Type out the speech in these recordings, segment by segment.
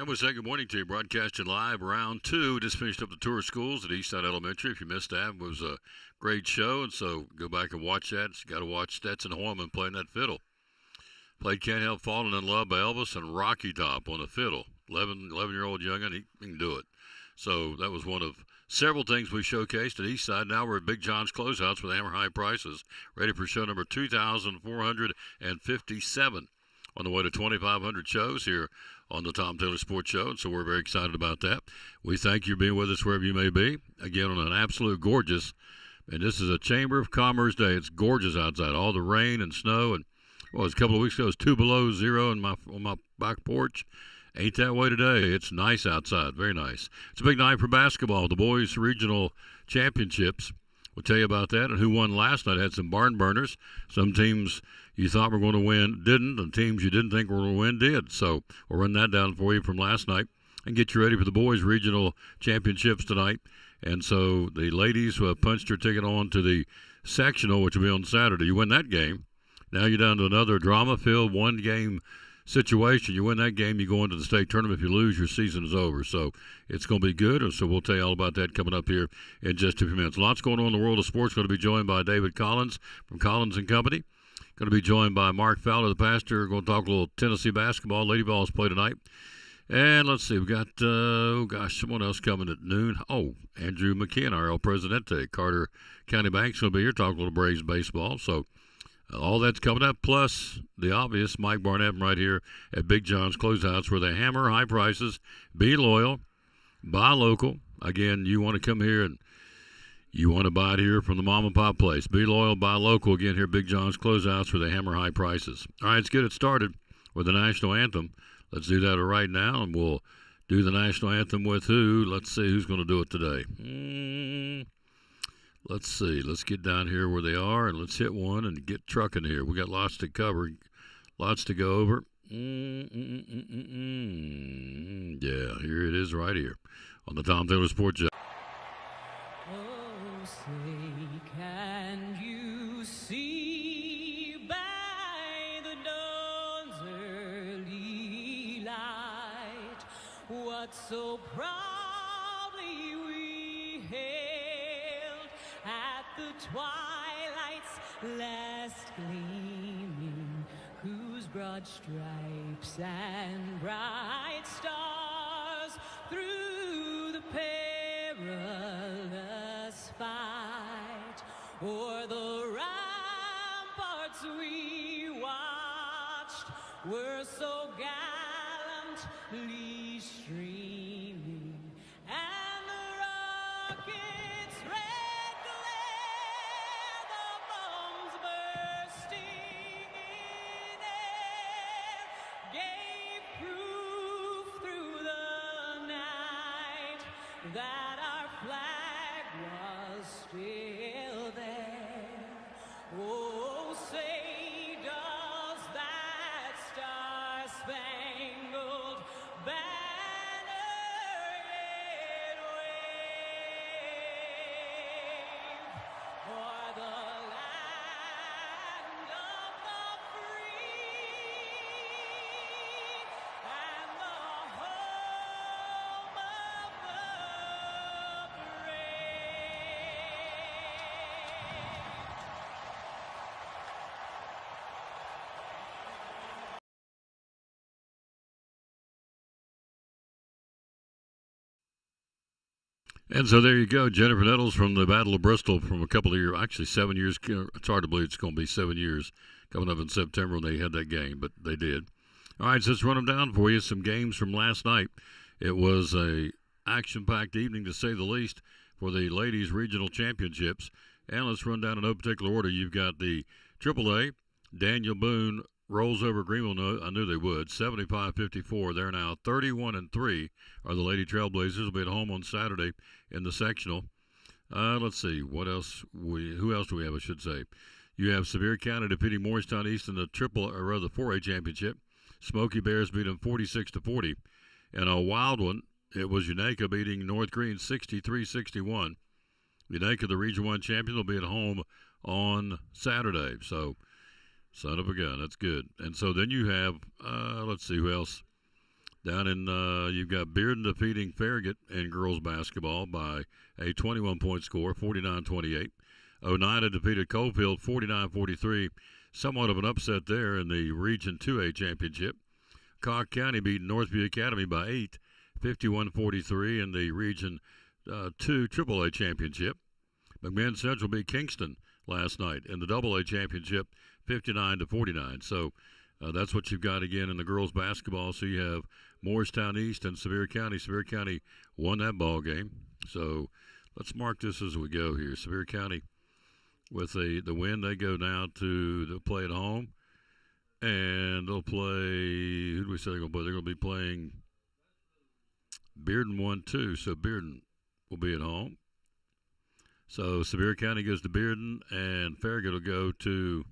And we'll say good morning to you, broadcasting live round two. Just finished up the tour of schools at Eastside Elementary. If you missed that, it was a great show, and so go back and watch that. You got to watch Stetson Hoyman playing that fiddle. Played Can't Help Falling in Love by Elvis and Rocky Top on the fiddle. 11-year-old youngin', he can do it. So that was one of several things we showcased at Eastside. Now we're at Big John's Closeouts with Hammer High Prices, ready for show number 2,457 on the way to 2,500 shows here on the Tom Taylor Sports Show, and so we're very excited about that. We thank you for being with us wherever you may be. Again, on an absolute gorgeous, and this is a Chamber of Commerce day. It's gorgeous outside. All the rain and snow, and well, it was a couple of weeks ago, it was 2 below zero on my back porch. Ain't that way today. It's nice outside, very nice. It's a big night for basketball. The boys' regional championships. We'll tell you about that and who won last night. Had some barn burners. Some teams you thought were going to win didn't, and teams you didn't think were going to win did. So we'll run that down for you from last night and get you ready for the boys' regional championships tonight. And so the ladies punched their ticket on to the sectional, which will be on Saturday. You win that game. Now you're down to another drama-filled one-game situation. You win that game, you go into the state tournament. If you lose, your season is over. So it's going to be good, and so we'll tell you all about that coming up here in just a few minutes. Lots going on in the world of sports. Going to be joined by David Collins from Collins & Company. Going to be joined by Mark Fowler, the pastor. Going to talk a little Tennessee basketball. Lady Vols play tonight. And let's see, we've got, someone else coming at noon. Oh, Andrew McKeon, our El Presidente. Carter County Bank's going to be here talking a little Braves baseball. So all that's coming up, plus the obvious, Mike Barnett right here at Big John's Closeouts, where they hammer high prices. Be loyal, buy local. Again, you want to come here and you want to buy it here from the mom and pop place. Be loyal, buy local. Again, here at Big John's Closeouts, where they hammer high prices. All right, let's get it started with the national anthem. Let's do that right now, and we'll do the national anthem with who? Let's see who's going to do it today. Let's see. Let's get down here where they are, and let's hit one and get trucking here. We got lots to cover, lots to go over. Yeah, here it is right here on the Tom Taylor Sports Show. Oh, say, can you see by the dawn's early light what so proudly we hailed at the twilight's last gleaming, whose broad stripes and bright stars through the perilous fight o'er the ramparts we watched were so gallantly streaming, and the rocket's red glare, the bombs bursting in air, gave proof through the night that our flag was still there. Oh, say, does that star-spangled banner yet wave o'er the land of the free and the home of the And so there you go, Jennifer Nettles from the Battle of Bristol from a couple of years, actually 7 years. It's hard to believe it's going to be 7 years coming up in September when they had that game, but they did. All right, so let's run them down for you. Some games from last night. It was a action-packed evening, to say the least, for the ladies' regional championships. And let's run down in no particular order. You've got the AAA. Daniel Boone rolls over Greenville. No, I knew they would. 75-54. They're now 31-3. Are the Lady Trailblazers. Will be at home on Saturday in the sectional. Let's see what else. Who else do we have? I should say. You have Sevier County defeating Morristown East in the 4A championship. Smoky Bears beat them 46-40. And a wild one. It was Unaka beating North Green 63-61. Unaka, the Region 1 champion, will be at home on Saturday. So, son of a gun, that's good. And so then you have, let's see who else. Down in, you've got Bearden defeating Farragut in girls basketball by a 21-point score, 49-28. Oneida defeated Coalfield 49-43. Somewhat of an upset there in the Region 2A championship. Cobb County beat Northview Academy by 8, 51-43 in the Region 2 AAA championship. McMinn Central beat Kingston last night in the AA championship, 59-49. So that's what you've got again in the girls basketball. So you have Morristown East and Sevier County. Sevier County won that ball game. So let's mark this as we go here. Sevier County with the win, they go now to play at home. And they'll play, who do we say they're going to play? They're going to be playing Bearden 1-2. So Bearden will be at home. So Sevier County goes to Bearden, and Farragut will go to,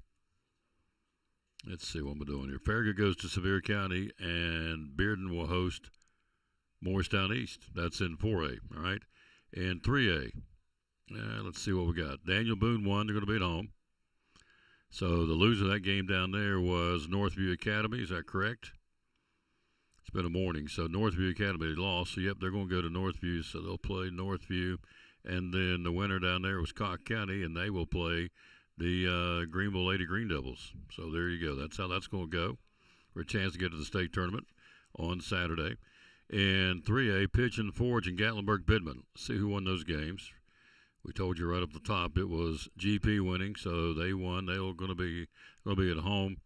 let's see what I'm doing here. Farragut goes to Sevier County, and Bearden will host Morristown East. That's in 4A, all right? In 3A, let's see what we got. Daniel Boone won. They're going to be at home. So the loser of that game down there was Northview Academy. Is that correct? It's been a morning. So Northview Academy lost. So, yep, they're going to go to Northview. So they'll play Northview. And then the winner down there was Cobb County, and they will play the Greenville Lady Green Devils. So there you go. That's how that's going to go for a chance to get to the state tournament on Saturday. In 3A, Pigeon Forge and Gatlinburg Pittman. See who won those games. We told you right up the top it was GP winning, so they won. They were going to be at home.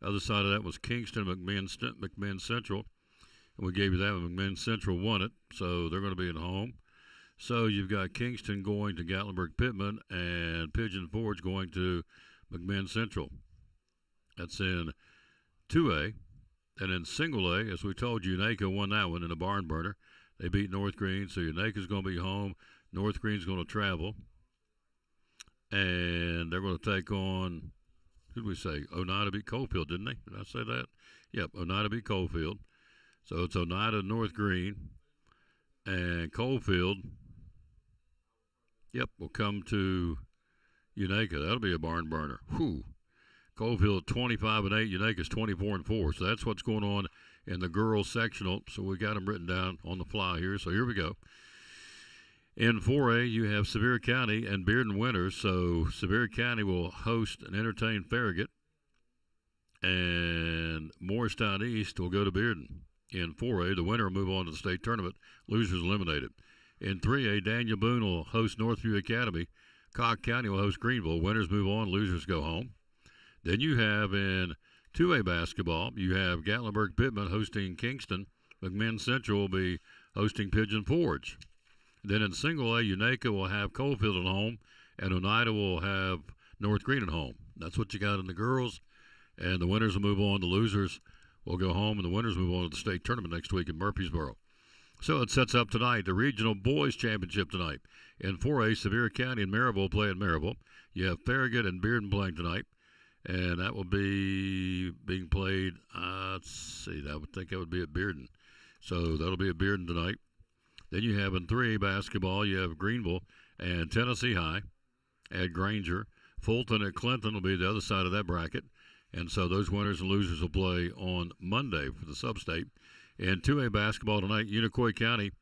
Other side of that was Kingston, McMinn Central, and we gave you that one. McMinn Central won it, so they're going to be at home. So you've got Kingston going to Gatlinburg Pittman and Pigeon Forge going to McMinn Central. That's in 2A. And in single A, as we told you, Unaka won that one in a barn burner. They beat North Green, so Unaka's going to be home. North Green's going to travel. And they're going to take on, who did we say? Oneida beat Coalfield, didn't they? Did I say that? Yep, Oneida beat Coalfield. So it's Oneida, North Green, and Coalfield, yep, will come to Unaka. That'll be a barn burner. Whew. Coalfield 25-8, Unaka's 24-4. So that's what's going on in the girls sectional. So we got them written down on the fly here. So here we go. In 4A, you have Sevier County and Bearden winners. So Sevier County will host and entertain Farragut, and Morristown East will go to Bearden. In 4A, the winner will move on to the state tournament. Losers eliminated. In 3A, Daniel Boone will host Northview Academy. Cobb County will host Greenville. Winners move on. Losers go home. Then you have in 2A basketball, you have Gatlinburg Pittman hosting Kingston. McMinn Central will be hosting Pigeon Forge. Then in single A, Unaka will have Coalfield at home, and Oneida will have North Green at home. That's what you got in the girls. And the winners will move on. The losers will go home, and the winners move on to the state tournament next week in Murfreesboro. So it sets up tonight, the regional boys championship tonight. In 4A, Sevier County and Maryville play at Maryville. You have Farragut and Bearden playing tonight. And that will be being played, let's see, I would think that would be at Bearden. So that'll be at Bearden tonight. Then you have in 3A basketball, you have Greenville and Tennessee High at Granger. Fulton at Clinton will be the other side of that bracket. And so those winners and losers will play on Monday for the sub-state. In 2A basketball tonight, Unicoi County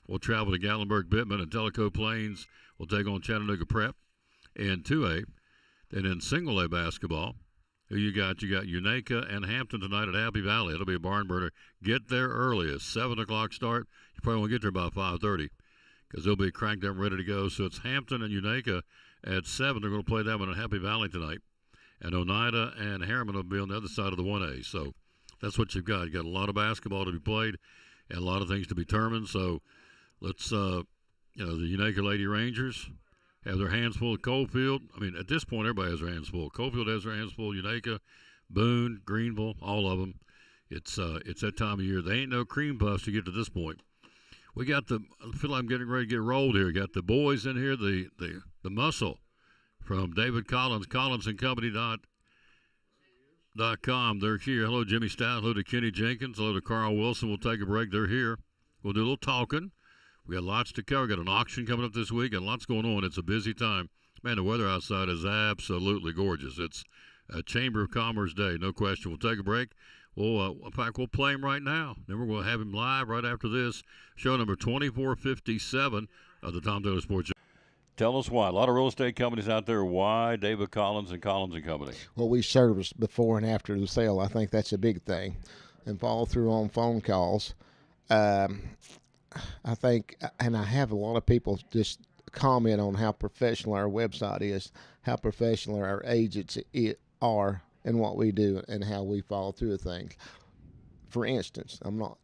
will travel to Gatlinburg Pittman, and Tellico Plains will take on Chattanooga Prep. In 2A, then in single A basketball, who you got? You got Unaka and Hampton tonight at Happy Valley. It'll be a barn burner. Get there early. A 7 o'clock start. You probably won't get there about 5:30 because they'll be cranked up and ready to go. So it's Hampton and Unaka at 7. They're going to play that one at Happy Valley tonight. And Oneida and Harriman will be on the other side of the 1A. So that's what you've got. You've got a lot of basketball to be played and a lot of things to be determined. So let's, the Unaka Lady Rangers have their hands full of Coalfield. I mean, at this point, everybody has their hands full. Coalfield has their hands full. Unaka, Boone, Greenville, all of them. It's that time of year. They ain't no cream puffs to get to this point. We got I feel like I'm getting ready to get rolled here. Got the boys in here, the muscle from David Collins, collinsandcompany.com. They're here. Hello, Jimmy Stout. Hello to Kenny Jenkins. Hello to Carl Wilson. We'll take a break. They're here. We'll do a little talking. We got lots to cover. We got an auction coming up this week and lots going on. It's a busy time. Man, the weather outside is absolutely gorgeous. It's a Chamber of Commerce day, no question. We'll take a break. Well, in fact, we'll play him right now. Then we're going to have him live right after this. Show number 2457 of the Tom Taylor Sports Show. Tell us why. A lot of real estate companies out there. Why David Collins and Collins and Company? Well, we service before and after the sale. I think that's a big thing. And follow through on phone calls. I think, and I have a lot of people just comment on how professional our website is, how professional our agents are, and what we do, and how we follow through with things. For instance, I'm not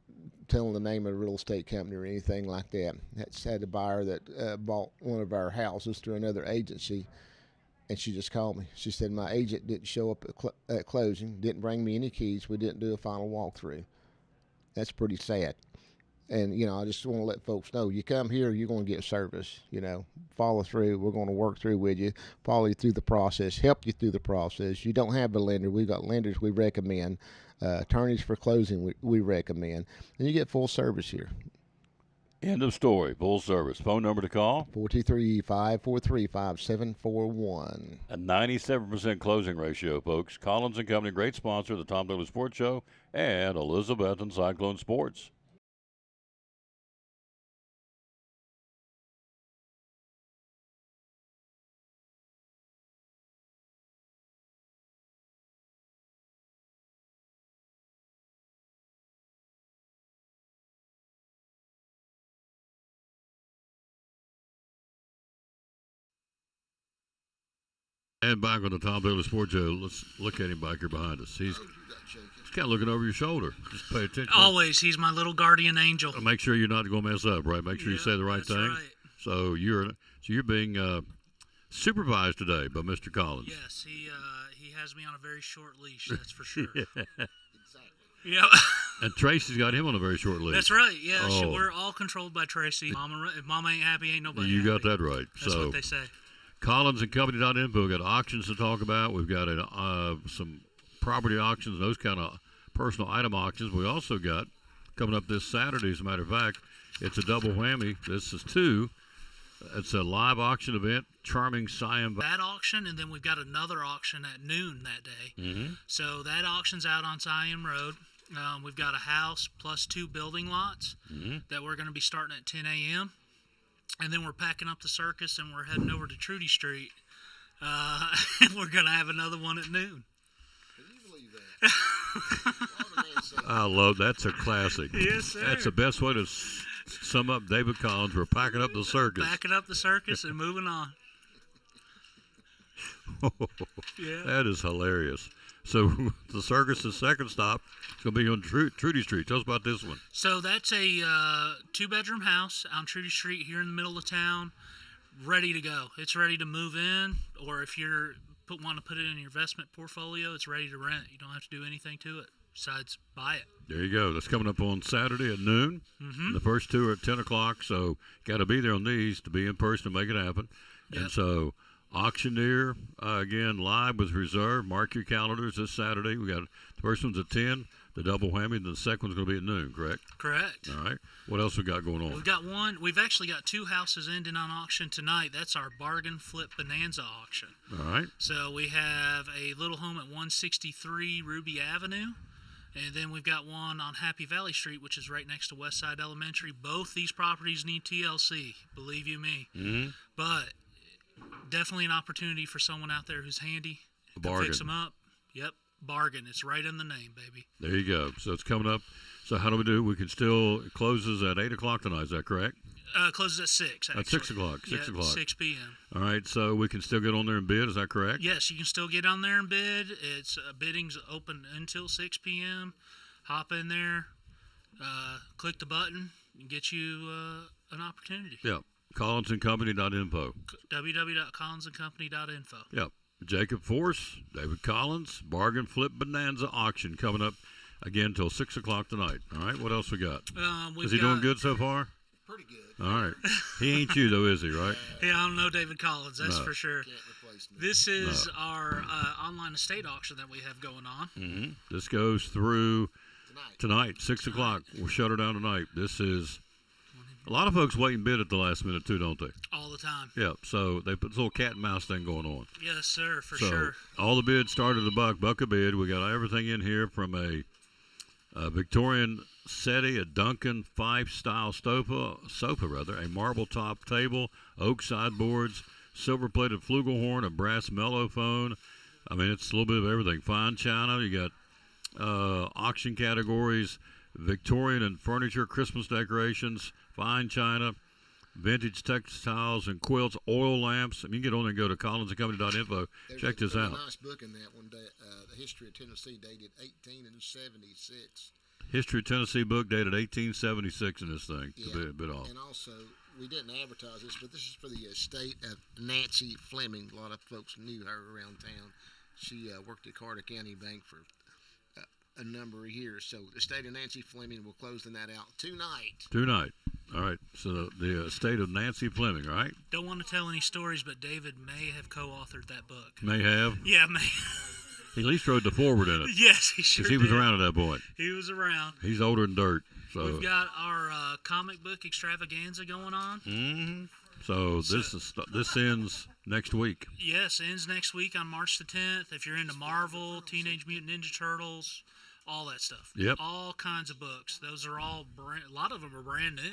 telling the name of a real estate company or anything like that. That's had a buyer that bought one of our houses through another agency, and she just called me. She said, my agent didn't show up at closing, didn't bring me any keys, we didn't do a final walkthrough. That's pretty sad. And, I just want to let folks know, you come here, you're going to get service, follow through. We're going to work through with you, follow you through the process, help you through the process. You don't have a lender. We've got lenders we recommend, attorneys for closing we recommend, and you get full service here. End of story. Full service. Phone number to call? 423-543-5741. A 97% closing ratio, folks. Collins and Company, great sponsor of the Tom Taylor Sports Show and Elizabeth and Cyclone Sports. And back on the Tom Taylor Sports Show, let's look at him back here behind us. He's kind of looking over your shoulder. Just pay attention. Always. He's my little guardian angel. Make sure you're not going to mess up, right? Make sure you say the right thing. Right. So you're being supervised today by Mr. Collins. Yes, he has me on a very short leash, that's for sure. Exactly. Yeah. And Tracy's got him on a very short leash. That's right. Yeah, Oh. We're all controlled by Tracy. If Mama ain't happy, ain't nobody You got happy. that right. That's So what they say. Collins and Company.info. We've got auctions to talk about. We've got some property auctions, those kind of personal item auctions. We also got coming up this Saturday, as a matter of fact, it's a double whammy. This is two. It's a live auction event, Charming Siam. That auction, and then we've got another auction at noon that day. Mm-hmm. So that auction's out on Siam Road. We've got a house plus 2 building lots that we're going to be starting at 10 a.m. And then we're packing up the circus and we're heading over to Trudy Street. And we're going to have another one at noon. Can you believe that? I love that's a classic. Yes, sir. That's the best way to sum up David Collins. We're packing up the circus. Packing up the circus and moving on. Yeah. That is hilarious. So the circus's second stop is going to be on Trudy Street. Tell us about this one. So that's a 2-bedroom house on Trudy Street here in the middle of town, ready to go. It's ready to move in, or if you're want to put it in your investment portfolio, it's ready to rent. You don't have to do anything to it besides buy it. There you go. That's coming up on Saturday at noon. Mm-hmm. The first two are at 10 o'clock, so got to be there on these to be in person to make it happen. Yep. And so auctioneer, again, live with reserve. Mark your calendars this Saturday. We got the first one's at 10, the double whammy, and the second one's going to be at noon, correct? Correct. All right. What else we got going on? We've got one. We've actually got 2 houses ending on auction tonight. That's our bargain flip bonanza auction. All right. So we have a little home at 163 Ruby Avenue. And then we've got one on Happy Valley Street, which is right next to Westside Elementary. Both these properties need TLC, believe you me. Mm-hmm. But definitely an opportunity for someone out there who's handy. A to bargain. Fix them up. Yep, bargain. It's right in the name, baby. There you go. So it's coming up. So how do we do? We can still, it closes at 8 o'clock tonight. Is that correct? Closes at 6, actually. At 6 o'clock. 6 o'clock. 6 p.m. All right. So we can still get on there and bid. Is that correct? Yes, you can still get on there and bid. It's bidding's open until 6 p.m. Hop in there, click the button, and get you an opportunity. Yeah. CollinsandCompany.info. www.collinsandcompany.info. Yep. Jacob Force, David Collins, Bargain Flip Bonanza Auction coming up again until 6 o'clock tonight. All right. What else we got? Is he doing good so far? Pretty good. All right. He ain't you, though, is he, right? Yeah, I don't know David Collins, that's No. for sure. Can't replace me. This is our online estate auction that we have going on. Mm-hmm. This goes through Tonight. 6 o'clock. We'll shut her down tonight. This is a lot of folks wait and bid at the last minute, too, don't they? All the time. Yeah. So they put this little cat and mouse thing going on. Yes, sir, for So sure. all the bids started at $1 a bid. We got everything in here from a Victorian settee, a Duncan Fife style sofa, a marble top table, oak sideboards, silver plated flugelhorn, a brass mellophone. I mean, it's a little bit of everything. Fine china. You got auction categories, Victorian and furniture, Christmas decorations, fine china, vintage textiles and quilts, oil lamps. I mean, you can get on there and go to collinsandcompany.info. Check this out. There's a nice book in that one, The History of Tennessee, dated 1876. History of Tennessee book dated 1876 in this thing. It's Yeah. a bit off. And also, we didn't advertise this, but this is for the estate of Nancy Fleming. A lot of folks knew her around town. She worked at Carter County Bank for a number of years. So the estate of Nancy Fleming, will closing that out tonight. Tonight. All right. So the estate of Nancy Fleming, right? Don't want to tell any stories, but David may have co-authored that book. May have. Yeah, may. He at least wrote the forward in it. Yes, he sure Because he was did. around at that point. He was around. He's older than dirt. So. We've got our comic book extravaganza going on. Mm-hmm. So this ends next week. Yes, ends next week on March the 10th. If you're into Marvel, Teenage Mutant Ninja Turtles, all that stuff. Yep. All kinds of books. Those are all a lot of them are brand new.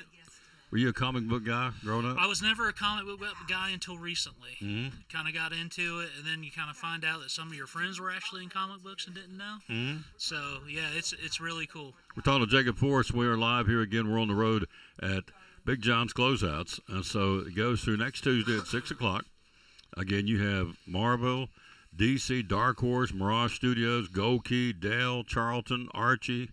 Were you a comic book guy growing up? I was never a comic book guy until recently. Mm-hmm. Kind of got into it, and then you kind of find out that some of your friends were actually in comic books and didn't know. Mm-hmm. So yeah, it's really cool. We're talking to Jacob Forrest. We are live here again. We're on the road at Big John's Closeouts. And so it goes through next Tuesday at 6 o'clock. Again, you have Marvel, DC, Dark Horse, Mirage Studios, Gold Key, Dale, Charlton, Archie.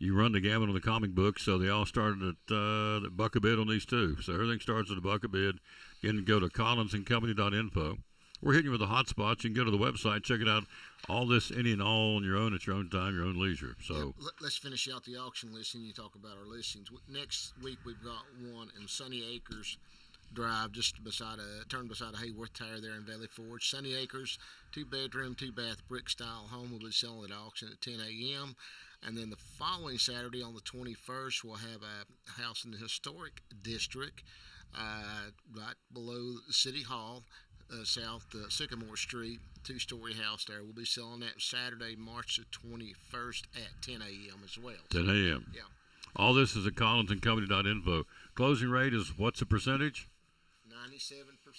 You run the gamut on the comic books, so they all started at the buck a bid on these two. So everything starts at a buck a bid. Again, go to collinsandcompany.info. We're hitting you with the hot spots. You can go to the website, check it out. All this, any and all, on your own at your own time, your own leisure. So Let's finish out the auction listing. You talk about our listings. Next week, we've got one in Sunny Acres Drive, just beside a Hayworth Tire there in Valley Forge. Sunny Acres, 2-bedroom, 2-bath brick style home will be selling at auction at 10 a.m. And then the following Saturday on the 21st, we'll have a house in the historic district, right below City Hall, south Sycamore Street, 2-story house there. We'll be selling that Saturday, March the 21st at 10 a.m. as well. 10 a.m. Yeah. All this is at collinsandcompany.info. Closing rate is what's the percentage?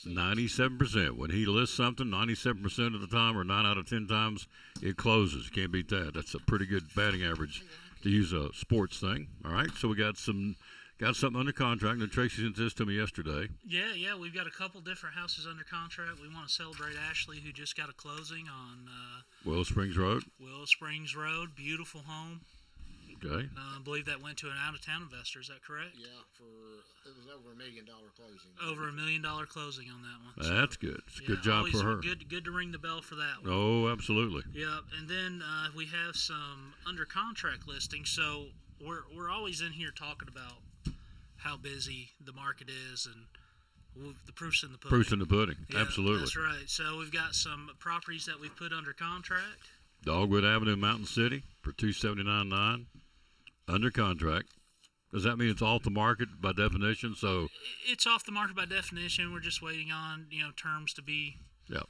97%. 97%. When he lists something, 97% of the time, or 9 out of 10 times, it closes. You can't beat that. That's a pretty good batting average to use a sports thing. All right, so we got something under contract. And Tracy sent this to me yesterday. Yeah, we've got a couple different houses under contract. We want to celebrate Ashley, who just got a closing on Willow Springs Road. Willow Springs Road. Beautiful home. Okay. I believe that went to an out-of-town investor. Is that correct? Yeah, it was over $1 million closing. Over $1 million closing on that one. So, That's good. It's a good yeah, job always for her. Good to ring the bell for that one. Oh, absolutely. Yeah, and then we have some under contract listings. So we're always in here talking about how busy the market is, and the proof's in the pudding. Proof's in the pudding. Yeah, Absolutely. That's right. So we've got some properties that we've put under contract. Dogwood Avenue, Mountain City for $279,900 under contract. Does that mean it's off the market by definition? So It's off the market by definition. We're just waiting on terms to be yeah.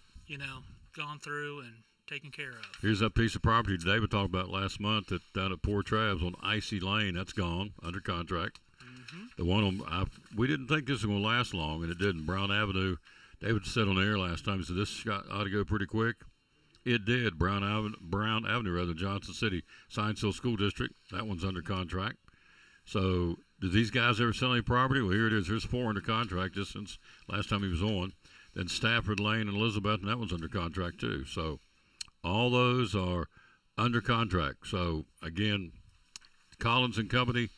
Gone through and taken care of. Here's that piece of property David talked about last month down at Poor Travs on Icy Lane. That's gone under contract. Mm-hmm. The one we didn't think this was going to last long, and it didn't. Brown Avenue. David said on the air last time, he said this ought to go pretty quick. It did. Brown Avenue, Johnson City Science Hill School District. That one's under contract. So, did these guys ever sell any property? Well, here it is. Here's 4 under contract just since last time he was on. Then Stafford Lane and Elizabeth, and that one's under contract too. So, all those are under contract. So, again, Collins and Company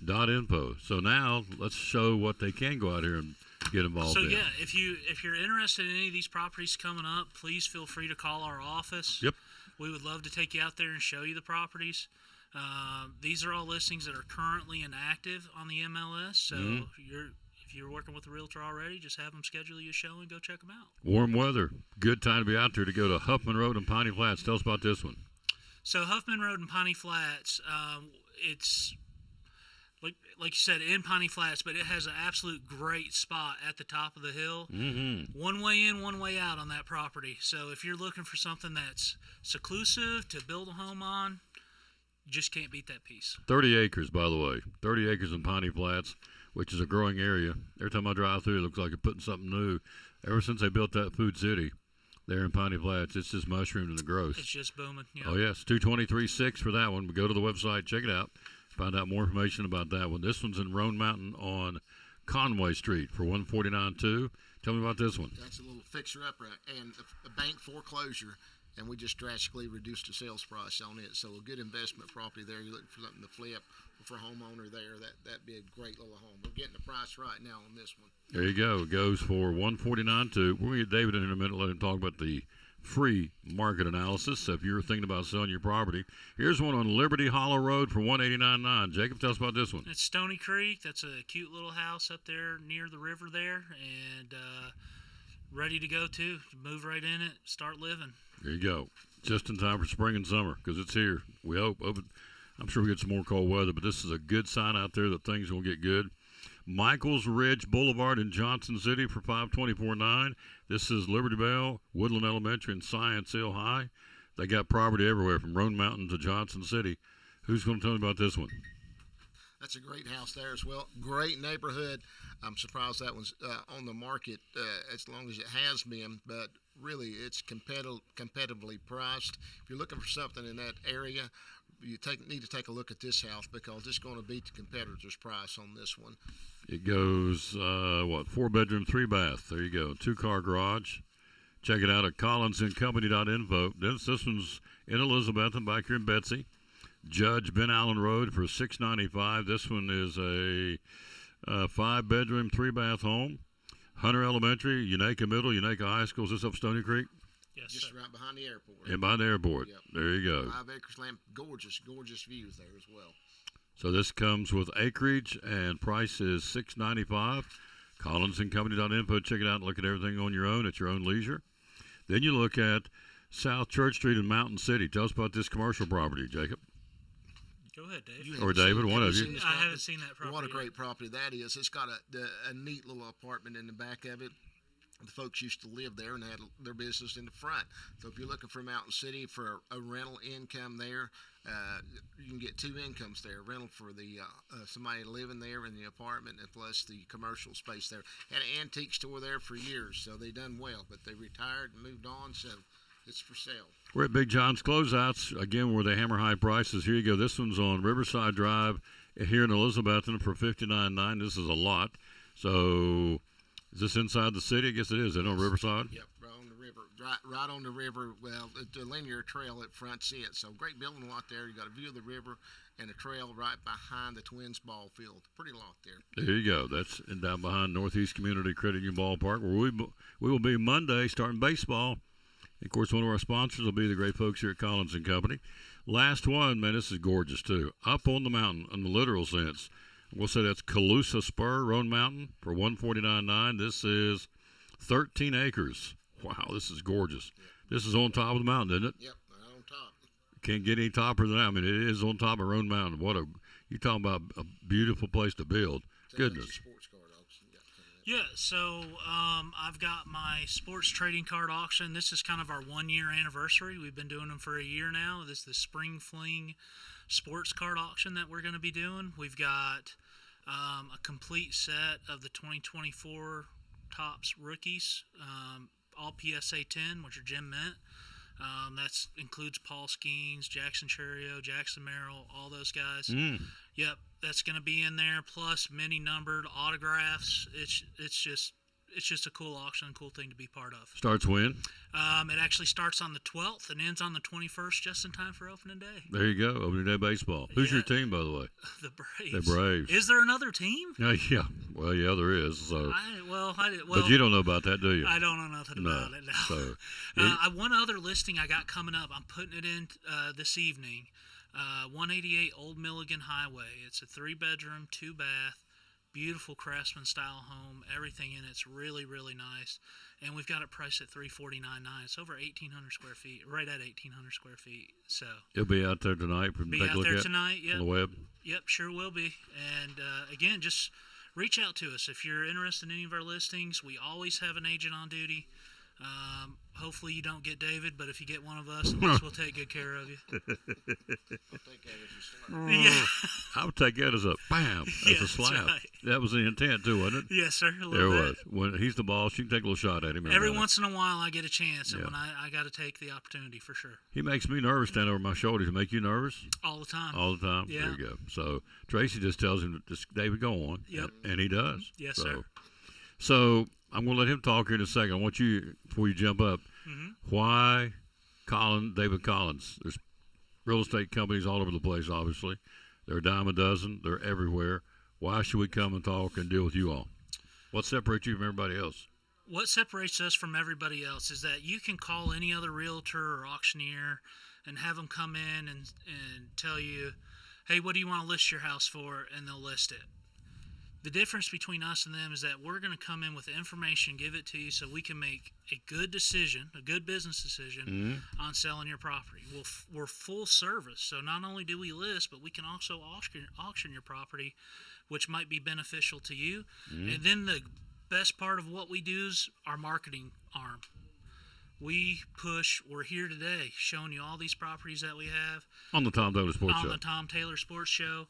.info. So now let's show what they can go out here and get involved So in. yeah, if you're interested in any of these properties coming up, please feel free to call our office. Yep. We would love to take you out there and show you the properties. These are all listings that are currently inactive on the MLS. So if you're working with a realtor already, just have them schedule you a show and go check them out. Warm weather. Good time to be out there to go to Huffman Road and Piney Flats. Tell us about this one. So Huffman Road and Piney Flats, it's like you said, in Piney Flats, but it has an absolute great spot at the top of the hill. Mm-hmm. One way in, one way out on that property. So if you're looking for something that's seclusive to build a home on, You just can't beat that piece. 30 acres, by the way. 30 acres in Piney Flats, which is a growing area. Every time I drive through, it looks like they're putting something new. Ever since they built that Food City there in Piney Flats, it's just mushroomed in the growth. It's just booming. Yeah. Oh, yes, 223.6 for that one. But go to the website, check it out, find out more information about that one. This one's in Roan Mountain on Conway Street for 149.2. Tell me about this one. That's a little fixer-upper and a bank foreclosure, and we just drastically reduced the sales price on it. So a good investment property there. You're looking for something to flip for a homeowner there. That'd be a great little home. We're getting the price right now on this one. There you go. It goes for 149.2. We're going to get David in a minute, let him talk about the free market analysis. So if you're thinking about selling your property, here's one on Liberty Hollow Road for 189.9. Jacob, tell us about this one. It's Stony Creek. That's a cute little house up there near the river there, and ready to go too. Move right in it, start living. There you go. Just in time for spring and summer because it's here. We hope. I'm sure we get some more cold weather, but this is a good sign out there that things will get good. Michaels Ridge Boulevard in Johnson City for 524.9. This is Liberty Bell, Woodland Elementary, and Science Hill High. They got property everywhere from Roan Mountain to Johnson City. Who's going to tell me about this one? That's a great house there as well. Great neighborhood. I'm surprised that one's on the market as long as it has been, but really it's competitively priced. If you're looking for something in that area, you need to take a look at this house because it's going to beat the competitor's price on this one. It goes, 4-bedroom, 3-bath. There you go. 2-car garage. Check it out at collinsandcompany.info. This one's in Elizabeth and back here in Betsy. Judge Ben Allen Road for $695. This one is a 5-bedroom, 3-bath home. Hunter Elementary, Unaka Middle, Unaka High School. Is this up Stony Creek? Yes, Just sir. right behind the airport. And by the airport. Yep. There you go. 5 acres land. Gorgeous views there as well. So this comes with acreage and price is $695. collinsandcompany.info. Check it out and look at everything on your own at your own leisure. Then you look at South Church Street in Mountain City. Tell us about this commercial property, Jacob. Go ahead, Dave. You Or haven't David, seen- one have of you. seen this I property? haven't seen that property What a yet. great property that is. It's got a neat little apartment in the back of it. The folks used to live there and had their business in the front. So if you're looking for Mountain City for a rental income there, you can get 2 incomes there. Rental for the somebody living there in the apartment and plus the commercial space there. Had an antique store there for years, so they done well. But they retired and moved on, so it's for sale. We're at Big John's Closeouts, again, where they hammer high prices. Here you go. This one's on Riverside Drive here in Elizabethton for $59.9. This is a lot. So is this inside the city? I guess it is. Is it on Riverside? Yep, right on the river. Right on the river. Well, the linear trail that fronts it. So great building lot there. You got a view of the river and a trail right behind the Twins ball field. Pretty lot there. There you go. That's down behind Northeast Community Credit Union Ballpark, where we will be Monday starting baseball. Of course, one of our sponsors will be the great folks here at Collins and Company. Last one, man, this is gorgeous too. Up on the mountain, in the literal sense. We'll say that's Calusa Spur, Roan Mountain, for $149.9. This is 13 acres. Wow, this is gorgeous. This is on top of the mountain, isn't it? Yep, right on top. Can't get any topper than that. I mean, it is on top of Roan Mountain. You talking about a beautiful place to build. So that's Goodness. the sports card auction you got coming up. Yeah, so I've got my sports trading card auction. This is kind of our 1-year anniversary. We've been doing them for a year now. This is the Spring Fling sports card auction that we're going to be doing. We've got a complete set of the 2024 Topps rookies, all PSA 10, which are Jim Mint. That includes Paul Skeens, Jackson Cherio, Jackson Merrill, all those guys. Yep, that's going to be in there, plus many numbered autographs. It's just a cool auction, cool thing to be part of. Starts when? It actually starts on the 12th and ends on the 21st, just in time for opening day. There you go. Opening day baseball. Who's your team, by the way? The Braves. The Braves. Is there another team? Yeah. Well, yeah, there is. So, Well, but you don't know about that, do you? I don't know nothing No. about it now. So, One other listing I got coming up. I'm putting it in this evening. 188 Old Milligan Highway. It's a 3-bedroom, 2-bath, beautiful craftsman style home. Everything in it's really, really nice. And we've got it priced at $349.9. It's over 1,800 square feet, right at 1,800 square feet. So it'll be out there tonight for be take a out look there at tonight. on Yep. the web. Yep, sure will be. And again, just reach out to us if you're interested in any of our listings. We always have an agent on duty. Hopefully you don't get David, but if you get one of us, at least we'll take good care of you. I'll take that as a slap. Yeah. I would take that as a bam, as Yeah, a that's slap. right. That was the intent too, wasn't it? Yes, sir. A There little it bit. was. When he's the boss, you can take a little shot at him. Every once in a while, I get a chance, and Yeah. when I got to take the opportunity for sure. He makes me nervous standing over my shoulder. Does he make you nervous? All the time. All the time? Yeah. There you go. So Tracy just tells him, just David, go on. Yep. And he does. Yes, so, sir. So I'm going to let him talk here in a second. I want you, before you jump up, why David Collins? There's real estate companies all over the place, obviously. They're a dime a dozen. They're everywhere. Why should we come and talk and deal with you all? What separates you from everybody else? What separates us from everybody else is that you can call any other realtor or auctioneer and have them come in and tell you, hey, what do you want to list your house for? And they'll list it. The difference between us and them is that we're going to come in with the information, give it to you so we can make a good decision, a good business decision on selling your property. We're full service. So not only do we list, but we can also auction your property, which might be beneficial to you. And then the best part of what we do is our marketing arm. We're here today showing you all these properties that we have On the Tom Taylor Sports on Show. the Tom Taylor Sports Show.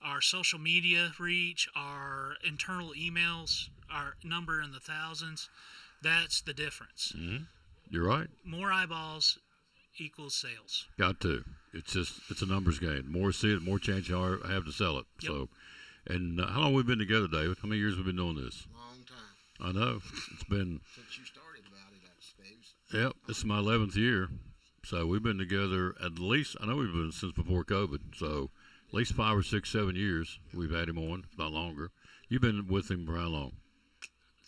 Our social media reach, our internal emails, our number in the thousands. That's the difference. You're right. More eyeballs equals sales. Got to. It's a numbers game. The more see it, the more chance you have to sell it. Yep. So, and how long have we been together, David? How many years have we been doing this? Long time I know. It's been, since you started about it, I suppose. yep, this is my 11th year. So we've been together at least, I know we've been since before COVID. So at least 5 or 6, 7 years we've had him on, if not longer. You've been with him for how long?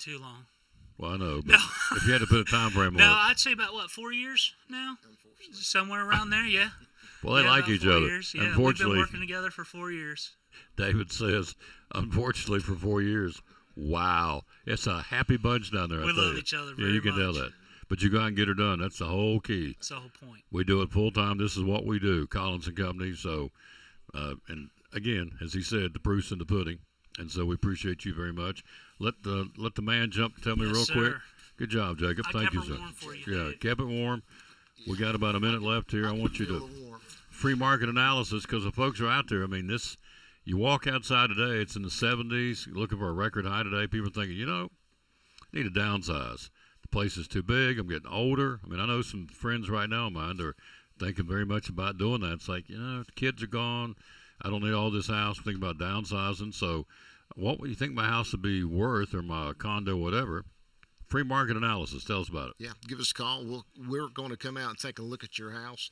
Too long. Well, I know, but if you had to put a time frame No, on it. I'd say about 4 years now? Somewhere around there, yeah. Well, they Yeah, like about each 4 other. years. Yeah, we've Unfortunately, been working together for 4 years. David says, unfortunately, for 4 years. Wow. It's a happy bunch down there. I We tell love you. each other Yeah, very you can tell much. that. But you go out and get her done. That's the whole key. That's the whole point. We do it full time. This is what we do, Collins and Company. So, and again, as he said, the proof's in the pudding. And so we appreciate you very much. Let the man jump. Tell me Yes, real sir. quick. Good job, Jacob. I Thank kept you, her sir. warm for you, Yeah, David. kept it warm. We got about a minute left here. I want you Feel to the warmth. free market analysis because the folks are out there. I mean, this. You walk outside today, it's in the 70s. You're looking for a record high today. People are thinking, I need to downsize. The place is too big. I'm getting older. I mean, I know some friends right now of mine that are thinking very much about doing that. It's like, the kids are gone. I don't need all this house. I'm thinking about downsizing. So what would you think my house would be worth or my condo, whatever? Free market analysis. Tell us about it. Yeah, give us a call. We're going to come out and take a look at your house,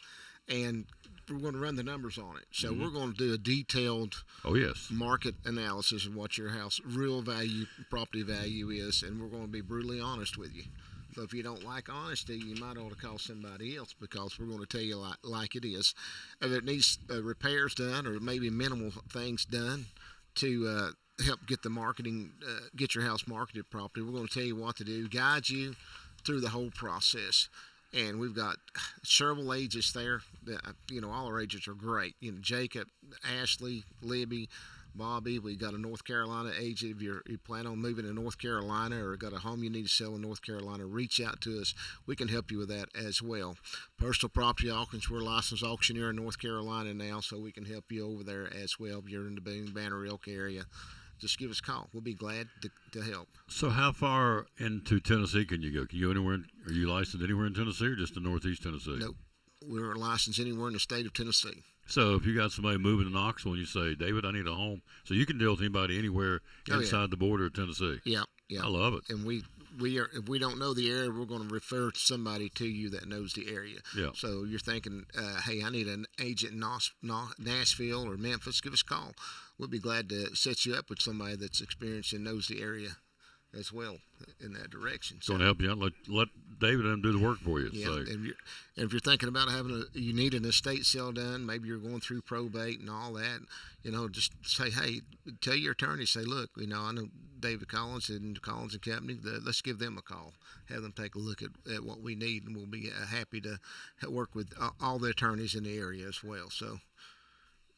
and we're going to run the numbers on it. So we're going to do a detailed Oh, yes. market analysis of what your house real value, property value is, and we're going to be brutally honest with you. So if you don't like honesty, you might ought to call somebody else because we're going to tell you like it is. If it needs repairs done or maybe minimal things done to help get the marketing, get your house marketed properly, we're going to tell you what to do, guide you through the whole process. And we've got several agents there. All our agents are great. Jacob, Ashley, Libby, Bobby. We got a North Carolina agent. If you plan on moving to North Carolina or got a home you need to sell in North Carolina, reach out to us. We can help you with that as well. Personal property auctions. We're a licensed auctioneer in North Carolina now, so we can help you over there as well. If you're in the Boone, Banner Elk area, just give us a call. We'll be glad to help. So how far into Tennessee can you go? Can you go anywhere? Are you licensed anywhere in Tennessee or just in Northeast Tennessee? Nope. We're licensed anywhere in the state of Tennessee. So if you got somebody moving to Knoxville and you say, David, I need a home. So you can deal with anybody anywhere Oh, yeah. inside the border of Tennessee. Yeah, yeah. I love it. And we are, if we don't know the area, we're going to refer somebody to you that knows the area. Yeah. So you're thinking, hey, I need an agent in Nashville or Memphis, give us a call. We'll be glad to set you up with somebody that's experienced and knows the area as well in that direction. It's going to help you out. Let David and them do the work for you. Yeah, So, and if you're thinking about you need an estate sale done, maybe you're going through probate and all that, just say, hey, tell your attorney, say, look, I know David Collins and Collins and Company, let's give them a call, have them take a look at what we need, and we'll be happy to work with all the attorneys in the area as well. So,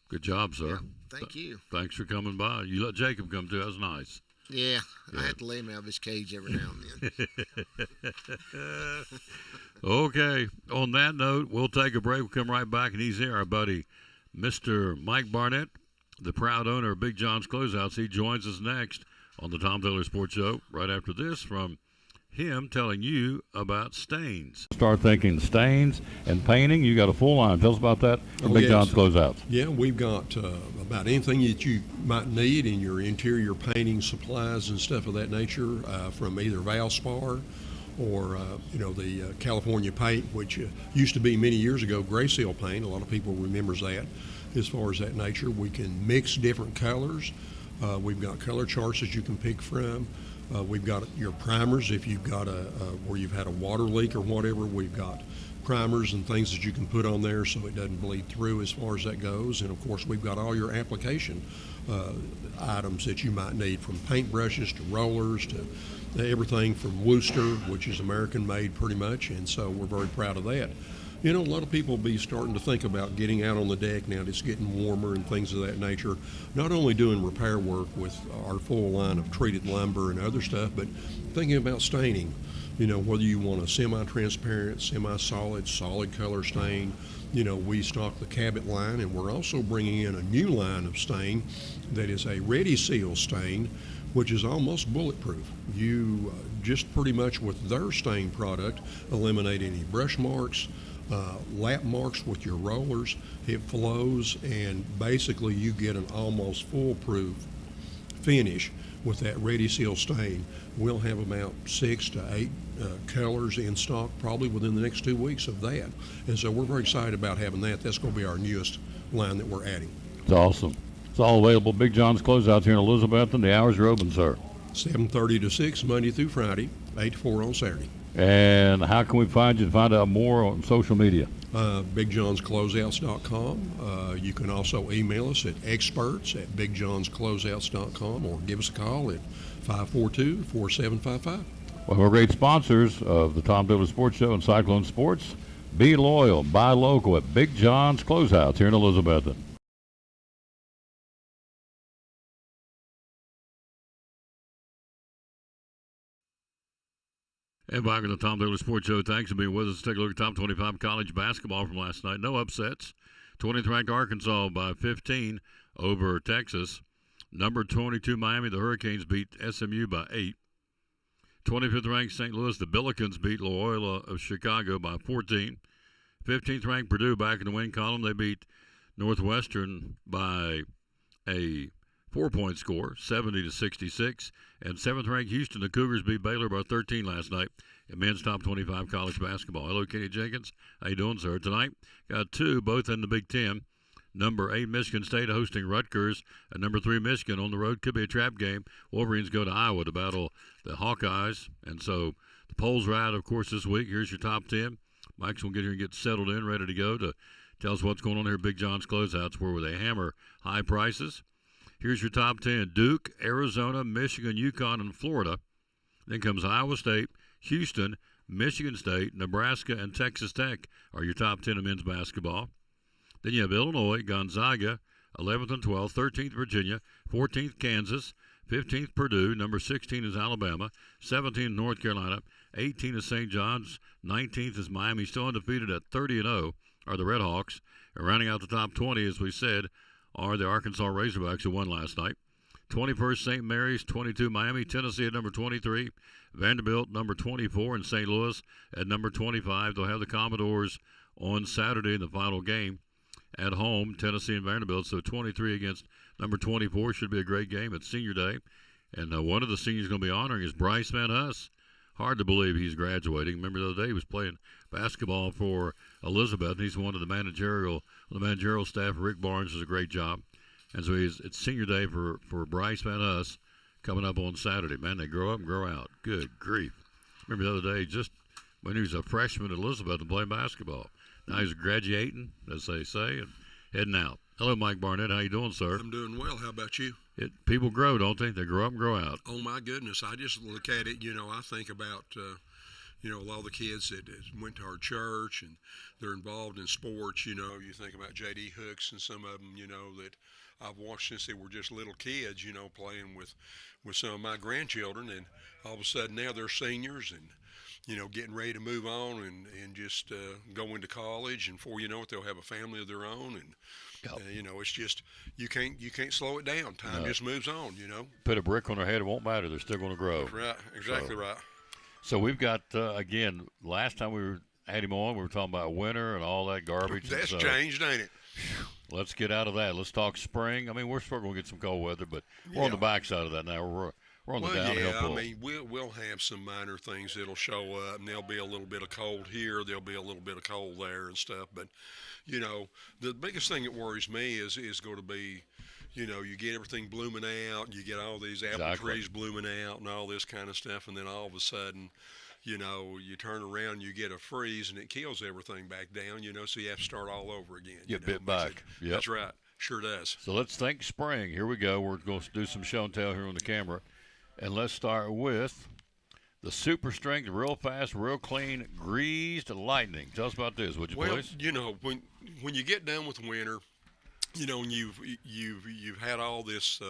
good job, sir. yeah, thank you. Thanks for coming by. You let Jacob come too. That was nice. Yeah, I have to let him out of his cage every now and then. Okay. On that note, we'll take a break. We'll come right back, and he's here, our buddy, Mr. Mike Barnett, the proud owner of Big John's Closeouts. He joins us next on the Tom Taylor Sports Show right after this from him telling you about stains. Start thinking stains and painting. You got a full line. Tell us about that from Big John's Closeouts. Yeah, we've got about anything that you might need in your interior painting supplies and stuff of that nature, from either Valspar or the California paint, which used to be many years ago Gray Seal paint. A lot of people remembers that. As far as that nature, we can mix different colors. We've got color charts that you can pick from. We've got your primers if you've got where you've had a water leak or whatever. We've got primers and things that you can put on there so it doesn't bleed through as far as that goes. And of course, we've got all your application items that you might need, from paintbrushes to rollers to everything from Worcester, which is American made pretty much. And so we're very proud of that. You know, a lot of people be starting to think about getting out on the deck now that it's getting warmer and things of that nature. Not only doing repair work with our full line of treated lumber and other stuff, but thinking about staining. You know, whether you want a semi-transparent, semi-solid, solid color stain. You know, we stock the Cabot line, and we're also bringing in a new line of stain that is a Ready Seal stain, which is almost bulletproof. You just pretty much with their stain product eliminate any brush marks, lap marks with your rollers. It flows, and basically you get an almost foolproof finish with that Ready Seal stain. We'll have about 6 to 8 colors in stock probably within the next 2 weeks of that. And so we're very excited about having that. That's going to be our newest line that we're adding. It's awesome. It's all available. Big John's Closeouts here in Elizabeth, and the hours are open, sir. 7:30 to 6 Monday through Friday, 8 to 4 on Saturday. And how can we find you to find out more on social media? BigJohnsCloseouts.com. You can also email us at experts@BigJohnsCloseouts.com or give us a call at 542-4755. Well, we're great sponsors of the Tom Taylor Sports Show and Cyclone Sports. Be loyal, buy local at Big John's Closeouts here in Elizabethton. And back on the Tom Taylor Sports Show, thanks for being with us. Let's take a look at top 25 college basketball from last night. No upsets. 20th ranked Arkansas by 15 over Texas. Number 22 Miami, the Hurricanes beat SMU by 8. 25th ranked St. Louis, the Billikens beat Loyola of Chicago by 14. 15th ranked Purdue back in the win column. They beat Northwestern by a 4-point score, 70-66. And 7th ranked Houston, the Cougars beat Baylor by 13 last night in men's top 25 college basketball. Hello, Kenny Jenkins. How you doing, sir? Tonight, got 2, both in the Big Ten. Number 8 Michigan State hosting Rutgers, and number 3 Michigan on the road. Could be a trap game. Wolverines go to Iowa to battle the Hawkeyes. And so the polls are out, of course, this week. Here's your top 10. Mike's going to get here and get settled in, ready to go to tell us what's going on here at Big John's Closeouts, where they hammer high prices. Here's your top 10. Duke, Arizona, Michigan, UConn, and Florida. Then comes Iowa State, Houston, Michigan State, Nebraska, and Texas Tech are your top 10 in men's basketball. Then you have Illinois, Gonzaga, 11th and 12th, 13th Virginia, 14th Kansas, 15th Purdue, number 16 is Alabama, 17th North Carolina, 18th is St. John's, 19th is Miami, still undefeated at 30-0 are the Red Hawks. And rounding out the top 20, as we said, are the Arkansas Razorbacks, who won last night. 21st St. Mary's, 22 Miami, Tennessee at number 23, Vanderbilt number 24, and St. Louis at number 25. They'll have the Commodores on Saturday in the final game at home, Tennessee and Vanderbilt. So 23 against number 24 should be a great game. It's senior day, and one of the seniors going to be honoring is Bryce Van Huss. Hard to believe he's graduating. Remember the other day he was playing basketball for Elizabeth, and he's one of the managerial staff. Rick Barnes does a great job. And so it's senior day for Bryce Van Huss coming up on Saturday. Man, they grow up and grow out. Good grief. Remember the other day, just when he was a freshman at Elizabeth and playing basketball. Now he's graduating, as they say, and heading out. Hello, Mike Barnett. How you doing, sir? I'm doing well. How about you? People grow, don't they? They grow up and grow out. Oh, my goodness. I just look at it, I think about, you know, a lot of the kids that went to our church and they're involved in sports. You know, you think about J.D. Hooks and some of them, you know, that I've watched since they were just little kids, you know, playing with some of my grandchildren, and all of a sudden now they're seniors and, you know, getting ready to move on and just go into college, and before you know it, they'll have a family of their own, and you know, it's just you can't slow it down. Time just moves on, you know. Put a brick on their head, it won't matter. They're still going to grow. Right, exactly right. So we've got again. Last time had him on, we were talking about winter and all that garbage. That's so changed, ain't it? let's get out of that. Let's talk spring. I mean, we're still going to get some cold weather, but we're on the backside of that now. We're on the downhill pull. I mean, we'll have some minor things that'll show up, and there'll be a little bit of cold here, there'll be a little bit of cold there and stuff. But, you know, the biggest thing that worries me is going to be, you know, you get everything blooming out, you get all these apple trees blooming out and all this kind of stuff, and then all of a sudden, you know, you turn around, you get a freeze, and it kills everything back down, you know, so you have to start all over again. Get bit back. Yep. That's right. Sure does. So let's think spring. Here we go. We're going to do some show and tell here on the camera. And let's start with the super strength, real fast, real clean, greased lightning. Tell us about this, would you please? Well, you know, when you get done with winter, you know, and you've had all this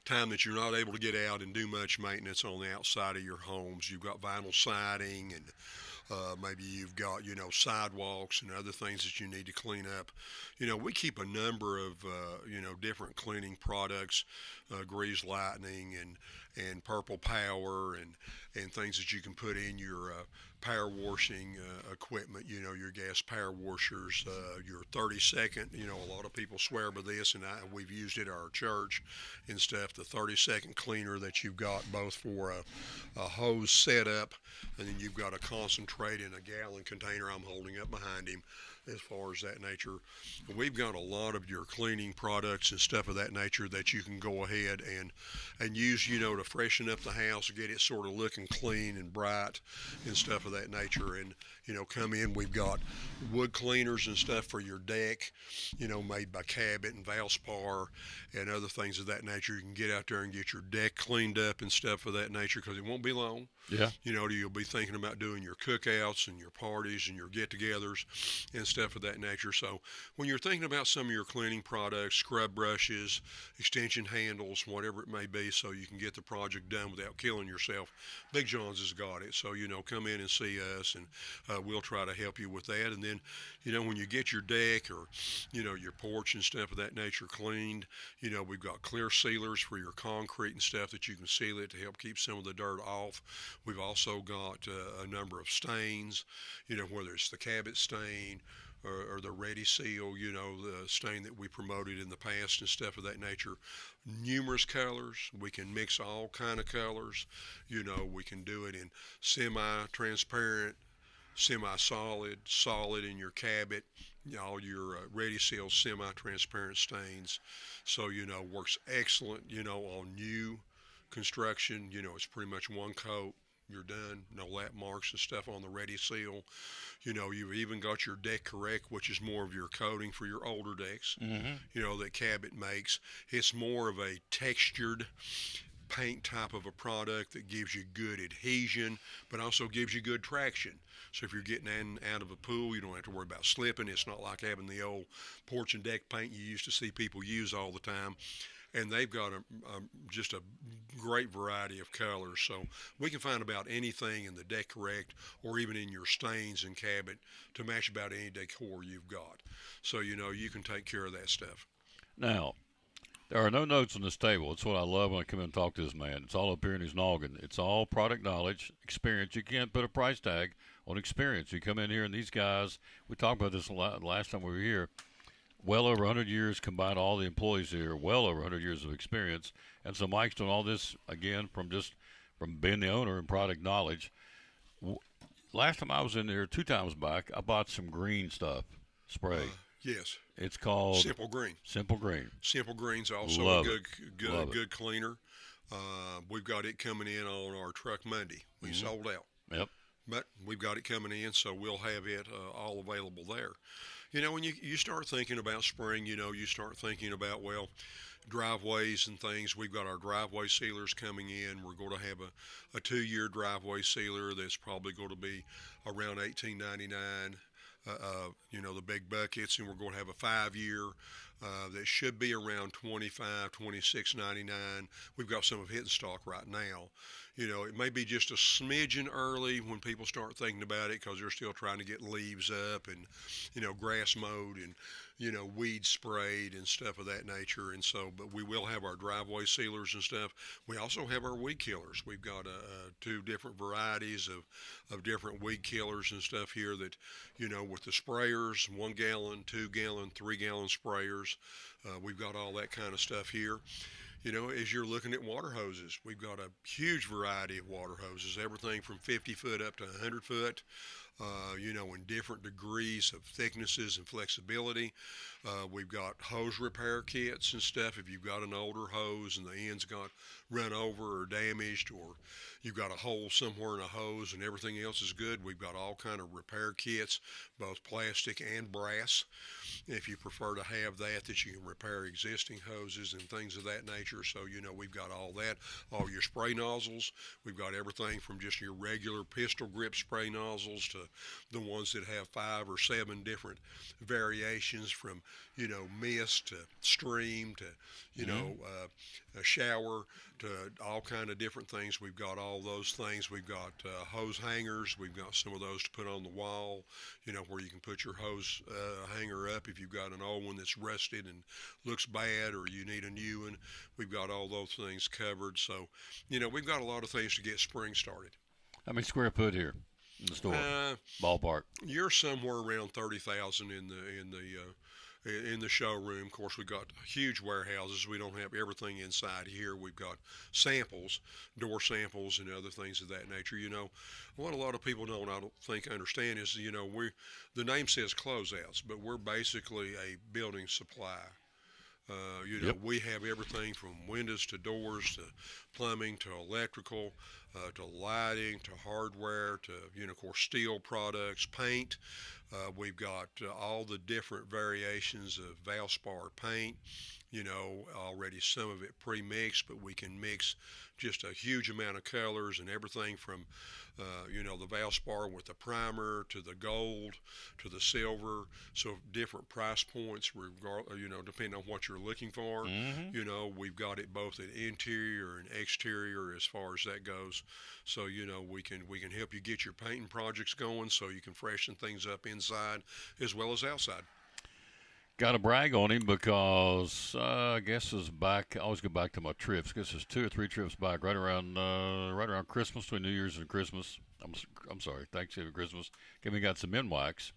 time that you're not able to get out and do much maintenance on the outside of your homes. You've got vinyl siding, and maybe you've got, you know, sidewalks and other things that you need to clean up. You know, we keep a number of, you know, different cleaning products, Grease Lightning and Purple Power and things that you can put in your power washing equipment, you know, your gas power washers, your 30-second, you know, a lot of people swear by this, and we've used it at our church and stuff, the 30-second cleaner that you've got both for a hose setup, and then you've got a concentrate in a gallon container I'm holding up behind him. As far as that nature, we've got a lot of your cleaning products and stuff of that nature that you can go ahead and use, you know, to freshen up the house, get it sort of looking clean and bright and stuff of that nature. And, you know, come in, we've got wood cleaners and stuff for your deck, you know, made by Cabot and Valspar and other things of that nature. You can get out there and get your deck cleaned up and stuff of that nature, because it won't be long. Yeah. You know, you'll be thinking about doing your cookouts and your parties and your get-togethers and stuff of that nature. So when you're thinking about some of your cleaning products, scrub brushes, extension handles, whatever it may be, so you can get the project done without killing yourself, Big John's has got it. So, you know, come in and see us, and we'll try to help you with that. And then, you know, when you get your deck or, you know, your porch and stuff of that nature cleaned, you know, we've got clear sealers for your concrete and stuff that you can seal it to help keep some of the dirt off. We've also got a number of stains, you know, whether it's the Cabot stain or the Ready Seal, you know, the stain that we promoted in the past and stuff of that nature. Numerous colors. We can mix all kind of colors. You know, we can do it in semi-transparent, semi-solid, solid in your Cabot, all your Ready Seal semi-transparent stains. So, you know, works excellent, you know, on new construction. You know, it's pretty much one coat. You're done. No lap marks and stuff on the Ready Seal. You know, you've even got your Deck Correct, which is more of your coating for your older decks, you know, that Cabot makes. It's more of a textured paint type of a product that gives you good adhesion, but also gives you good traction. So if you're getting in and out of a pool, you don't have to worry about slipping. It's not like having the old porch and deck paint you used to see people use all the time. And they've got just a great variety of colors. So we can find about anything in the Deck Correct or even in your stains and Cabot to match about any decor you've got. So, you know, you can take care of that stuff. Now, there are no notes on this table. It's what I love when I come in and talk to this man. It's all up here in his noggin. It's all product knowledge, experience. You can't put a price tag on experience. You come in here and these guys, we talked about this last time we were here, well over 100 years, combined all the employees here, well over 100 years of experience. And so Mike's doing all this, again, from being the owner and product knowledge. Last time I was in there, 2 times back, I bought some green stuff, spray. Yes. It's called Simple Green. Simple Green. Simple Green's also Love a it. good cleaner. We've got it coming in on our truck Monday. We sold out. Yep. but we've got it coming in, so we'll have it all available there. When you start thinking about spring, you start thinking about, well, driveways and things. We've got our driveway sealers coming in. We're going to have a 2-year driveway sealer that's probably going to be around $18.99. The big buckets, and we're going to have a 5-year that should be around $26.99. We've got some of it in stock right now. It may be just a smidgen early when people start thinking about it because they're still trying to get leaves up and, grass mowed and, weed sprayed and stuff of that nature. And so, but we will have our driveway sealers and stuff. We also have our weed killers. We've got 2 different varieties of different weed killers and stuff here that, with the sprayers, 1 gallon, 2 gallon, 3 gallon sprayers. We've got all that kind of stuff here. As you're looking at water hoses, we've got a huge variety of water hoses, everything from 50 foot up to 100 foot, in different degrees of thicknesses and flexibility. We've got hose repair kits and stuff. If you've got an older hose and the end's got run over or damaged, or you've got a hole somewhere in a hose and everything else is good, we've got all kind of repair kits, both plastic and brass. If you prefer to have that you can repair existing hoses and things of that nature. So, we've got all that, all your spray nozzles. We've got everything from just your regular pistol grip spray nozzles to the ones that have 5 or 7 different variations from, mist to stream to, a shower to all kind of different things. We've got all those things. We've got hose hangers. We've got some of those to put on the wall, where you can put your hose hanger up if you've got an old one that's rusted and looks bad, or you need a new one. We've got all those things covered. So, we've got a lot of things to get spring started. How many square foot here in the store? Ballpark. You're somewhere around 30,000 in the showroom. Of course, we've got huge warehouses. We don't have everything inside here. We've got samples, door samples, and other things of that nature. What a lot of people don't, I don't think, understand is, the name says closeouts, but we're basically a building supply. We have everything from windows to doors to plumbing to electrical to lighting to hardware to, of course, steel products, paint. We've got all the different variations of Valspar paint, already some of it pre-mixed, but we can mix just a huge amount of colors and everything from, the Valspar with the primer to the gold to the silver. So different price points, depending on what you're looking for. Mm-hmm. We've got it both at interior and exterior as far as that goes. So, we can help you get your painting projects going so you can freshen things up inside as well as outside. Got to brag on him because I guess it's back. I always go back to my trips. I guess it's 2 or 3 trips back, right around Christmas, between New Year's and Christmas. I'm sorry, Thanksgiving, Christmas. We got some Minwax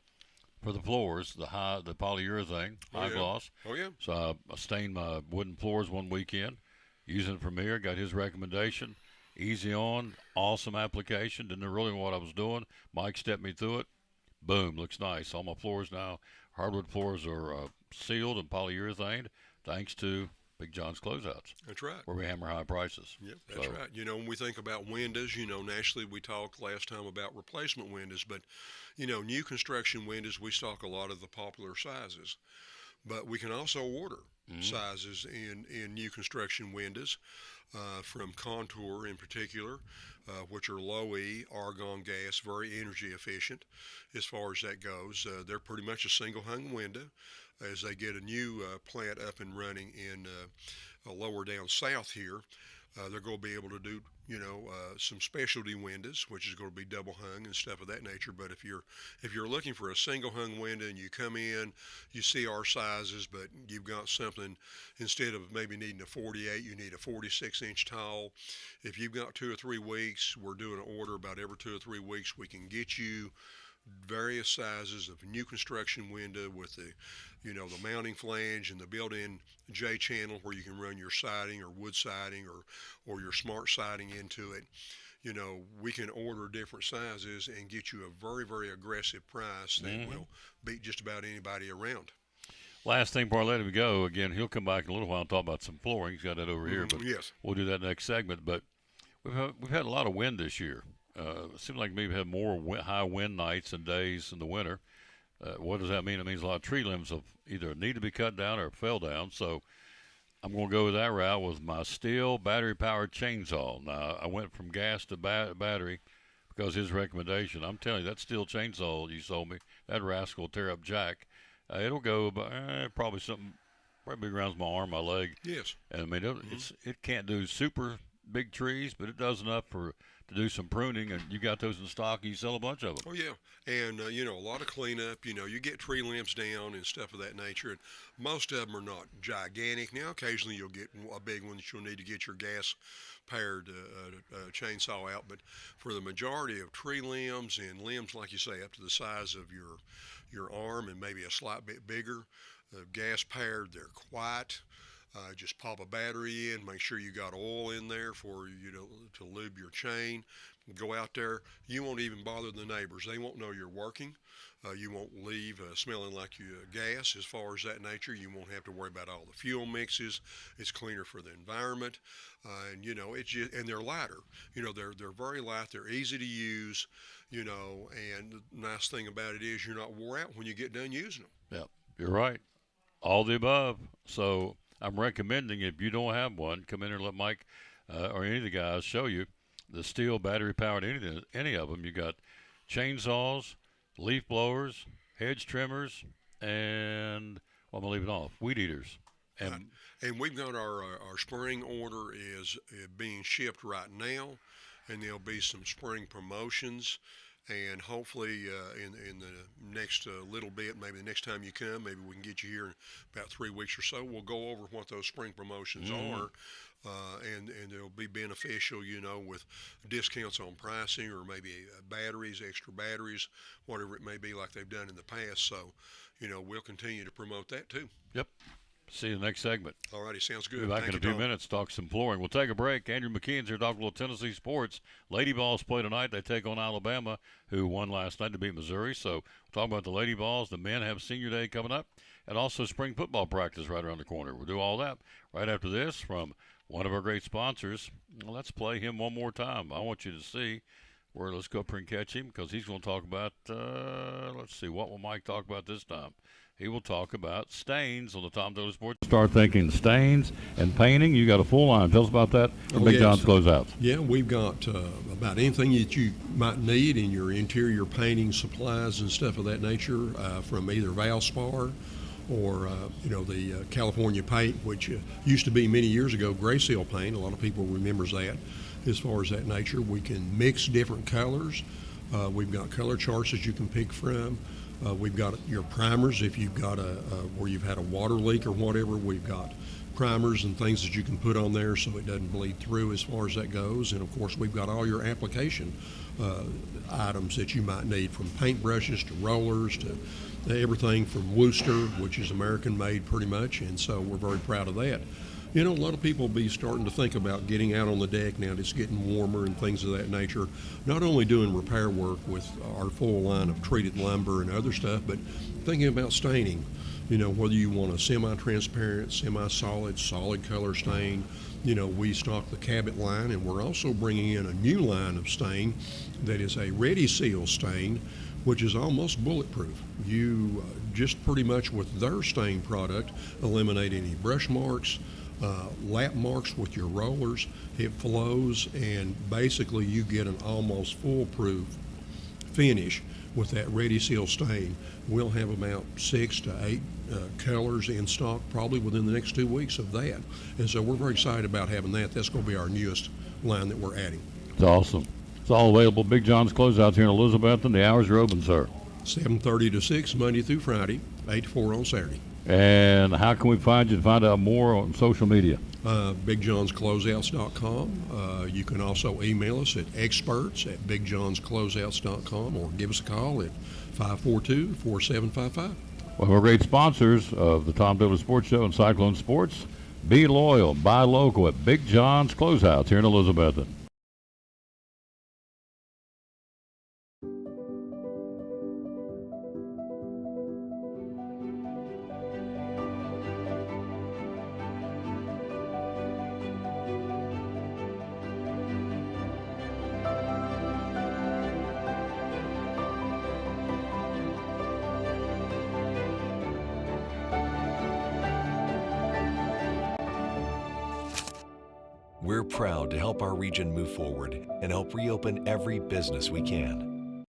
for the floors, the polyurethane, high gloss. Oh yeah. So I stained my wooden floors one weekend using it for Mir. Got his recommendation. Easy on, awesome application. Didn't know really what I was doing. Mike stepped me through it. Boom, looks nice. All my floors now, hardwood floors are sealed and polyurethane, thanks to Big John's Closeouts. That's right. Where we hammer high prices. Yep, that's right. When we think about windows, nationally we talked last time about replacement windows, but, new construction windows, we stock a lot of the popular sizes. But we can also order sizes in new construction windows from Contour in particular, which are low E, argon gas, very energy efficient as far as that goes. They're pretty much a single hung window. As they get a new plant up and running in lower down south here, they're going to be able to do, some specialty windows, which is going to be double hung and stuff of that nature. But if you're looking for a single hung window and you come in, you see our sizes, but you've got something, instead of maybe needing a 48, you need a 46-inch tall. If you've got 2 or 3 weeks, we're doing an order about every 2 or 3 weeks. We can get you various sizes of new construction window with the mounting flange and the built-in J channel where you can run your siding or wood siding or your smart siding into it. We can order different sizes and get you a very, very aggressive price that will beat just about anybody around. Last thing before I let him go, again, he'll come back in a little while and talk about some flooring. He's got that over here, but yes, we'll do that next segment. But we've had a lot of wind this year. Seems like maybe have more high wind nights and days in the winter. What does that mean? It means a lot of tree limbs have either need to be cut down or fell down. So I'm going to go with that route with my Stihl battery-powered chainsaw. Now, I went from gas to battery because his recommendation. I'm telling you, that Stihl chainsaw you sold me, that rascal will tear up Jack. It'll go about probably something probably big around my arm, my leg. Yes. And I mean, it can't do super big trees, but it does enough to do some pruning. And you got those in stock, you sell a bunch of them. Oh yeah, and a lot of cleanup. You get tree limbs down and stuff of that nature, and most of them are not gigantic. Now, occasionally you'll get a big one that you'll need to get your gas-powered chainsaw out, but for the majority of tree limbs and limbs, like you say, up to the size of your arm and maybe a slight bit bigger, gas-powered, they're quiet. Just pop a battery in, make sure you got oil in there for to lube your chain. Go out there. You won't even bother the neighbors. They won't know you're working. You won't leave smelling like gas as far as that nature. You won't have to worry about all the fuel mixes. It's cleaner for the environment. And it's just, and they're lighter. They're very light. They're easy to use. And the nice thing about it is you're not wore out when you get done using them. Yeah, you're right. All the above. So I'm recommending if you don't have one, come in here and let Mike or any of the guys show you the Stihl battery-powered any of them. You got chainsaws, leaf blowers, hedge trimmers, and I'm gonna leave it off. Weed eaters. And we've got our spring order is being shipped right now, and there'll be some spring promotions. And hopefully in the next little bit, maybe the next time you come, maybe we can get you here in about 3 weeks or so. We'll go over what those spring promotions are, and they'll be beneficial, with discounts on pricing or maybe batteries, extra batteries, whatever it may be like they've done in the past. So, we'll continue to promote that too. Yep. See you in the next segment. All righty, sounds good. Be back Thank in a you, few Tom. minutes, talk some flooring. We'll take a break. Andrew McKeon's here talking a little Tennessee sports. Lady Vols play tonight. They take on Alabama, who won last night to beat Missouri. So we'll talk about the Lady Vols. The men have senior day coming up, and also spring football practice right around the corner. We'll do all that right after this from one of our great sponsors. Well, let's play him one more time. I want you to see where. Let's go up here and catch him because he's going to talk about, let's see, what will Mike talk about this time? He will talk about stains on the Tom Taylor Sports. Start thinking stains and painting. You got a full line. Tell us about that. Big yes. John's Closeouts. Yeah, we've got about anything that you might need in your interior painting supplies and stuff of that nature, from either Valspar or the California paint, which used to be many years ago Gray Seal paint. A lot of people remembers that. As far as that nature, we can mix different colors. We've got color charts that you can pick from. We've got your primers if you've got where you've had a water leak or whatever. We've got primers and things that you can put on there so it doesn't bleed through as far as that goes. And of course, we've got all your application items that you might need, from paintbrushes to rollers to everything from Worcester, which is American made pretty much. And so we're very proud of that. A lot of people will be starting to think about getting out on the deck now that it's getting warmer and things of that nature. Not only doing repair work with our full line of treated lumber and other stuff, but thinking about staining. Whether you want a semi-transparent, semi-solid, solid color stain. We stock the Cabot line, and we're also bringing in a new line of stain that is a Ready Seal stain, which is almost bulletproof. You just pretty much with their stain product eliminate any brush marks, lap marks with your rollers. It flows, and basically you get an almost foolproof finish with that Ready Seal stain. We'll have about 6 to 8 colors in stock probably within the next 2 weeks of that. And so we're very excited about having that. That's going to be our newest line that we're adding. It's awesome. It's all available. Big John's Closeouts here in Elizabethton. The hours are open, sir. 7:30 to 6 Monday through Friday, 8 to 4 on Saturday. And how can we find you to find out more on social media? BigJohnsCloseouts.com. You can also email us at experts@BigJohnsCloseouts.com or give us a call at 542-4755. Well, we're great sponsors of the Tom Taylor Sports Show and Cyclone Sports. Be loyal, buy local at Big John's Closeouts here in Elizabethton. We're proud to help our region move forward and help reopen every business we can.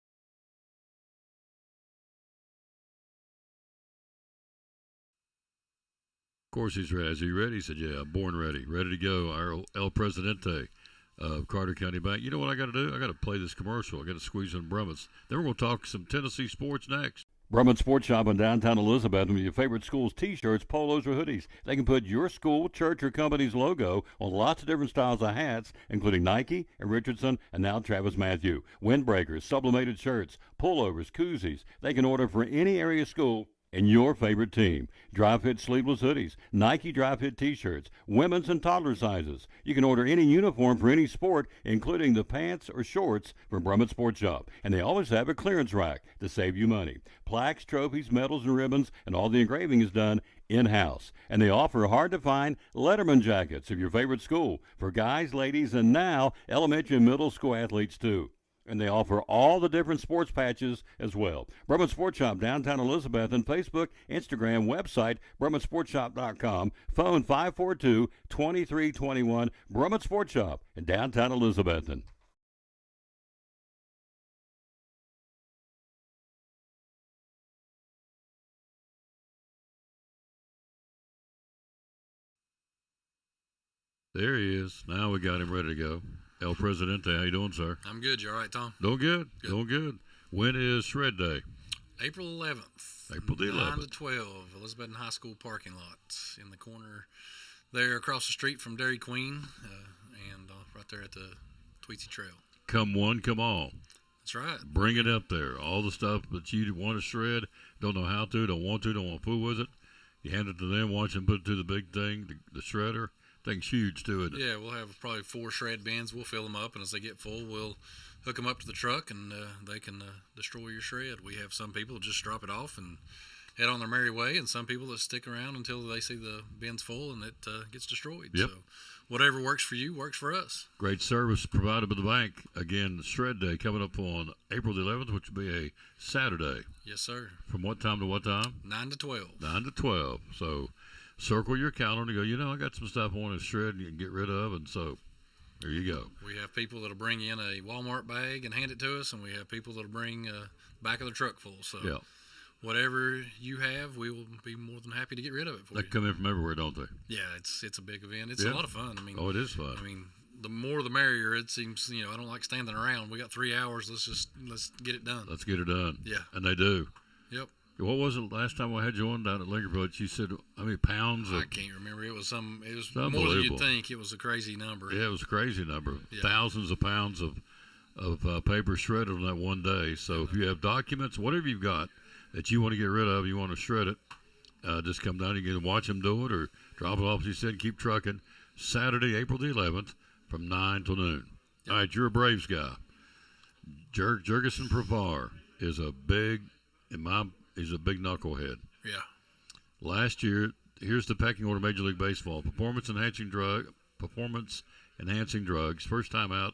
Of course, he's ready. Is he ready? He said, yeah, born ready. Ready to go. Our El Presidente of Carter County Bank. You know what I got to do? I got to play this commercial. I got to squeeze in Brummets. Then we're going to talk some Tennessee sports next. Brummett Sports Shop in downtown Elizabeth with your favorite school's T-shirts, polos, or hoodies. They can put your school, church, or company's logo on lots of different styles of hats, including Nike and Richardson and now Travis Matthew. Windbreakers, sublimated shirts, pullovers, koozies. They can order for any area school and your favorite team. Dry fit sleeveless hoodies, Nike dry fit t-shirts, women's and toddler sizes. You can order any uniform for any sport, including the pants or shorts from Brummett Sports Shop. And they always have a clearance rack to save you money. Plaques, trophies, medals, and ribbons, and all the engraving is done in-house. And they offer hard-to-find Letterman jackets of your favorite school for guys, ladies, and now elementary and middle school athletes too. And they offer all the different sports patches as well. Brummett Sports Shop, downtown Elizabeth, and Facebook, Instagram, website, BrummettSportsShop.com, phone 542-2321, Brummett Sports Shop in downtown Elizabethton. There he is. Now we got him ready to go. El Presidente, how you doing, sir? I'm good. You all right, Tom? Doing good. Doing good. When is Shred Day? April 11th. April the 11th. 9 to 12, Elizabethton High School parking lot in the corner there across the street from Dairy Queen and right there at the Tweetsie Trail. Come one, come all. That's right. Bring it up there. All the stuff that you want to shred, don't know how to, don't want to fool with it. You hand it to them, watch them put it to the big thing, the shredder. Thing's huge too, isn't it? Yeah, we'll have probably 4 shred bins. We'll fill them up, and as they get full, we'll hook them up to the truck, and they can destroy your shred. We have some people just drop it off and head on their merry way, and some people that stick around until they see the bin's full and it gets destroyed. Yep. So whatever works for you works for us. Great service provided by the bank. Again, Shred Day coming up on April the 11th, which will be a Saturday. Yes, sir. From what time to what time? 9 to 12. 9 to 12. So circle your calendar and go, I got some stuff I want to shred and get rid of, and so there you go. We have people that'll bring in a Walmart bag and hand it to us, and we have people that'll bring back of the truck full. So Yeah. whatever you have, we will be more than happy to get rid of it for They you. come in from everywhere, don't they? Yeah, it's a big event. It's Yeah. a lot of fun. I mean, Oh, it is fun. I mean, the more the merrier. It seems, I don't like standing around. We got 3 hours. Let's get it done. Let's get it done. Yeah. And they do. Yep. What was it last time I had you on down at Lingerville? You said, how many pounds? I can't remember. It was more than unbelievable. you'd think. It was a crazy number. Yeah, it was a crazy number. Yeah. Thousands of pounds of paper shredded on that one day. So if you have documents, whatever you've got that you want to get rid of, you want to shred it, just come down. You can watch them do it or drop it off, as you said, keep trucking. Saturday, April the 11th from 9 till noon. Yep. All right, you're a Braves guy. Jurgensen Provar is a big knucklehead. Yeah. Last year, here's the pecking order of Major League Baseball. Performance enhancing drugs. First time out,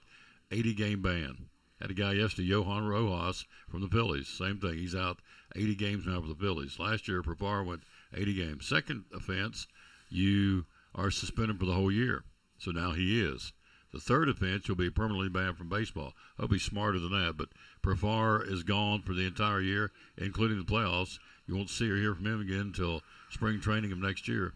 80-game ban. Had a guy yesterday, Johan Rojas from the Phillies. Same thing. He's out 80 games now for the Phillies. Last year, Provar went 80 games. Second offense, you are suspended for the whole year. So now he is. The third offense, you'll be permanently banned from baseball. I'll be smarter than that, but Provar is gone for the entire year, including the playoffs. You won't see or hear from him again until spring training of next year.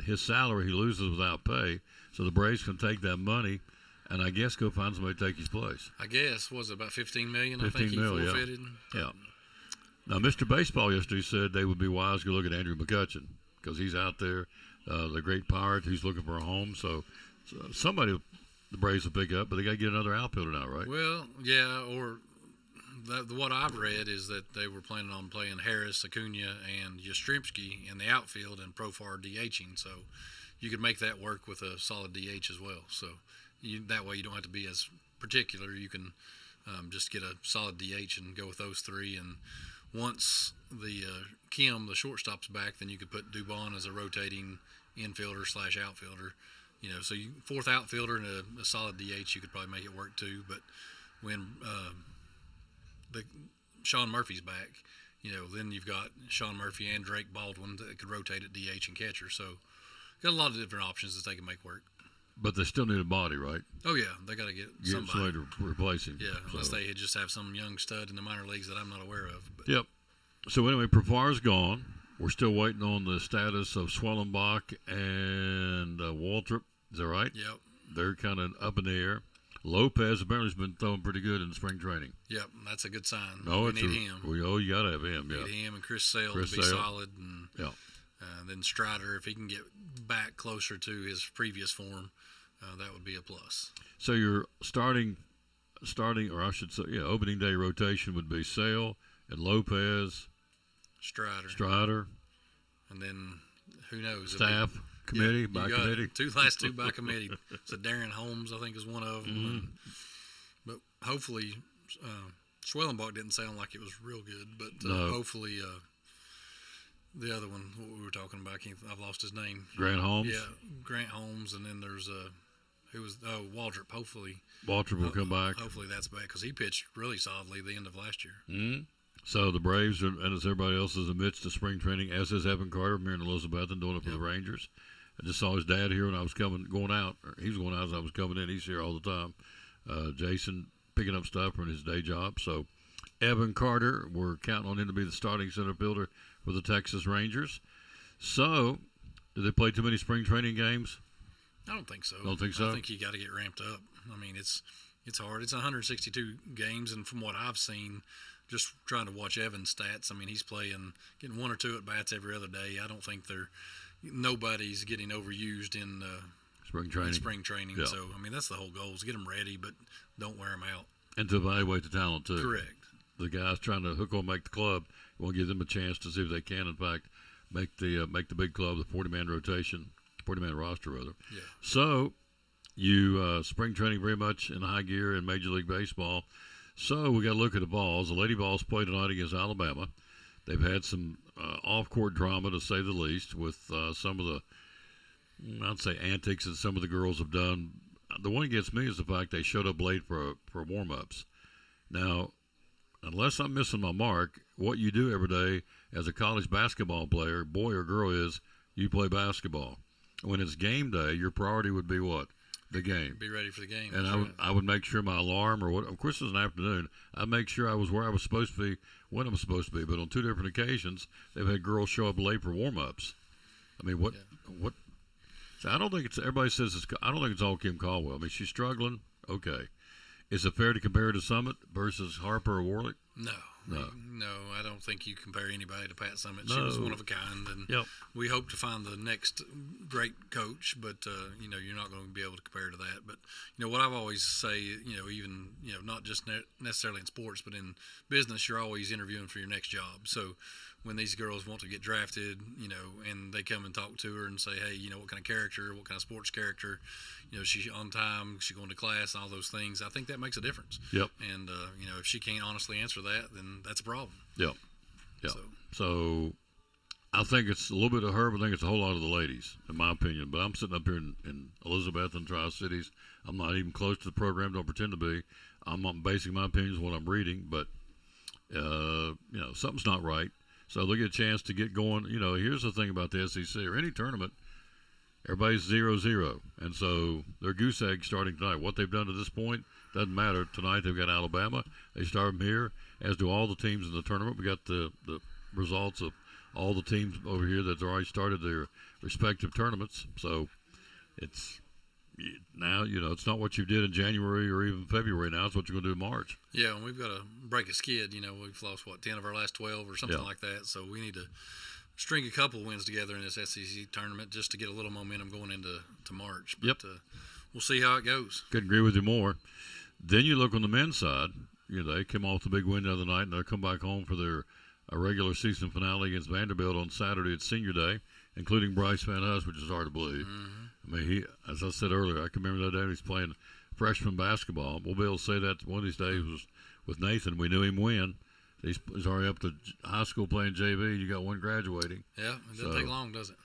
His salary he loses without pay, so the Braves can take that money and I guess go find somebody to take his place. I guess, was it about $15 million? 15 I think he million, yeah. forfeited. Yeah. Now, Mr. Baseball yesterday said they would be wise to look at Andrew McCutchen because he's out there, the great pirate who's looking for a home. So somebody the Braves will pick up, but they got to get another outfielder now, right? Well, yeah, or what I've read is that they were planning on playing Harris, Acuna, and Yastrzemski in the outfield and Profar DHing. So you could make that work with a solid DH as well. So that way you don't have to be as particular. You can just get a solid DH and go with those three. And once the Kim, the shortstop's back, then you could put Dubon as a rotating infielder / outfielder. So fourth outfielder and a solid DH, you could probably make it work too. But when Sean Murphy's back, then you've got Sean Murphy and Drake Baldwin that could rotate at DH and catcher. So got a lot of different options that they can make work. But they still need a body, right? Oh yeah, they got to get Get somebody. to replace him. Yeah, unless So, they just have some young stud in the minor leagues that I'm not aware of. But Yep. So anyway, Profar's gone. We're still waiting on the status of Swellenbach and Waltrip. Is that right? Yep. They're kind of up in the air. Lopez apparently has been throwing pretty good in spring training. Yep, that's a good sign. No, we it's need him. you got to have him. Yeah. Need him and Chris Sale Chris to be Sale. solid, and Yeah. then Strider, if he can get back closer to his previous form, that would be a plus. So your starting, or I should say, opening day rotation would be Sale and Lopez, Strider, and then who knows? staff, committee, You by got committee. last two by committee. So Darren Holmes, I think, is one of them. Mm-hmm. But hopefully, Swellenbach didn't sound like it was real good. But No. hopefully, the other one, what we were talking about, I've lost his name. Grant Holmes. Yeah, Grant Holmes, and then there's Waldrop. Hopefully, Waltrip will come back. Hopefully that's back because he pitched really solidly the end of last year. Mm-hmm. So the Braves, and as everybody else, is amidst the spring training, as is Evan Carter here in Elizabeth and doing it for the Rangers. I just saw his dad here when I was going out. Or he was going out as I was coming in. He's here all the time. Jason picking up stuff from his day job. So Evan Carter, we're counting on him to be the starting center fielder for the Texas Rangers. So, did they play too many spring training games? I don't think so. Don't think so? I think you got to get ramped up. I mean, it's hard. It's 162 games, and from what I've seen, just trying to watch Evan's stats, I mean, he's getting one or two at bats every other day. I don't think nobody's getting overused in Spring training. Yeah. So, I mean, that's the whole goal is get them ready, but don't wear them out. And to evaluate the talent, too. Correct. The guys trying to hook or make the club, you want to give them a chance to see if they can, in fact, make the big club, the 40-man rotation, 40-man roster, rather. Yeah. So, you spring training very much in high gear in Major League Baseball. So, we got to look at the Vols. The Lady Vols play tonight against Alabama. They've had some off-court drama, to say the least, with some of the, I'd say, antics that some of the girls have done. The one that gets me is the fact they showed up late for warm-ups. Now, unless I'm missing my mark, what you do every day as a college basketball player, boy or girl, is you play basketball. When it's game day, your priority would be what? The game. Be ready for the game. And I would make sure my alarm, or what, of course it's an afternoon, I'd make sure I was where I was supposed to be when I was supposed to be. But on two different occasions, they've had girls show up late for warm-ups. I mean, what? So I don't think everybody says I don't think it's all Kim Caldwell. I mean, she's struggling. Okay. Is it fair to compare to Summit versus Harper or Warlick? No, I don't think you compare anybody to Pat Summitt. No. She was one of a kind, and Yep. we hope to find the next great coach. But you're not going to be able to compare to that. But what I've always say, even not just necessarily in sports, but in business, you're always interviewing for your next job. So when these girls want to get drafted, and they come and talk to her and say, hey, what kind of character, what kind of sports character, she's on time, she going to class, all those things. I think that makes a difference. Yep. And if she can't honestly answer that, then that's a problem. Yep. So I think it's a little bit of her, but I think it's a whole lot of the ladies, in my opinion. But I'm sitting up here in Elizabeth and Tri-Cities. I'm not even close to the program. Don't pretend to be. I'm basing my opinions on what I'm reading, but something's not right. So they'll get a chance to get going. Here's the thing about the SEC or any tournament. Everybody's 0-0, and so their goose egg starting tonight. What they've done to this point doesn't matter. Tonight they've got Alabama. They start them here, as do all the teams in the tournament. We got the results of all the teams over here that already started their respective tournaments. So it's now, it's not what you did in January or even February. Now it's what you're going to do in March. Yeah, and we've got to break a skid. We've lost, 10 of our last 12 or something like that. So we need to string a couple wins together in this SEC tournament just to get a little momentum going into March. But we'll see how it goes. Couldn't agree with you more. Then you look on the men's side. They came off the big win the other night, and they'll come back home for their regular season finale against Vanderbilt on Saturday at Senior Day, including Bryce Van Huss, which is hard to believe. Mm-hmm. I mean, he, as I said earlier, I can remember that day he was playing freshman basketball. We'll be able to say that one of these days was with Nathan. We knew him when. He's already up to high school playing JV. You got one graduating. Yeah, it doesn't take long, does it?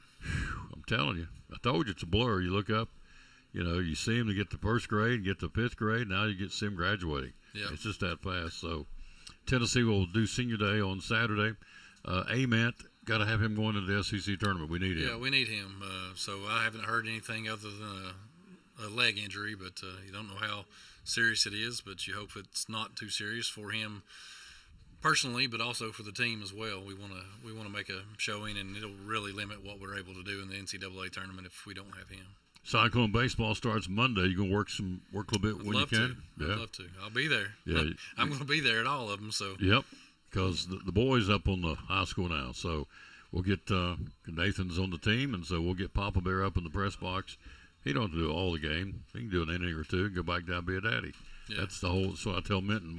I'm telling you. I told you it's a blur. You look up, you see him to get to first grade, get to fifth grade. Now you see him graduating. Yeah. It's just that fast. So Tennessee will do Senior Day on Saturday. Ament, got to have him going into the SEC tournament. We need him. Yeah, we need him. So I haven't heard anything other than a leg injury, but you don't know how serious it is. But you hope it's not too serious for him personally, but also for the team as well. We want to make a showing, and it'll really limit what we're able to do in the NCAA tournament if we don't have him. Cyclone baseball starts Monday. You gonna work a little bit when you can? I'd love to. I'll be there. Yeah, I'm going to be there at all of them. So. Yep, because the boys up on the high school now. So we'll get Nathan's on the team, and so we'll get Papa Bear up in the press box. He don't have to do all the game. He can do an inning or two and go back down and be a daddy. Yeah. That's the whole. So I tell Minton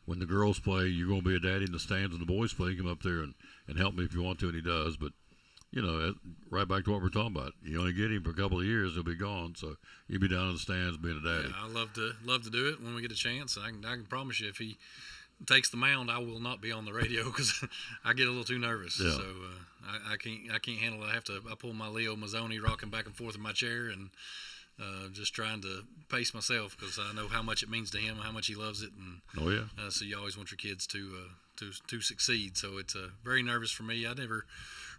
when the girls play, you're going to be a daddy in the stands, and the boys play, you come up there and help me if you want to, and he does. But you know, right back to what we're talking about. You only get him for a couple of years, he'll be gone. So you'll be down in the stands being a daddy. Yeah, I love to do it when we get a chance. I can promise you, if he takes the mound, I will not be on the radio because I get a little too nervous. Yeah. So I can't handle it. I pull my Leo Mazzoni, rocking back and forth in my chair, and just trying to pace myself because I know how much it means to him, how much he loves it, and Oh yeah. so you always want your kids to succeed. So it's very nervous for me. I never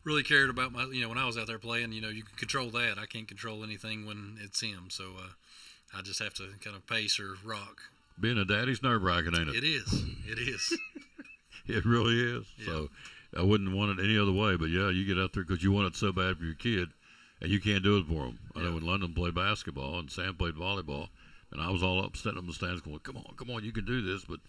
really cared about when I was out there playing. You can control that. I can't control anything when it's him. So I just have to kind of pace or rock. Being a daddy's nerve-wracking, ain't it? It is. It is. It really is. Yeah. So I wouldn't want it any other way. But yeah, you get out there because you want it so bad for your kid, and you can't do it for them. I know when London played basketball and Sam played volleyball, and I was all up sitting in the stands going, come on, you can do this, but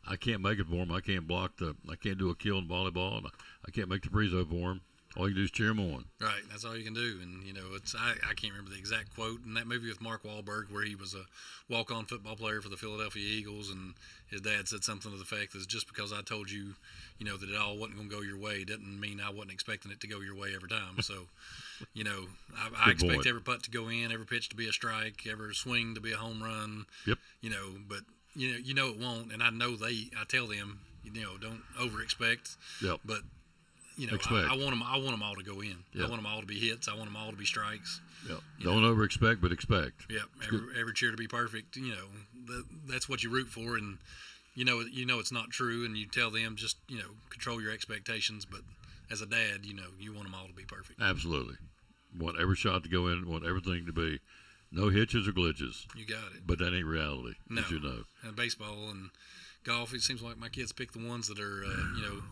I can't make it for him. I can't do a kill in volleyball, and I can't make the free throw for him. All you can do is cheer him on. Right, that's all you can do. And I can't remember the exact quote in that movie with Mark Wahlberg where he was a walk-on football player for the Philadelphia Eagles, and his dad said something to the fact that just because I told you, that it all wasn't going to go your way doesn't mean I wasn't expecting it to go your way every time. So, I Good expect point. every putt to go in, every pitch to be a strike, every swing to be a home run. Yep. But it won't, and I know I tell them, don't over-expect. Yep. But Expect. I want them all to go in. Yep. I want them all to be hits. I want them all to be strikes. Yep. Don't over-expect, but expect. Yep. Every cheer to be perfect. That's what you root for, and it's not true, and you tell them just control your expectations. But as a dad, you want them all to be perfect. Absolutely. Want every shot to go in. Want everything to be no hitches or glitches. You got it. But that ain't reality, No. as you know. And baseball and golf, it seems like my kids pick the ones that are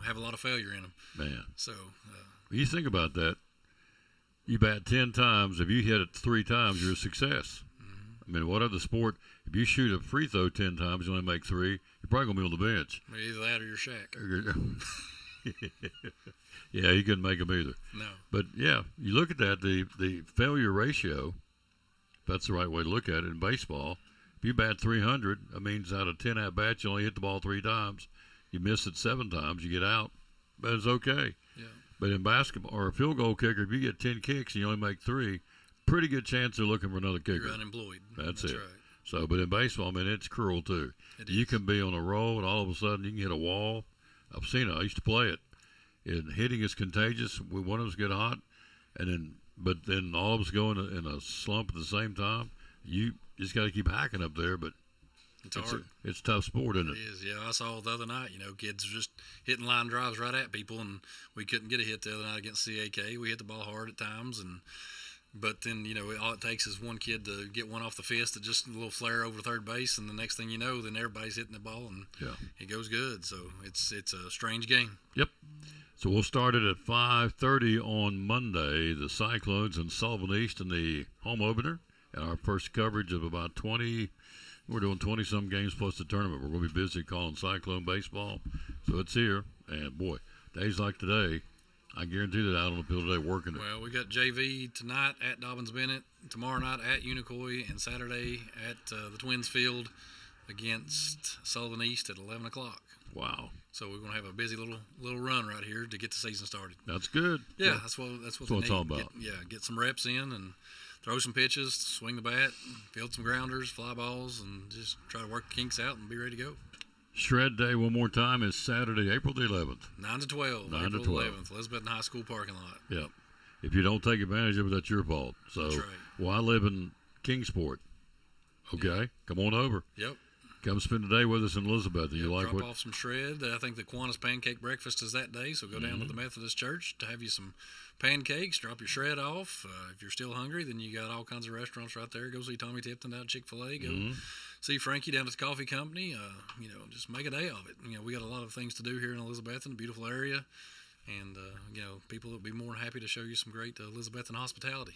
have a lot of failure in them. Man. So. You think about that. You bat 10 times. If you hit it 3 times, you're a success. I mean, what other sport, if you shoot a free throw 10 times, you only make 3, you're probably going to be on the bench. Either that or your shack. Yeah, you couldn't make them either. No. But, yeah, you look at that, the failure ratio, if that's the right way to look at it in baseball, if you bat 300, that means out of 10 at-bats, you only hit the ball 3 times. You miss it 7 times, you get out. But it's okay. Yeah. But in basketball, or a field goal kicker, if you get 10 kicks and you only make 3, pretty good chance they're looking for another kicker. You're unemployed. That's it. Right. So, but in baseball, I mean, it's cruel too. You can be on a roll, and all of a sudden you can hit a wall. I've seen it. I used to play it. And hitting is contagious. One of us get hot, but then all of us go in a slump at the same time. You just got to keep hacking up there, but It's hard. It's a tough sport, isn't It it? is, yeah. I saw the other night, kids are just hitting line drives right at people, and we couldn't get a hit the other night against CAK. We hit the ball hard at times, but then, all it takes is one kid to get one off the fist, that just a little flare over third base, and the next thing you know, then everybody's hitting the ball, and it goes good. So it's a strange game. Yep. So we'll start it at 5:30 on Monday. The Cyclones and Sullivan East in the home opener, and our first coverage of about 20. We're doing 20-some games plus the tournament. We're going to be busy calling Cyclone baseball. So it's here. And, boy, days like today, I guarantee that out on the field today working it. Well, we got JV tonight at Dobbins Bennett, tomorrow night at Unicoi, and Saturday at the Twins Field against Sullivan East at 11 o'clock. Wow. So we're going to have a busy little run right here to get the season started. That's good. Yeah, that's what it's all about. Get some reps in and throw some pitches, swing the bat, field some grounders, fly balls, and just try to work the kinks out and be ready to go. Shred Day one more time is Saturday, April the 11th. 9 to 12, 9 to April 12. 11th, Elizabeth High School parking lot. Yep. If you don't take advantage of it, that's your fault. So, That's right. well, I live in Kingsport. Okay, come on over. Yep. Come spend the day with us in Elizabeth. You like drop what? off some shred. I think the Kiwanis Pancake Breakfast is that day, so go down to the Methodist Church to have you some pancakes. Drop your shred off. If you're still hungry, then you got all kinds of restaurants right there. Go see Tommy Tipton down at Chick-fil-A. Go see Frankie down at the Coffee Company. Just make a day of it. We got a lot of things to do here in Elizabethton, beautiful area, and people will be more than happy to show you some great Elizabethton hospitality.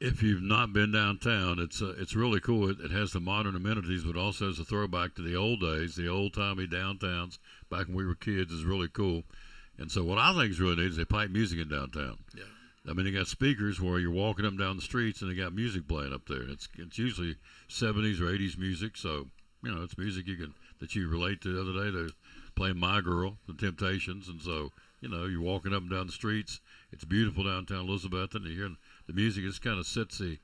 If you've not been downtown, it's really cool. It has the modern amenities, but also has a throwback to the old days, the old-timey downtowns back when we were kids is really cool. And so what I think is really neat is they pipe music in downtown. Yeah. I mean, they got speakers where you're walking up and down the streets, and they got music playing up there. And it's usually 70s or 80s music, so it's music that you relate to. The other day, they're playing My Girl, The Temptations, and so you're walking up and down the streets. It's beautiful downtown Elizabethton, and you're hearing the music. Just kind of sets the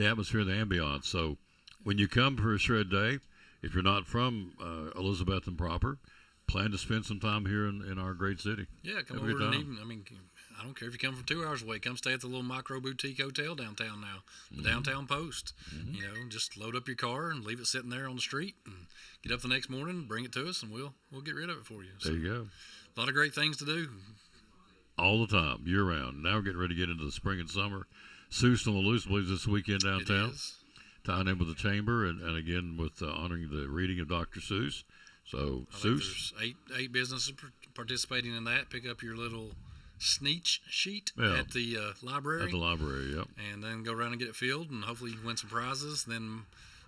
atmosphere and the ambiance. So when you come for a shred day, if you're not from Elizabethton proper, plan to spend some time here in our great city. Yeah, come Have a over good and time. even. I mean, I don't care if you come from 2 hours away. Come stay at the little micro boutique hotel downtown now, the Downtown Post. Just load up your car and leave it sitting there on the street, and get up the next morning, bring it to us, and we'll get rid of it for you. So, There you go. a lot of great things to do. All the time, year round. Now we're getting ready to get into the spring and summer. Seuss on the Loose believes this weekend downtown, It is. tying in with the chamber and again with honoring the reading of Dr. Seuss. So I think Seuss, there's eight businesses participating in that. Pick up your little sneech sheet Yeah. at the library. at the library, yep. And then go around and get it filled, and hopefully you can win some prizes. Then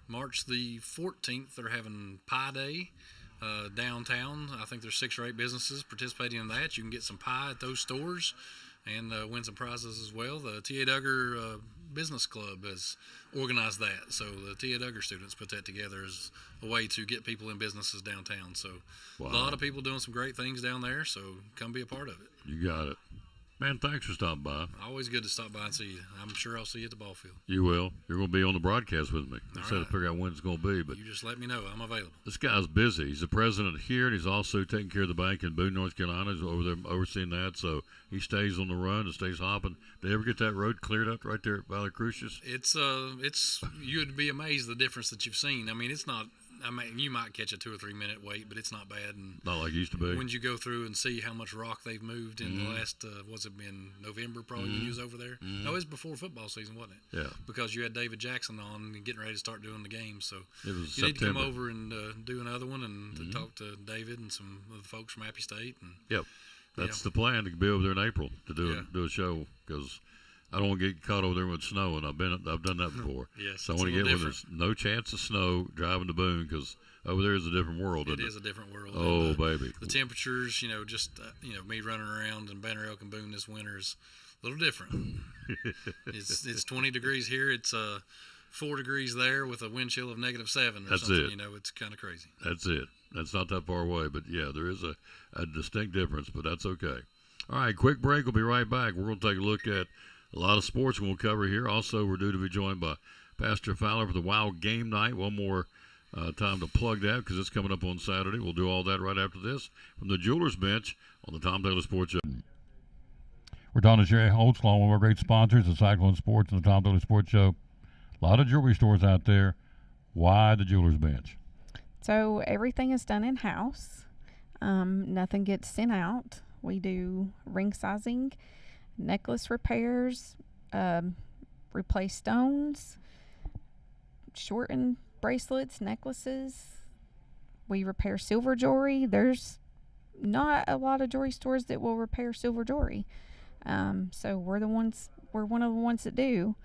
March the 14th, they're having Pie Day downtown. I think there's 6 or 8 businesses participating in that. You can get some pie at those stores and win some prizes as well. The T.A. Duggar Business Club has organized that. So the T.A. Duggar students put that together as a way to get people in businesses downtown. So a lot of people doing some great things down there, so come be a part of it. You got it. Man, thanks for stopping by. Always good to stop by and see you. I'm sure I'll see you at the ball field. You will. You're going to be on the broadcast with me. I All said to right. figure out when it's going to be, but You just let me know. I'm available. this guy's busy. He's the president here, and he's also taking care of the bank in Boone, North Carolina. He's over there overseeing that, so he stays on the run and stays hopping. Did they ever get that road cleared up right there at Valley Crucis? It's you'd be amazed the difference that you've seen. I mean, it's not. I mean, you might catch a 2 or 3 minute wait, but it's not bad. And Not like it used to be. when you go through and see how much rock they've moved in the last, what's it been, November probably when you was over there? No, it was before football season, wasn't it? Yeah. Because you had David Jackson on and getting ready to start doing the game. So It was you need to come September. over and do another one and to talk to David and some of the folks from Appy State. And Yep. That's Yeah. the plan, to be over there in April to do Yeah. do a show, because I don't want to get caught over there with snow, and I've done that before. Yes, So I it's want a to get little where there's no chance of snow driving to Boone, because over there is a different world. it Isn't is a different world. Oh, And, baby. The temperatures, me running around in Banner Elk and Boone this winter is a little different. it's 20 degrees here. It's 4 degrees there with a wind chill of -7 or That's something. it. It's kind of crazy. That's it. That's not that far away, but yeah, there is a distinct difference, but that's okay. All right, quick break. We'll be right back. We're going to take a look at a lot of sports we'll cover here. Also, we're due to be joined by Pastor Fowler for the Wild Game Night. One more time to plug that, because it's coming up on Saturday. We'll do all that right after this from the Jewelers Bench on the Tom Taylor Sports Show. We're talking to Sherry Holtzclaw, one of our great sponsors of Cyclone Sports and the Tom Taylor Sports Show. A lot of jewelry stores out there. Why the Jewelers Bench? So everything is done in-house. Nothing gets sent out. We do ring sizing, necklace repairs, replace stones, shorten bracelets, necklaces. We repair silver jewelry. There's not a lot of jewelry stores that will repair silver jewelry. So we're one of the ones that do.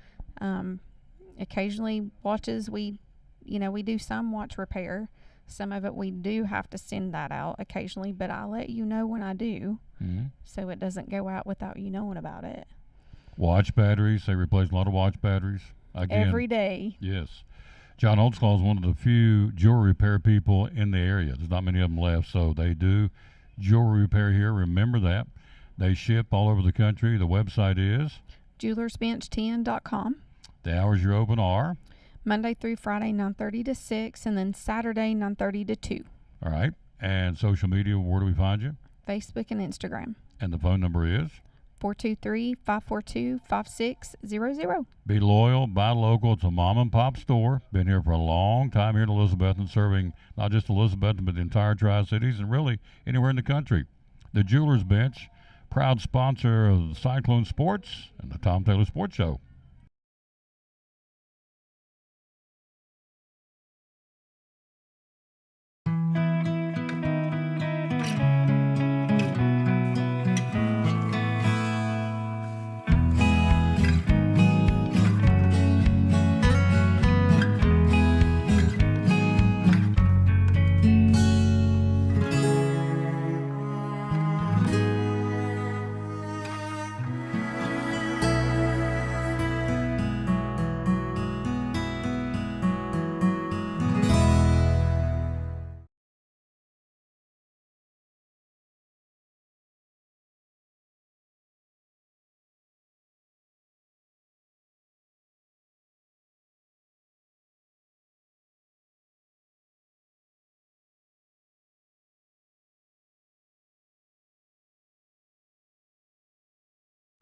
Occasionally watches, we do some watch repair. Some of it we do have to send that out occasionally, but I'll let you know when I do, so it doesn't go out without you knowing about it. Watch batteries. They replace a lot of watch batteries. Again, Every day. yes. John Holtzclaw is one of the few jewelry repair people in the area. There's not many of them left, so they do jewelry repair here. Remember that. They ship all over the country. The website is? JewelersBench10.com. The hours you're open are? Monday through Friday, 9:30 to 6, and then Saturday, 9:30 to 2. All right. And social media, where do we find you? Facebook and Instagram. And the phone number is? 423-542-5600. Be loyal, buy local. It's a mom and pop store. Been here for a long time here in Elizabethton, serving not just Elizabethton, but the entire Tri-Cities and really anywhere in the country. The Jewelers Bench, proud sponsor of Cyclone Sports and the Tom Taylor Sports Show.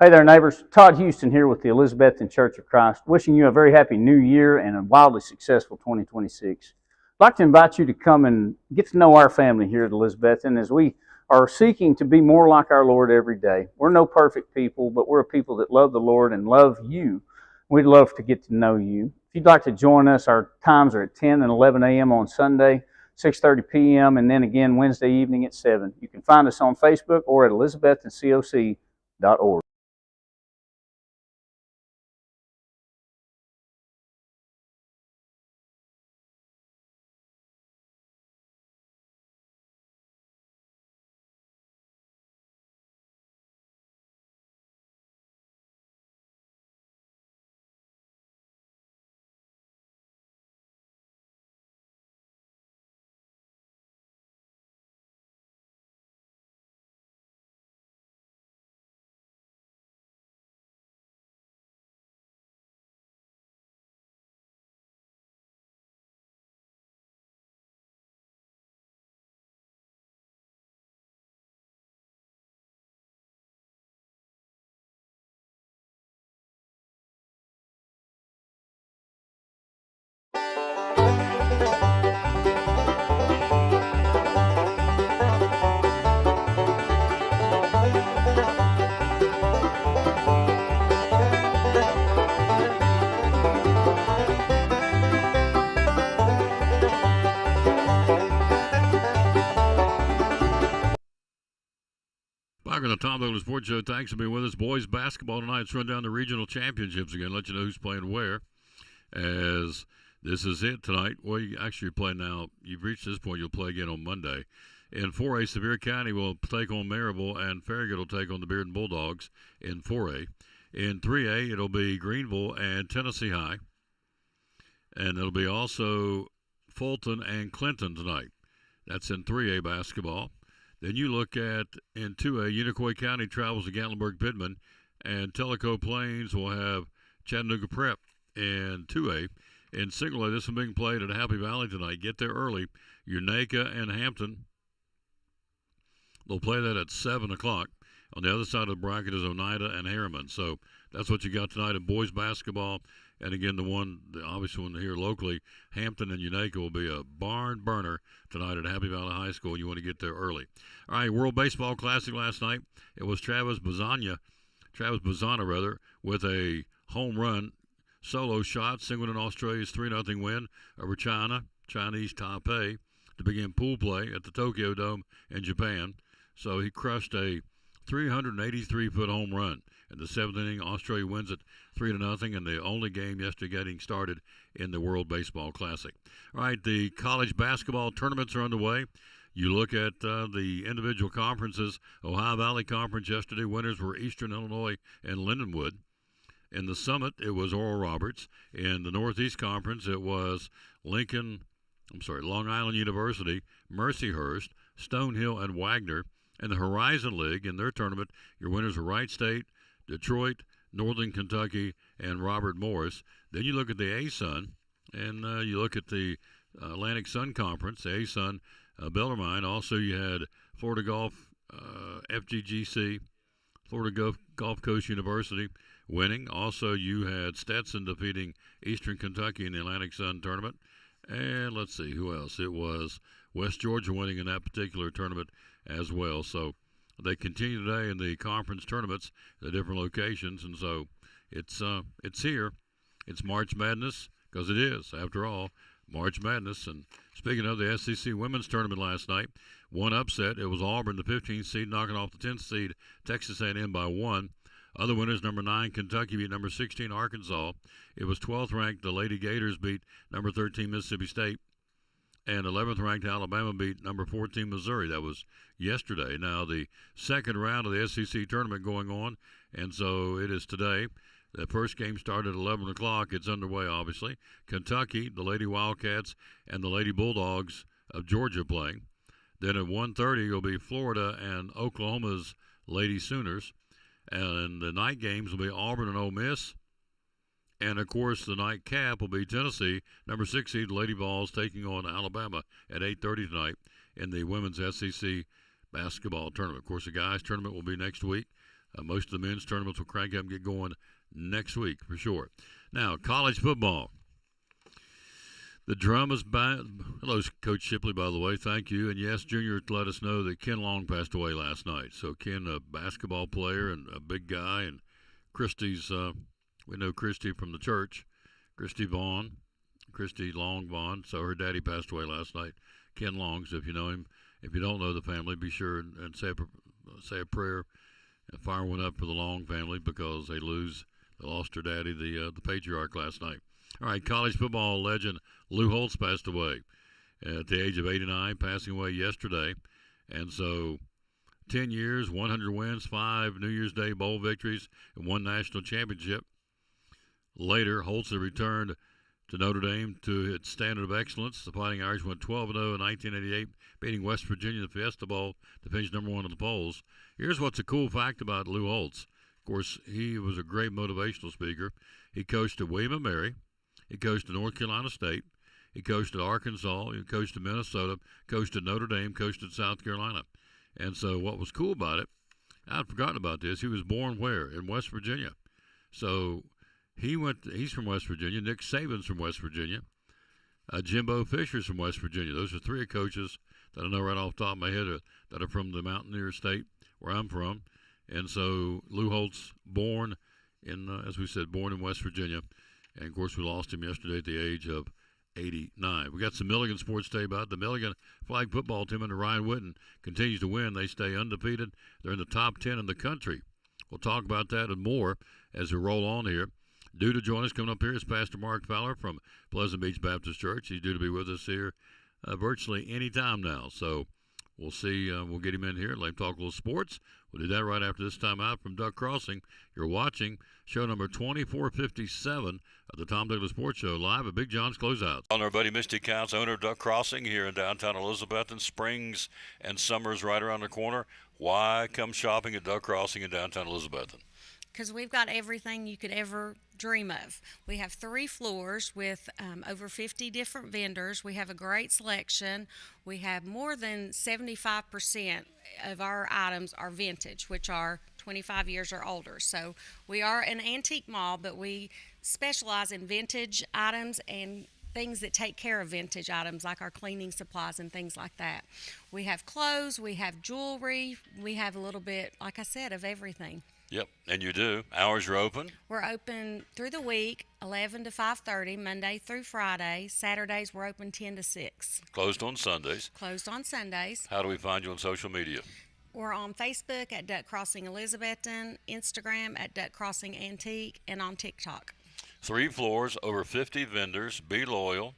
Hey there, neighbors. Todd Houston here with the Elizabethton Church of Christ, wishing you a very happy new year and a wildly successful 2026. I'd like to invite you to come and get to know our family here at Elizabethton as we are seeking to be more like our Lord every day. We're no perfect people, but we're a people that love the Lord and love you. We'd love to get to know you. If you'd like to join us, our times are at 10 and 11 a.m. on Sunday, 6:30 p.m., and then again Wednesday evening at 7. You can find us on Facebook or at elizabettoncoc.org. Back on the Tom Taylor Sports Show. Thanks for being with us. Boys basketball tonight. Let's run down the regional championships again. Let you know who's playing where. As this is it tonight. Well, you actually play now. You've reached this point. You'll play again on Monday. In 4A, Sevier County will take on Maryville, and Farragut will take on the Bearden Bulldogs in 4A. In 3A, it'll be Greenville and Tennessee High. And it'll be also Fulton and Clinton tonight. That's in 3A basketball. Then you look at in 2A, Unicoi County travels to Gatlinburg-Pittman, and Tellico Plains will have Chattanooga Prep in 2A. In single A, this one being played at Happy Valley tonight. Get there early. Unaka and Hampton. They'll play that at 7 o'clock. On the other side of the bracket is Oneida and Harriman. So that's what you got tonight in boys basketball. And again, the obvious one here locally, Hampton and Unaka will be a barn burner tonight at Happy Valley High School. You want to get there early. All right, World Baseball Classic last night. It was Travis Bazzana with a home run solo shot, singling in Australia's 3-0 win over Chinese Taipei, to begin pool play at the Tokyo Dome in Japan. So he crushed a 383-foot home run. In the seventh inning, Australia wins it 3-0, and the only game yesterday getting started in the World Baseball Classic. All right, the college basketball tournaments are underway. You look at the individual conferences. Ohio Valley Conference yesterday, winners were Eastern Illinois and Lindenwood. In the Summit, it was Oral Roberts. In the Northeast Conference, it was Long Island University, Mercyhurst, Stonehill, and Wagner. In the Horizon League, in their tournament, your winners were Wright State, Detroit, Northern Kentucky, and Robert Morris. Then you look at the ASUN, and you look at the Atlantic Sun Conference, the ASUN, Bellarmine. Also, you had Florida Gulf, FGGC, Florida Gulf Coast University winning. Also, you had Stetson defeating Eastern Kentucky in the Atlantic Sun tournament. And let's see, who else? It was West Georgia winning in that particular tournament as well. So they continue today in the conference tournaments at different locations. And so it's here. It's March Madness, because it is, after all, March Madness. And speaking of the SEC women's tournament last night, one upset. It was Auburn, the 15th seed, knocking off the 10th seed, Texas A&M by 1. Other winners, number 9, Kentucky beat number 16, Arkansas. It was 12th ranked, the Lady Gators beat number 13, Mississippi State. And 11th ranked Alabama beat number 14, Missouri. That was yesterday. Now the second round of the SEC tournament going on, and so it is today. The first game started at 11 o'clock. It's underway, obviously. Kentucky, the Lady Wildcats, and the Lady Bulldogs of Georgia playing. Then at 1:30 will be Florida and Oklahoma's Lady Sooners. And the night games will be Auburn and Ole Miss. And, of course, the night cap will be Tennessee, number 6 seed Lady Vols, taking on Alabama at 8:30 tonight in the women's SEC basketball tournament. Of course, the guys' tournament will be next week. Most of the men's tournaments will crank up and get going next week for sure. Now, college football. The drum is back. Hello, Coach Shipley, by the way. Thank you. And, yes, Junior let us know that Ken Long passed away last night. So, Ken, a basketball player and a big guy. And Christy's, we know Christy from the church, Christy Long Vaughn. So her daddy passed away last night, Ken Long. So if you know him, if you don't know the family, be sure and say a prayer and fire one up for the Long family, because they lost her daddy, the patriarch, last night. All right, college football legend Lou Holtz passed away at the age of 89, passing away yesterday. And so 10 years, 100 wins, 5 New Year's Day bowl victories, and 1 national championship. Later, Holtz had returned to Notre Dame to its standard of excellence. The Fighting Irish went 12-0 in 1988, beating West Virginia in the Fiesta Bowl to finish number 1 in the polls. Here's what's a cool fact about Lou Holtz. Of course, he was a great motivational speaker. He coached at William & Mary. He coached at North Carolina State. He coached at Arkansas. He coached at Minnesota. Coached at Notre Dame. Coached at South Carolina. And so what was cool about it, I'd forgotten about this, he was born where? In West Virginia. So he's from West Virginia. Nick Saban's from West Virginia. Jimbo Fisher's from West Virginia. Those are 3 coaches that I know right off the top of my head that are from the Mountaineer State where I'm from. And so Lou Holtz, born in, as we said, born in West Virginia. And, of course, we lost him yesterday at the age of 89. We got some Milligan sports to tell you about. The Milligan flag football team under Ryan Witten continues to win. They stay undefeated. They're in the top 10 in the country. We'll talk about that and more as we roll on here. Due to join us coming up here is Pastor Mark Fowler from Pleasant Beach Baptist Church. He's due to be with us here virtually any time now. So we'll see. We'll get him in here. Let him talk a little sports. We'll do that right after this time out from Duck Crossing. You're watching show number 2457 of the Tom Douglas Sports Show live at Big John's Closeout. On our buddy Misty Counts, owner of Duck Crossing here in downtown Elizabethton. Springs and summer's right around the corner. Why come shopping at Duck Crossing in downtown Elizabethton? Because we've got everything you could ever dream of. We have 3 floors with over 50 different vendors. We have a great selection. We have more than 75% of our items are vintage, which are 25 years or older. So we are an antique mall, but we specialize in vintage items and things that take care of vintage items, like our cleaning supplies and things like that. We have clothes, we have jewelry, we have a little bit, like I said, of everything. Yep, and you do. Hours are open? We're open through the week, 11 to 5:30, Monday through Friday. Saturdays, we're open 10 to 6. Closed on Sundays. Closed on Sundays. How do we find you on social media? We're on Facebook at Duck Crossing Elizabethton, Instagram at Duck Crossing Antique, and on TikTok. 3 floors, over 50 vendors. Be loyal.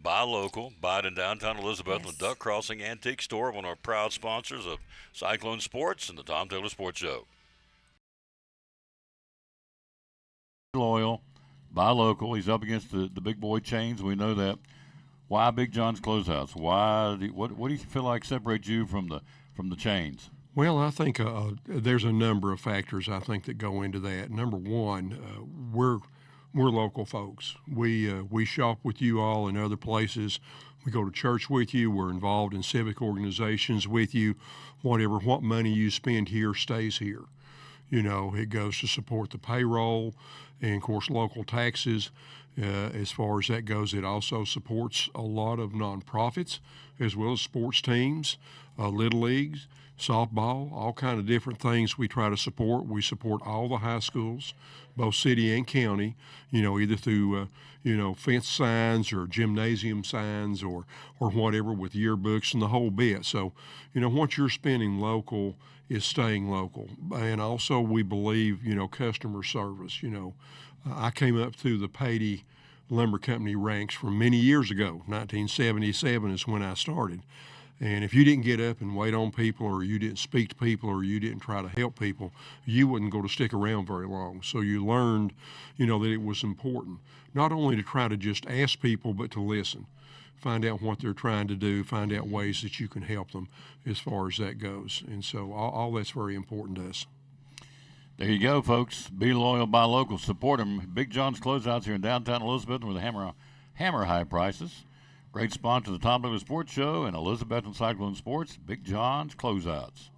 Buy local. Buy it in downtown Elizabethton. Yes. Duck Crossing Antique Store, one of our proud sponsors of Cyclone Sports and the Tom Taylor Sports Show. Loyal, buy local. He's up against the big boy chains. We know that. Why Big John's Closeouts? What do you feel like separates you from the chains? Well, I think there's a number of factors I think that go into that. Number one, we're local folks. We shop with you all in other places. We go to church with you. We're involved in civic organizations with you. What money you spend here stays here. It goes to support the payroll and, of course, local taxes. As far as that goes, it also supports a lot of nonprofits as well as sports teams, little leagues, softball, all kind of different things we try to support. We support all the high schools, both city and county, either through, fence signs or gymnasium signs or whatever with yearbooks and the whole bit. So, what you're spending local is staying local. And also we believe, customer service. I came up through the Patey Lumber Company ranks from many years ago. 1977 is when I started. And if you didn't get up and wait on people, or you didn't speak to people, or you didn't try to help people, you wouldn't go to stick around very long. So you learned, that it was important, not only to try to just ask people, but to listen, find out what they're trying to do, find out ways that you can help them as far as that goes. And so all that's very important to us. There you go, folks. Be loyal, buy local, support them. Big John's Closeouts here in downtown Elizabeth with hammer high prices. Great sponsor of the Tom Taylor Sports Show and Elizabeth and Cyclone Sports, Big John's Closeouts.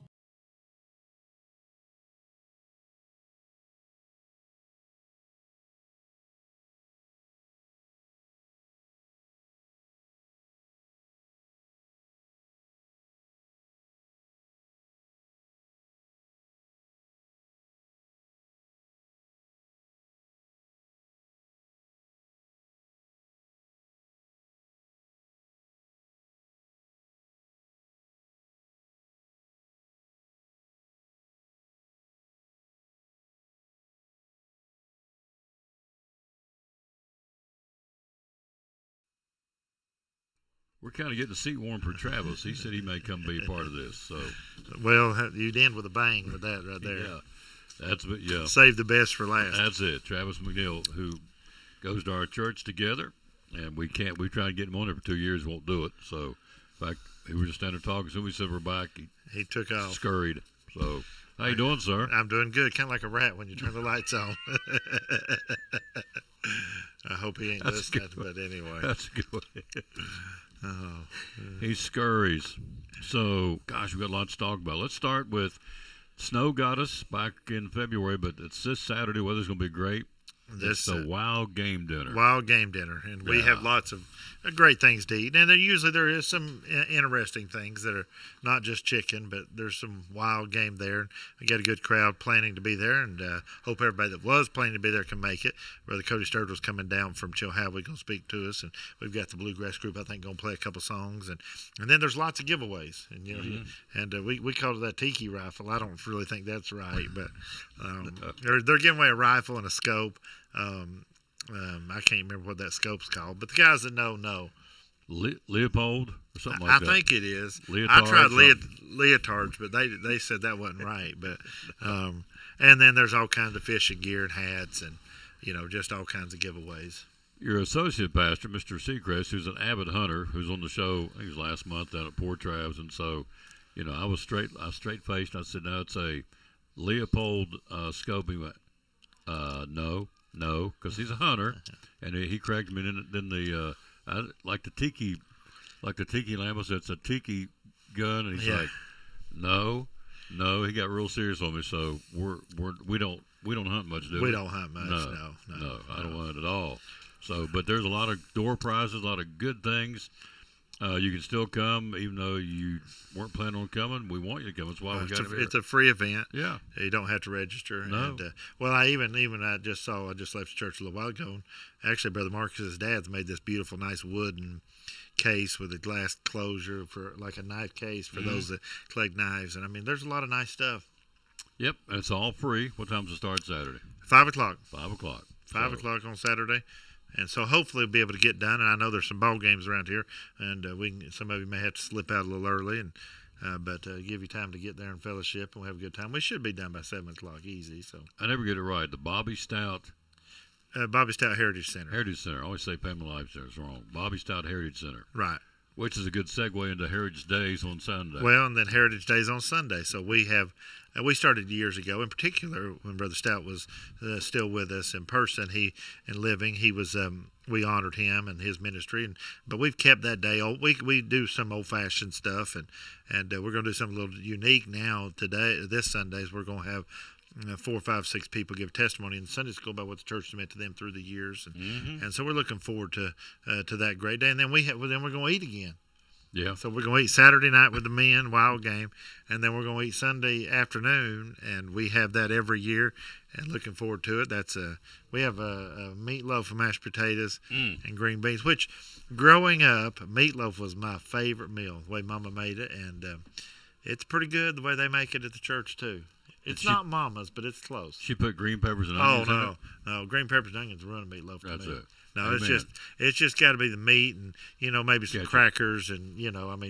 We're kind of getting the seat warm for Travis. He said he may come be a part of this. So, well, you'd end with a bang with that right there. Yeah, Save the best for last. That's it. Travis McNeil, who goes to our church together, and we tried to get him on there for 2 years, won't do it. So, in fact, we were just standing there talking. So we said we're back. He took off. Scurried. So, how you doing, sir? I'm doing good. Kind of like a rat when you turn the lights on. I hope he ain't listening, but anyway. That's a good way. He scurries. So, gosh, we've got lots to talk about. Let's start with snow got us back in February, but it's this Saturday. Weather's going to be great. It's the Wild Game Dinner. Wild Game Dinner. And we have lots of great things to eat. And there is some interesting things that are not just chicken, but there's some wild game there. I got a good crowd planning to be there, and hope everybody that was planning to be there can make it. Brother Cody Sturgill's coming down from Chilhowie, going to speak to us, and we've got the Bluegrass group, I think, going to play a couple songs. And then there's lots of giveaways. And we call it that tiki rifle. I don't really think that's right, but they're giving away a rifle and a scope. I can't remember what that scope's called, but the guys that know. Leopold or something like that. I think it is. Leotard, I tried leotards, but they said that wasn't right. But and then there's all kinds of fishing gear and hats, and just all kinds of giveaways. Your associate pastor, Mr. Seacrest, who's an avid hunter, who's on the show, I think it was last month down at Port Travis, and so, I was straight faced. I said, "No, it's a Leopold scope." He went, No, because he's a hunter, and he corrected me. Then the like the tiki lamb, I said it's a tiki gun, and he's like, no. He got real serious on me. So we don't hunt much, do we? We don't hunt much. No, I don't hunt at all. So, but there's a lot of door prizes, a lot of good things. You can still come, even though you weren't planning on coming. We want you to come. That's why we got here. It's a free event. Yeah, you don't have to register. No. And, I just left the church a little while ago. And actually, Brother Marcus's dad's made this beautiful, nice wooden case with a glass closure for like a knife case for those that collect knives. And I mean, there's a lot of nice stuff. Yep, and it's all free. What time does it start Saturday? 5 o'clock. 5 o'clock. 5 o'clock on Saturday. And so hopefully we'll be able to get done. And I know there's some ball games around here, and some of you may have to slip out a little early, but give you time to get there and fellowship, and we'll have a good time. We should be done by 7 o'clock, easy. So I never get it right. The Bobby Stout Heritage Center. Heritage Center. I always say Pamela Life Center. It's wrong. Bobby Stout Heritage Center. Right. Which is a good segue into Heritage Days on Sunday. Well, and then Heritage Days on Sunday. So we we started years ago, in particular when Brother Stout was still with us in person. He was we honored him and his ministry, but we've kept that day. We do some old fashioned stuff, and we're going to do something a little unique now today. This Sundays we're going to have 4, 5, 6 people give testimony in Sunday school about what the church has meant to them through the years, and so we're looking forward to that great day. And then we're going to eat again. Yeah. So we're going to eat Saturday night with the men, wild game, and then we're going to eat Sunday afternoon, and we have that every year, and looking forward to it. We have a meatloaf and mashed potatoes and green beans, which growing up, meatloaf was my favorite meal, the way Mama made it, and it's pretty good the way they make it at the church too. It's not Mama's, but it's close. She put green peppers and onions in it? No, green peppers and onions run a meatloaf to That's me. it. No, Amen. it's just got to be the meat and maybe some Ketchup. crackers and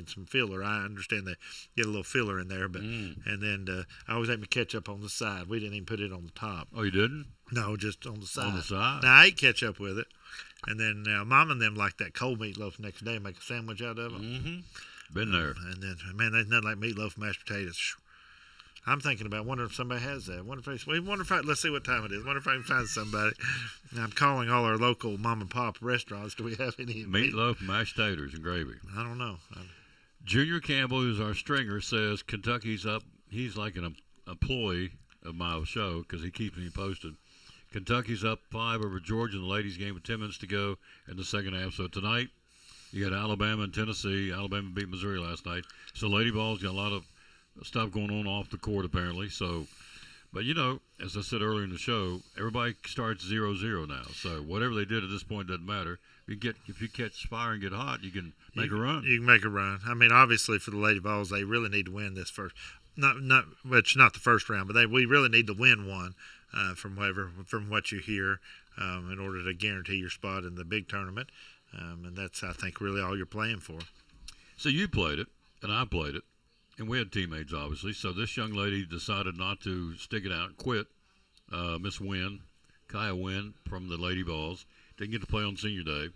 some filler. I understand they get a little filler in there, but and then I always ate my ketchup on the side. We didn't even put it on the top. Oh, you didn't? No, just on the side. On the side. Now I ate ketchup with it, and then Mom and them like that cold meatloaf the next day and make a sandwich out of it. Been there. And then there's nothing like meatloaf and mashed potatoes. I'm thinking about wondering if somebody has that. Let's see what time it is. Wonder if I can find somebody. I'm calling all our local mom and pop restaurants. Do we have any Meatloaf, mashed taters, and gravy. I don't know. Junior Campbell, who's our stringer, says Kentucky's up. He's like an employee of my show because he keeps me posted. Kentucky's up 5 over Georgia in the ladies' game with 10 minutes to go in the second half. So tonight, you got Alabama and Tennessee. Alabama beat Missouri last night. So Lady Ball's got a lot of stuff going on off the court apparently. So, but as I said earlier in the show, everybody starts 0-0 now. So whatever they did at this point doesn't matter. If you catch fire and get hot, you can make a run. You can make a run. I mean, obviously for the Lady Vols, they really need to win this first. Not the first round, but we really need to win one from what you hear in order to guarantee your spot in the big tournament. And that's, I think, really all you're playing for. So you played it, and I played it. And we had teammates, obviously. So this young lady decided not to stick it out and quit. Miss Wynn, Kaya Wynn from the Lady Vols, didn't get to play on senior day.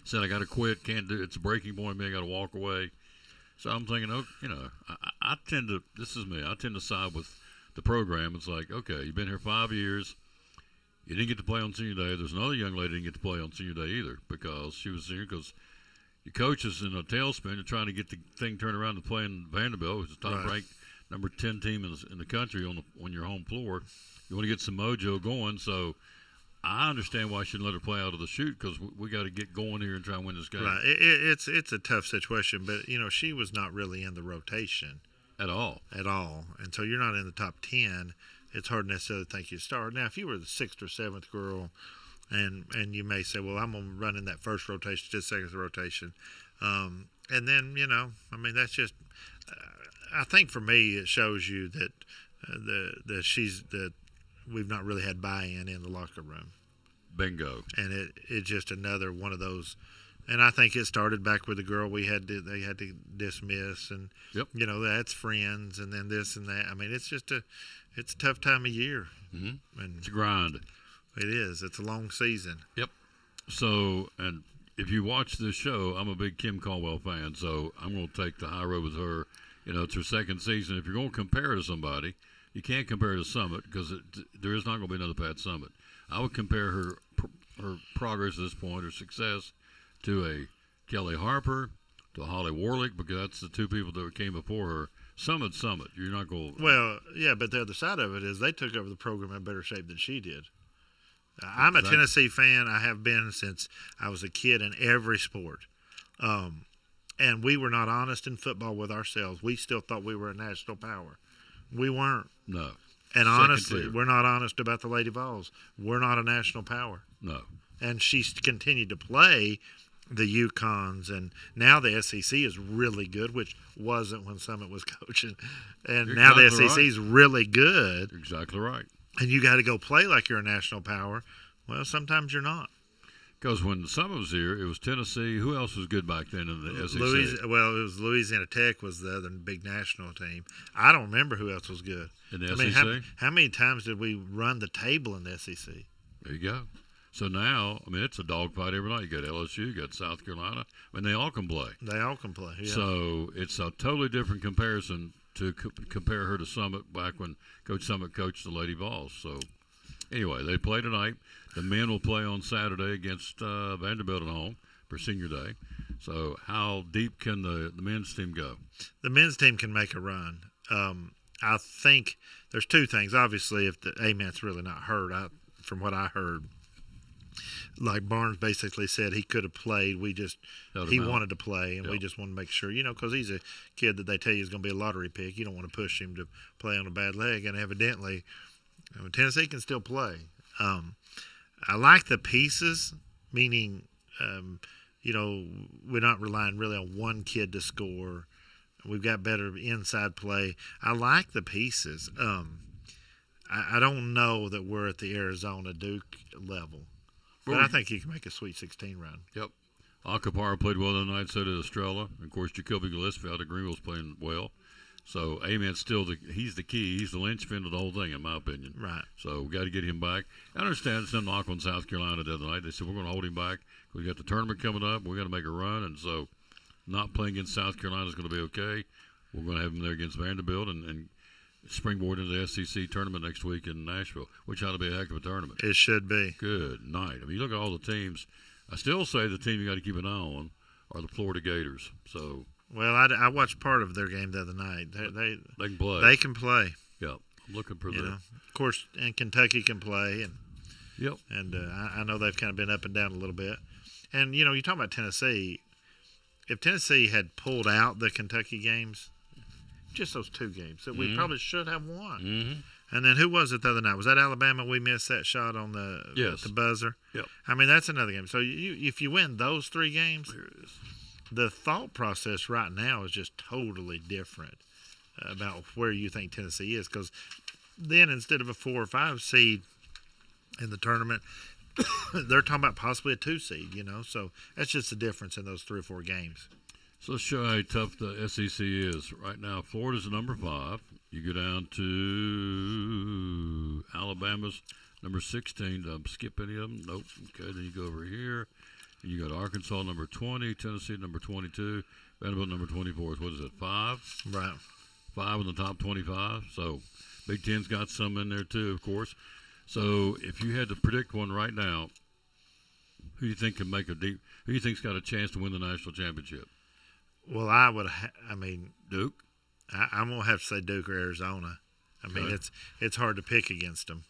Said, I got to quit. Can't do it. It's a breaking point. I got to walk away. So I'm thinking, I tend to, this is me, I tend to side with the program. It's like, okay, you've been here 5 years. You didn't get to play on senior day. There's another young lady didn't get to play on senior day either because she was senior because your coach is in a tailspin and trying to get the thing turned around to play in Vanderbilt, which is the top-ranked number 10 team in the country on your home floor. You want to get some mojo going, so I understand why I shouldn't let her play out of the chute because we got to get going here and try and win this game. Right. It's a tough situation, but, she was not really in the rotation. At all. And so you're not in the top 10. It's hard necessarily to think you'd start. Now, if you were the 6th or 7th girl, and you may say, well, I'm going to run in that first rotation, just second rotation. And then, that's just, I think for me, it shows you that that we've not really had buy-in in the locker room. Bingo. And it's just another one of those. And I think it started back with the girl they had to dismiss, and that's friends, and then this and that. I mean, it's just it's a tough time of year. Mm-hmm. And it's a grind. It is. It's a long season. Yep. So, and if you watch this show, I'm a big Kim Caldwell fan, so I'm going to take the high road with her. It's her second season. If you're going to compare her to somebody, you can't compare her to Summit because there is not going to be another Pat Summit. I would compare her progress at this point, her success, to a Kelly Harper, to a Holly Warlick, because that's the two people that came before her. Summit. You're not going to. Well, yeah, but the other side of it is they took over the program in better shape than she did. I'm a Tennessee fan. I have been since I was a kid in every sport. And we were not honest in football with ourselves. We still thought we were a national power. We weren't. No. And Second honestly, tier. we're not honest about the Lady Vols. We're not a national power. No. And she's continued to play the UConns, and now the SEC is really good, which wasn't when Summit was coaching. And You're now the exactly SEC is really good. You're exactly right. And you got to go play like you're a national power. Well, sometimes you're not. Because when Summit was here, it was Tennessee. Who else was good back then in the SEC? It was Louisiana Tech was the other big national team. I don't remember who else was good. In the I mean, SEC? how many times did we run the table in the SEC? There you go. So now, it's a dogfight every night. You got LSU, you got South Carolina. They all can play. They all can play, yeah. So it's a totally different comparison to compare her to Summit back when Coach Summit coached the Lady Vols. So anyway, they play tonight. The men will play on Saturday against Vanderbilt at home for senior day. So how deep can the men's team go? The men's team can make a run. I think there's two things. Obviously, if the Ament's really not hurt, from what I heard, like Barnes basically said he could have played. He wanted to play, and we just want to make sure, because he's a kid that they tell you is going to be a lottery pick. You don't want to push him to play on a bad leg, and evidently, Tennessee can still play. I like the pieces, meaning, we're not relying really on one kid to score. We've got better inside play. I like the pieces. I don't know that we're at the Arizona Duke level, but I think you can make a Sweet 16 run. Yep. Acapara played well tonight, so did Estrella. Of course, Jacoby Gillespie out of Greenville's playing well. So, Ament's still he's the key. He's the linchpin of the whole thing, in my opinion. Right. So, we got to get him back. I understand it's knock on South Carolina the other night. They said, we're going to hold him back. We got the tournament coming up. We got to make a run. And so, not playing against South Carolina is going to be okay. We're going to have him there against Vanderbilt and springboard into the SEC tournament next week in Nashville, which ought to be a heck of a tournament. It should be. Good night. I mean, you look at all the teams. I still say the team you got to keep an eye on are the Florida Gators. So, well, I watched part of their game the other night. They can play. They can play. Yeah, I'm looking for that. Of course, and Kentucky can play, and yep. And I know they've kind of been up and down a little bit. And you talk about Tennessee. If Tennessee had pulled out the Kentucky games, just those two games that we probably should have won. Mm-hmm. And then who was it the other night? Was that Alabama? We missed that shot on the buzzer. Yep. I mean, that's another game. So if you win those three games, the thought process right now is just totally different about where you think Tennessee is. Because then instead of a 4 or 5 seed in the tournament, they're talking about possibly a 2 seed. So that's just the difference in those 3 or 4 games. So let's show you how tough the SEC is. Right now, Florida's number 5. You go down to Alabama's number 16. Did I skip any of them? Nope. Okay, then you go over here. And you got Arkansas number 20, Tennessee number 22, Vanderbilt number 24. What is it, 5? Right. 5 in the top 25. So Big Ten's got some in there too, of course. So if you had to predict one right now, who do you think can make who do you think's got a chance to win the national championship? Well, Duke. I'm gonna have to say Duke or Arizona. I mean, it's hard to pick against them.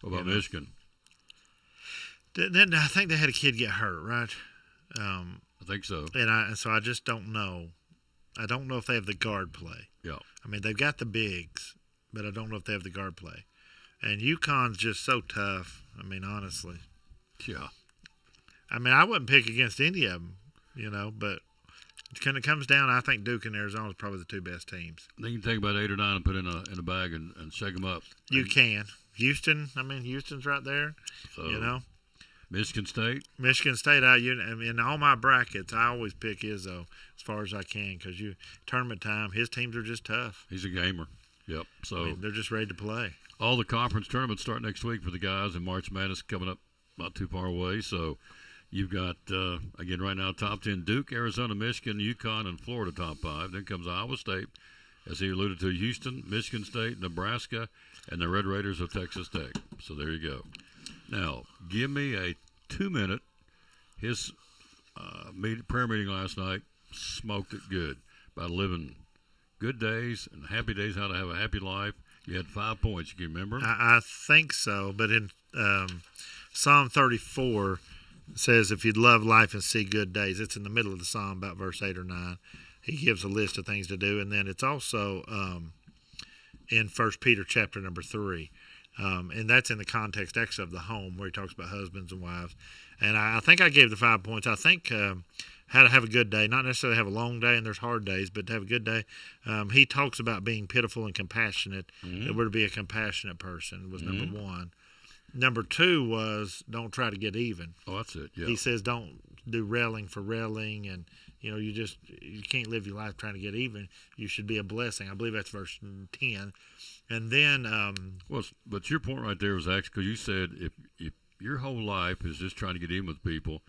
What about Michigan? Then I think they had a kid get hurt, right? I think so. And so I just don't know. I don't know if they have the guard play. Yeah. I mean, they've got the bigs, but I don't know if they have the guard play. And UConn's just so tough. I mean, honestly. Yeah. I mean, I wouldn't pick against any of them, but when it comes down, I think Duke and Arizona is probably the 2 best teams. Then you can take about 8 or 9 and put in a bag and shake them up. You can. Houston's right there. So, Michigan State. In all my brackets, I always pick Izzo as far as I can because tournament time, his teams are just tough. He's a gamer. Yep. So they're just ready to play. All the conference tournaments start next week for the guys, and March Madness coming up not too far away. So you've got, again, right now, top 10, Duke, Arizona, Michigan, UConn, and Florida top 5. Then comes Iowa State, as he alluded to, Houston, Michigan State, Nebraska, and the Red Raiders of Texas Tech. So there you go. Now, give me a 2-minute. His prayer meeting last night smoked it good by living good days and happy days, how to have a happy life. You had 5 points. You can remember? I think so, but in Psalm 34 says, if you'd love life and see good days, it's in the middle of the psalm, about verse 8 or 9. He gives a list of things to do, and then it's also in 1 Peter chapter number 3. And that's in the context actually of the home where he talks about husbands and wives. And I think I gave the 5 points. I think how to have a good day, not necessarily have a long day and there's hard days, but to have a good day. He talks about being pitiful and compassionate. That we're to be a compassionate person was number 1. Number 2 was don't try to get even. Oh, that's it. Yeah. He says don't do railing for railing, and you can't live your life trying to get even. You should be a blessing. I believe that's verse 10. And then, but your point right there was actually because you said if your whole life is just trying to get even with people,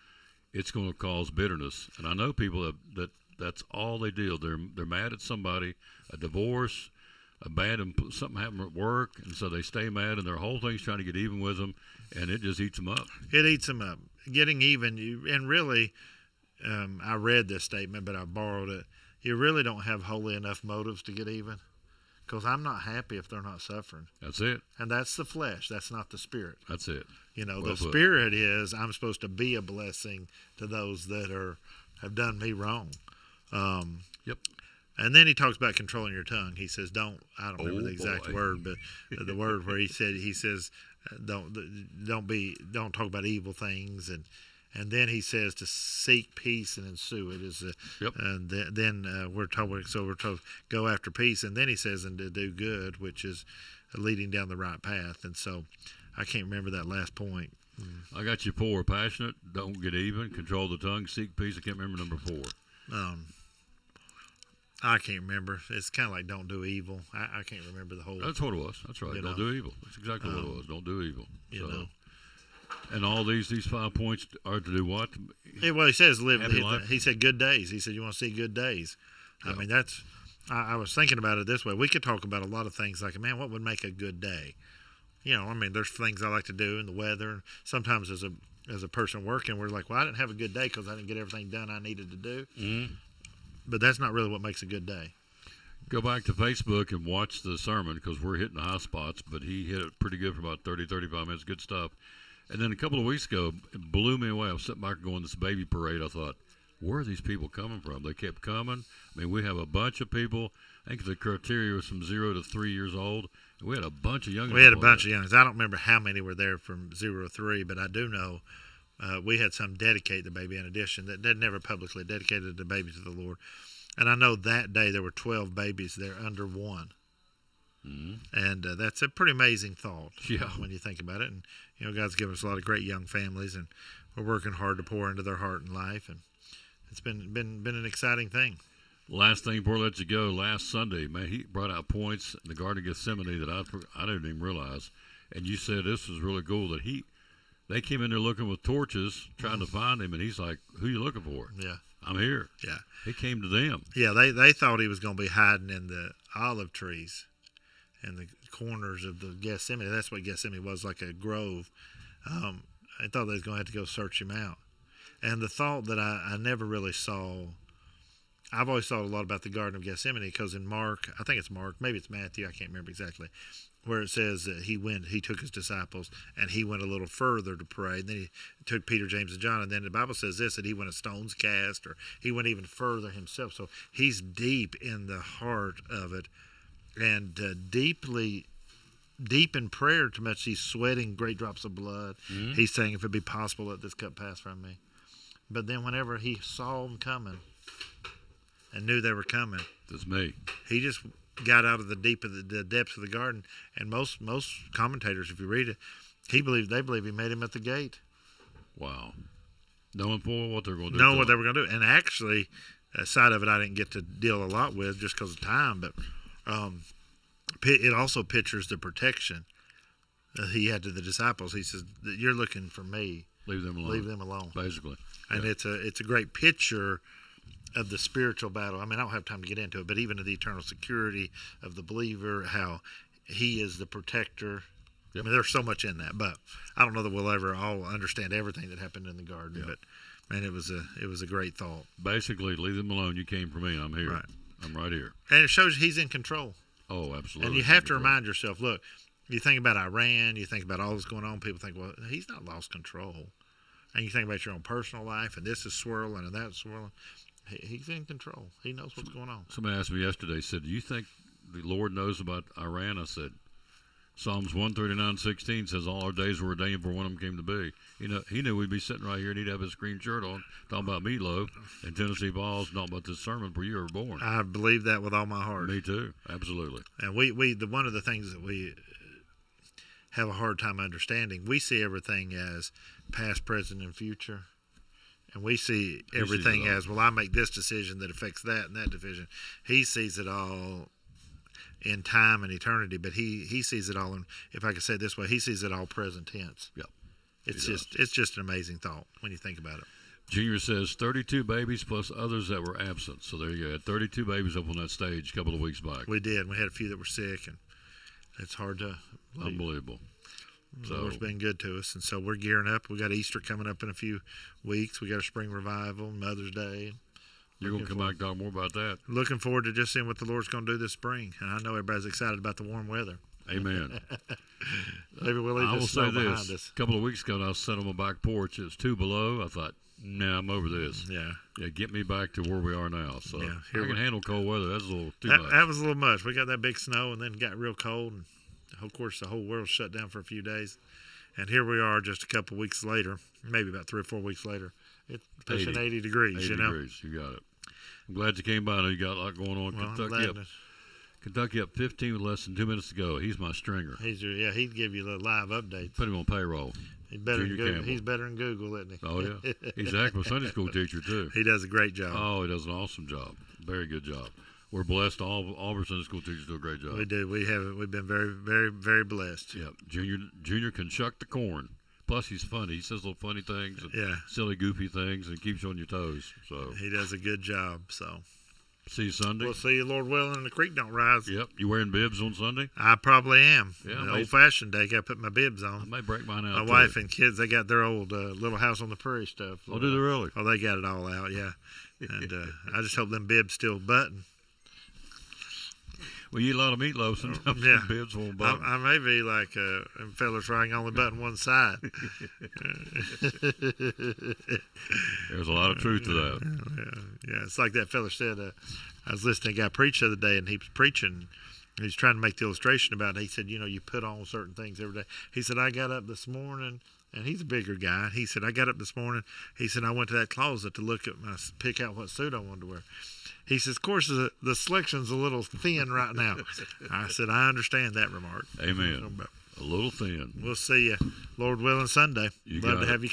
it's going to cause bitterness. And I know people that's all they do. They're mad at somebody, a divorce, something happened at work, and so they stay mad, and their whole thing's trying to get even with them, and it just eats them up. It eats them up. Getting even, and really, I read this statement, but I borrowed it. You really don't have wholly enough motives to get even. because I'm not happy if they're not suffering. That's it. And that's the flesh. That's not the spirit. That's it. You know, Well the put. spirit is I'm supposed to be a blessing to those that have done me wrong. Yep. And then he talks about controlling your tongue. He says, I don't remember the exact boy. word, but the word where he says, don't talk about evil things. And then he says to seek peace and ensue it is, Yep. and then we're told go after peace. And then he says, and to do good, which is leading down the right path. And so I can't remember that last point. I got you 4. Passionate, don't get even, control the tongue, seek peace. I can't remember number 4. I can't remember. It's kind of like don't do evil. I can't remember the whole. That's what it was. That's right. You Don't know. do evil. That's exactly what it was. Don't do evil. You know. And all these 5 points are to do what? Yeah, well, he says live. Happy life. He said good days. He said you want to see good days. I mean that's. I was thinking about it this way. We could talk about a lot of things like, man, what would make a good day? You know, I mean, there's things I like to do in the weather. And sometimes as a person working, we're like, well, I didn't have a good day because I didn't get everything done I needed to do. Mm-hmm. But that's not really what makes a good day. Go back to Facebook and watch the sermon because we're hitting the high spots, but he hit it pretty good for about 30, 35 minutes. Good stuff. And then a couple of weeks ago, it blew me away. I was sitting back going this baby parade. I thought, where are these people coming from? They kept coming. I mean, we have a bunch of people. I think the criteria was from 0 to 3 years old. And we had a bunch of young. We had a bunch of youngins. I don't remember how many were there from 0 to 3, but I do know we had some dedicate the baby in addition that they'd never publicly dedicated the baby to the Lord. And I know that day there were 12 babies there under 1. Mm-hmm. And that's a pretty amazing thought when you think about it. And, you know, God's given us a lot of great young families, and we're working hard to pour into their heart and life. And it's been an exciting thing. Last thing before I let you go, last Sunday, man, he brought out points in the Garden of Gethsemane that I didn't even realize. And you said this was really cool that they came in there looking with torches trying to find him, and he's like, who you looking for? Yeah. I'm here. Yeah. He came to them. Yeah, they thought he was going to be hiding in the olive trees in the corners of the Gethsemane. That's what Gethsemane was, like a grove. I thought they was going to have to go search him out. And the thought that I never really saw, I've always thought a lot about the Garden of Gethsemane because in Mark, I think it's Mark, maybe it's Matthew, I can't remember exactly, where it says that he took his disciples and he went a little further to pray. And then he took Peter, James, and John. And then the Bible says this, that he went a stone's cast, or he went even further himself. So he's deep in the heart of it and deep in prayer to much he's sweating great drops of blood. Mm-hmm. He's saying, if it be possible, let this cup pass from me. But then whenever he saw them coming and knew they were coming, that's me. He just got out of the depths of the garden. And most commentators, if you read it, they believe he met him at the gate. Wow. Knowing full what they're going to do. Knowing what they were going to do. And actually, a side of it I didn't get to deal a lot with just because of time, but it also pictures the protection that he had to the disciples. He says, you're looking for me. Leave them alone. Leave them alone. Basically. And it's a great picture of the spiritual battle. I mean, I don't have time to get into it, but even of the eternal security of the believer, how he is the protector. Yep. I mean, there's so much in that, but I don't know that we'll ever all understand everything that happened in the garden. Yep. But man, it was a great thought. Basically, leave them alone. You came for me. I'm here. Right. I'm right here. And it shows he's in control. Oh, absolutely. And you have to remind yourself, look, you think about Iran, you think about all that's going on, people think, well, he's not lost control. And you think about your own personal life, and this is swirling and that's swirling. He's in control. He knows what's going on. Somebody asked me yesterday, said, do you think the Lord knows about Iran? I said, Psalms 139:16 says all our days were ordained for one of them came to be. You know, he knew we'd be sitting right here and he'd have his green shirt on, talking about meatloaf and Tennessee Balls, talking about this sermon where you were born. I believe that with all my heart. Me too. Absolutely. And one of the things that we have a hard time understanding, we see everything as past, present, and future. And we see everything as, well, I make this decision that affects that and that division. He sees it all in time and eternity, but he sees it all in, if I could say it this way, he sees it all present tense. Yep. It's just an amazing thought when you think about it. Junior says 32 babies plus others that were absent. So there you go. Had 32 babies up on that stage a couple of weeks back. We did. We had a few that were sick, and it's hard to believe. Unbelievable. So the Lord's been good to us, and so we're gearing up. We got Easter coming up in a few weeks. We got a spring revival, Mother's Day. You're going to come back and talk more about that. Looking forward to just seeing what the Lord's going to do this spring. And I know everybody's excited about the warm weather. Amen. Maybe we'll leave I will this say snow behind this. us. A couple of weeks ago, I was sitting on my back porch. It was 2 below. I thought, nah, I'm over this. Yeah. Yeah, get me back to where we are now. So Yeah, I can handle cold weather. That's a little too much. That was a little much. We got that big snow and then got real cold. And of course, the whole world shut down for a few days. And here we are just a couple of weeks later, maybe about 3 or 4 weeks later. It's pushing 80 degrees, 80 you know. degrees, you got it. I'm glad you came by. I know you got a lot going on. Well, Kentucky up 15 with less than 2 minutes to go. He's my stringer. He'd give you the live updates. Put him on payroll. He's better than Junior Google. Campbell. He's better than Google, isn't he? Oh, yeah. He's an active Sunday school teacher, too. He does a great job. Oh, he does an awesome job. Very good job. We're blessed. All of our Sunday school teachers do a great job. We do. We've been very, very, very blessed. Yep. Junior can shuck the corn. Plus, he's funny. He says little funny things and silly, goofy things and keeps you on your toes. So he does a good job. So see you Sunday. We'll see you, Lord willing, and the creek don't rise. Yep. You wearing bibs on Sunday? I probably am. Yeah. Old-fashioned day. Got to put my bibs on. I may break mine out. My wife and kids, they got their old Little House on the Prairie stuff. Oh, do they really? Oh, they got it all out. Yeah. And I just hope them bibs still button. We eat a lot of meatloaf sometimes. Yeah. Bibs won't button. I may be like fellas trying only button one side. There's a lot of truth to that. Yeah. It's like that fella said. I was listening to a guy preach the other day, and he was preaching. He was trying to make the illustration about it. He said, you put on certain things every day. He said, I got up this morning, and he's a bigger guy. He said, I got up this morning. He said, I went to that closet to pick out what suit I wanted to wear. He says, of course, the selection's a little thin right now. I said, I understand that remark. Amen. A little thin. We'll see you, Lord willing, Sunday. Love to have you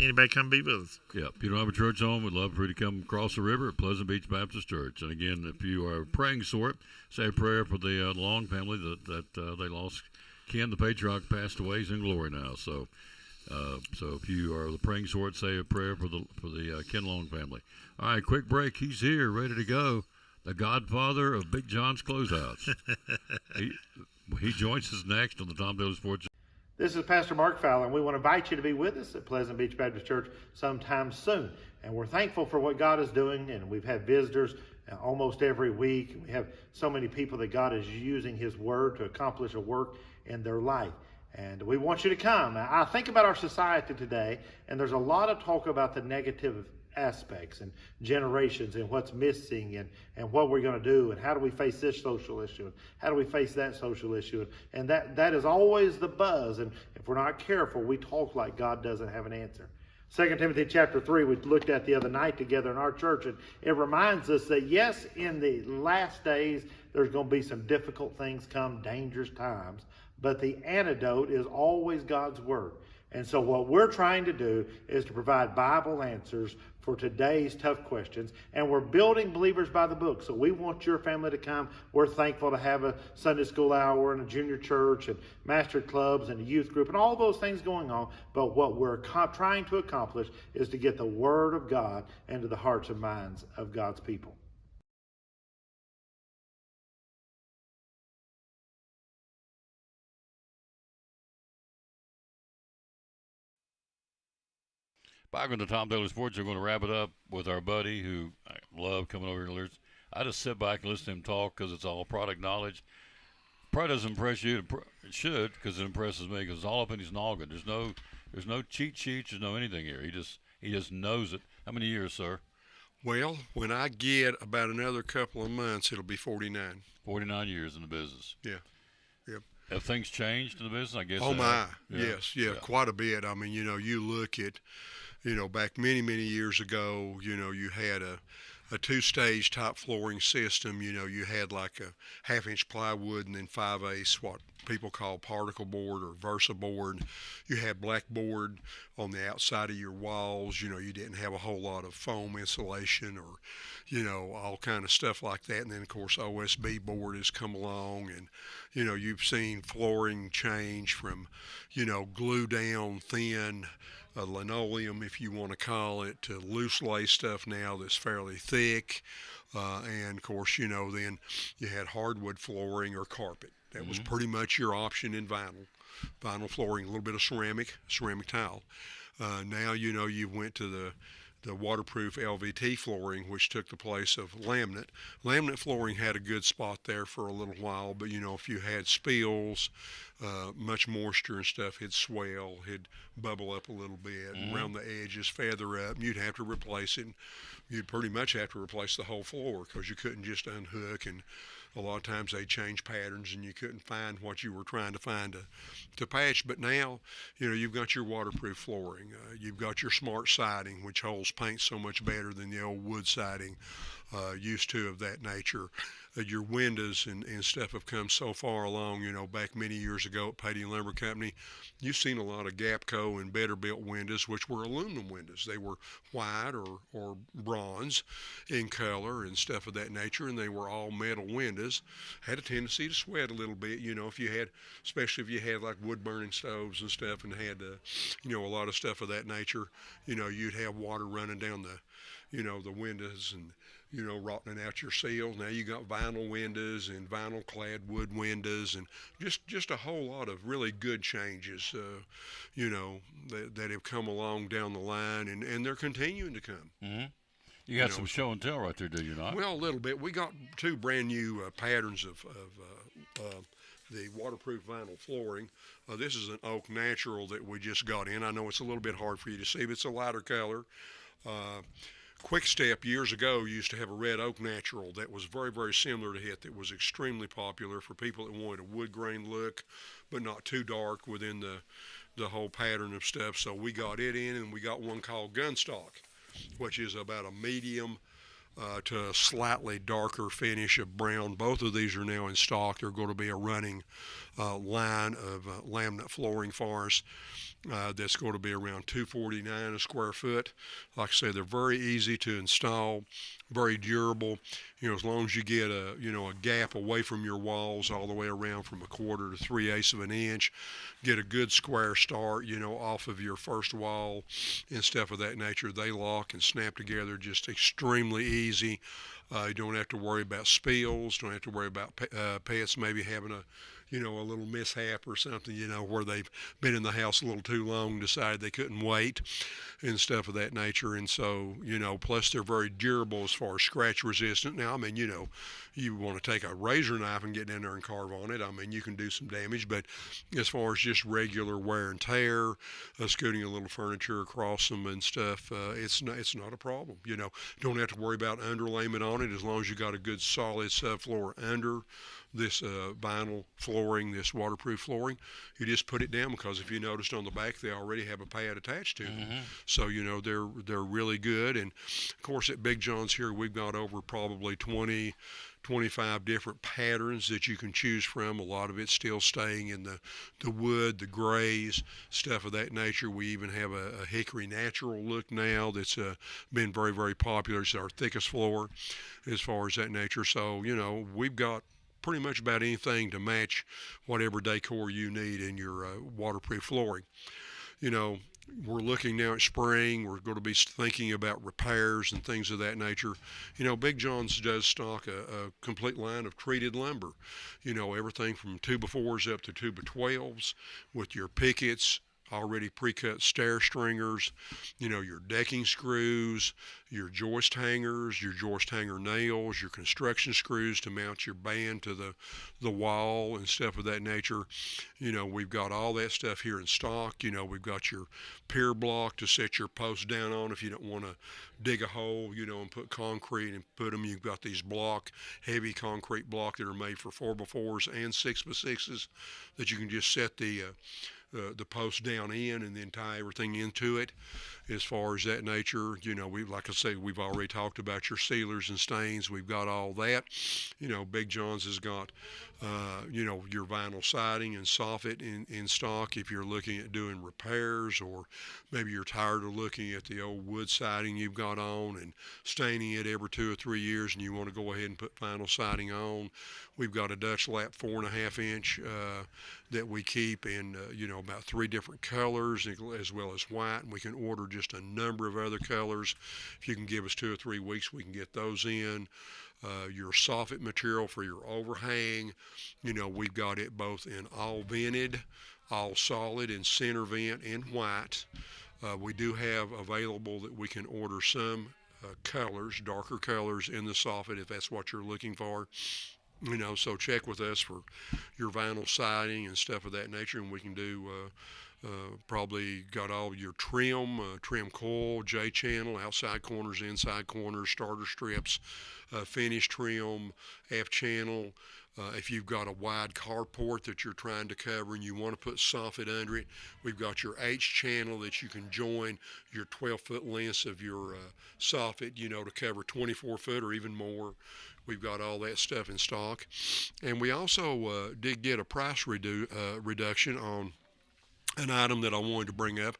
anybody come be with us. Yeah, if you don't have a church home, we'd love for you to come across the river at Pleasant Beach Baptist Church. And again, if you are a praying sort, say a prayer for the Long family that they lost. Ken, the patriarch, passed away. He's in glory now. So if you are the praying sort, say a prayer for the Ken Long family. All right, quick break. He's here, ready to go. The godfather of Big John's Closeouts. He joins us next on the Tom Taylor Sports. This is Pastor Mark Fowler, and we want to invite you to be with us at Pleasant Beach Baptist Church sometime soon. And we're thankful for what God is doing, and we've had visitors almost every week. We have so many people that God is using His Word to accomplish a work in their life. And we want you to come. Now, I think about our society today, and there's a lot of talk about the negative aspects and generations and what's missing and what we're going to do and how do we face this social issue and how do we face that social issue. And that is always the buzz. And if we're not careful, we talk like God doesn't have an answer. 2 Timothy chapter 3 we looked at the other night together in our church, and it reminds us that yes, in the last days there's going to be some difficult things come, dangerous times, but the antidote is always God's Word. And so what we're trying to do is to provide Bible answers for today's tough questions. And we're building Believers by the Book. So we want your family to come. We're thankful to have a Sunday school hour and a junior church and master clubs and a youth group and all those things going on. But what we're trying to accomplish is to get the Word of God into the hearts and minds of God's people. Back on the Tom Taylor Sports, we're going to wrap it up with our buddy who I love coming over here and listen. I just sit back and listen to him talk because it's all product knowledge. Probably doesn't impress you. It should, because it impresses me, because it's all up in his noggin. There's no cheat sheets. There's no anything here. He just knows it. How many years, sir? Well, when I get about another couple of months, it'll be 49. 49 years in the business. Yeah. Yep. Have things changed in the business? I guess. Oh, my. Yeah. Yes. Quite a bit. I mean, you look at, back many, many years ago, you had a two-stage top flooring system. You had like a half-inch plywood and then 5/8, what people call particle board or Versa board. You had black board on the outside of your walls. You didn't have a whole lot of foam insulation or, all kind of stuff like that. And then, of course, OSB board has come along, and, you've seen flooring change from, glue down thin linoleum, if you want to call it, to loose lay stuff now that's fairly thick. And, of course, then you had hardwood flooring or carpet. That was pretty much your option in vinyl flooring, a little bit of ceramic tile. Now, you went to the waterproof LVT flooring, which took the place of laminate. Laminate flooring had a good spot there for a little while, but if you had spills, much moisture and stuff, it'd swell, it'd bubble up a little bit, around the edges, feather up, and you'd have to replace it. You'd pretty much have to replace the whole floor because you couldn't just unhook, and a lot of times they change patterns and you couldn't find what you were trying to find to patch. But now, you've got your waterproof flooring. You've got your smart siding, which holds paint so much better than the old wood siding used to of that nature. Your windows and stuff have come so far along. Back many years ago at Pady Lumber Company, you've seen a lot of Gapco and Better Built windows, which were aluminum windows. They were white or bronze in color and stuff of that nature, and they were all metal windows. Had a tendency to sweat a little bit, if you had, especially if you had like wood burning stoves and stuff and had, a lot of stuff of that nature. You'd have water running down the windows and, rotting out your seals. Now you got vinyl windows and vinyl clad wood windows and just a whole lot of really good changes, that have come along down the line, and they're continuing to come. Mm-hmm. You got some show and tell right there, do you not? Well, a little bit. We got two brand new patterns of the waterproof vinyl flooring. This is an oak natural that we just got in. I know it's a little bit hard for you to see, but it's a lighter color. Quick Step years ago used to have a red oak natural that was very, very similar to it, that was extremely popular for people that wanted a wood grain look, but not too dark within the whole pattern of stuff. So we got it in, and we got one called Gunstock, which is about a medium to a slightly darker finish of brown. Both of these are now in stock. They're going to be a running line of laminate flooring for us. That's going to be around $249 a square foot. Like I say, they're very easy to install, very durable. As long as you get a gap away from your walls all the way around from 1/4 to 3/8 of an inch, get a good square start, off of your first wall and stuff of that nature. They lock and snap together just extremely easy. You don't have to worry about spills. Don't have to worry about pets maybe having a little mishap or something, where they've been in the house a little too long, decided they couldn't wait and stuff of that nature. And so, plus they're very durable as far as scratch resistant. Now, you want to take a razor knife and get in there and carve on it. You can do some damage, but as far as just regular wear and tear, scooting a little furniture across them and stuff, it's not a problem. Don't have to worry about underlayment on it as long as you got a good solid subfloor under this vinyl flooring, this waterproof flooring. You just put it down, because if you noticed on the back, they already have a pad attached to them. So, they're really good. And of course at Big John's here, we've got over probably 25 different patterns that you can choose from. A lot of it's still staying in the wood, the grays, stuff of that nature. We even have a hickory natural look now that's been very, very popular. It's our thickest floor as far as that nature. So, we've got pretty much about anything to match whatever decor you need in your waterproof flooring. We're looking now at spring. We're going to be thinking about repairs and things of that nature. Big John's does stock a complete line of treated lumber. Everything from 2x4s up to 2x12s with your pickets, already pre-cut stair stringers, your decking screws, your joist hangers, your joist hanger nails, your construction screws to mount your band to the wall and stuff of that nature. We've got all that stuff here in stock. We've got your pier block to set your posts down on if you don't want to dig a hole, and put concrete and put them. You've got these heavy concrete block that are made for 4x4s and 6x6s that you can just set the post down in and then tie everything into it. As far as that nature, like I say, we've already talked about your sealers and stains. We've got all that. Big John's has got, your vinyl siding and soffit in stock if you're looking at doing repairs, or maybe you're tired of looking at the old wood siding you've got on and staining it every 2 or 3 years, and you want to go ahead and put vinyl siding on. We've got a Dutch lap 4.5 inch that we keep in, about 3 different colors as well as white, and we can order just a number of other colors. If you can give us 2 or 3 weeks, we can get those in. Your soffit material for your overhang, we've got it both in all vented, all solid, and center vent and white. We do have available that we can order some colors, darker colors in the soffit if that's what you're looking for. So check with us for your vinyl siding and stuff of that nature, and we can do probably got all your trim coil, J-channel, outside corners, inside corners, starter strips, finish trim, F-channel. If you've got a wide carport that you're trying to cover and you want to put soffit under it, we've got your H-channel that you can join your 12-foot lengths of your soffit, to cover 24 foot or even more. We've got all that stuff in stock. And we also did get a price reduction on an item that I wanted to bring up,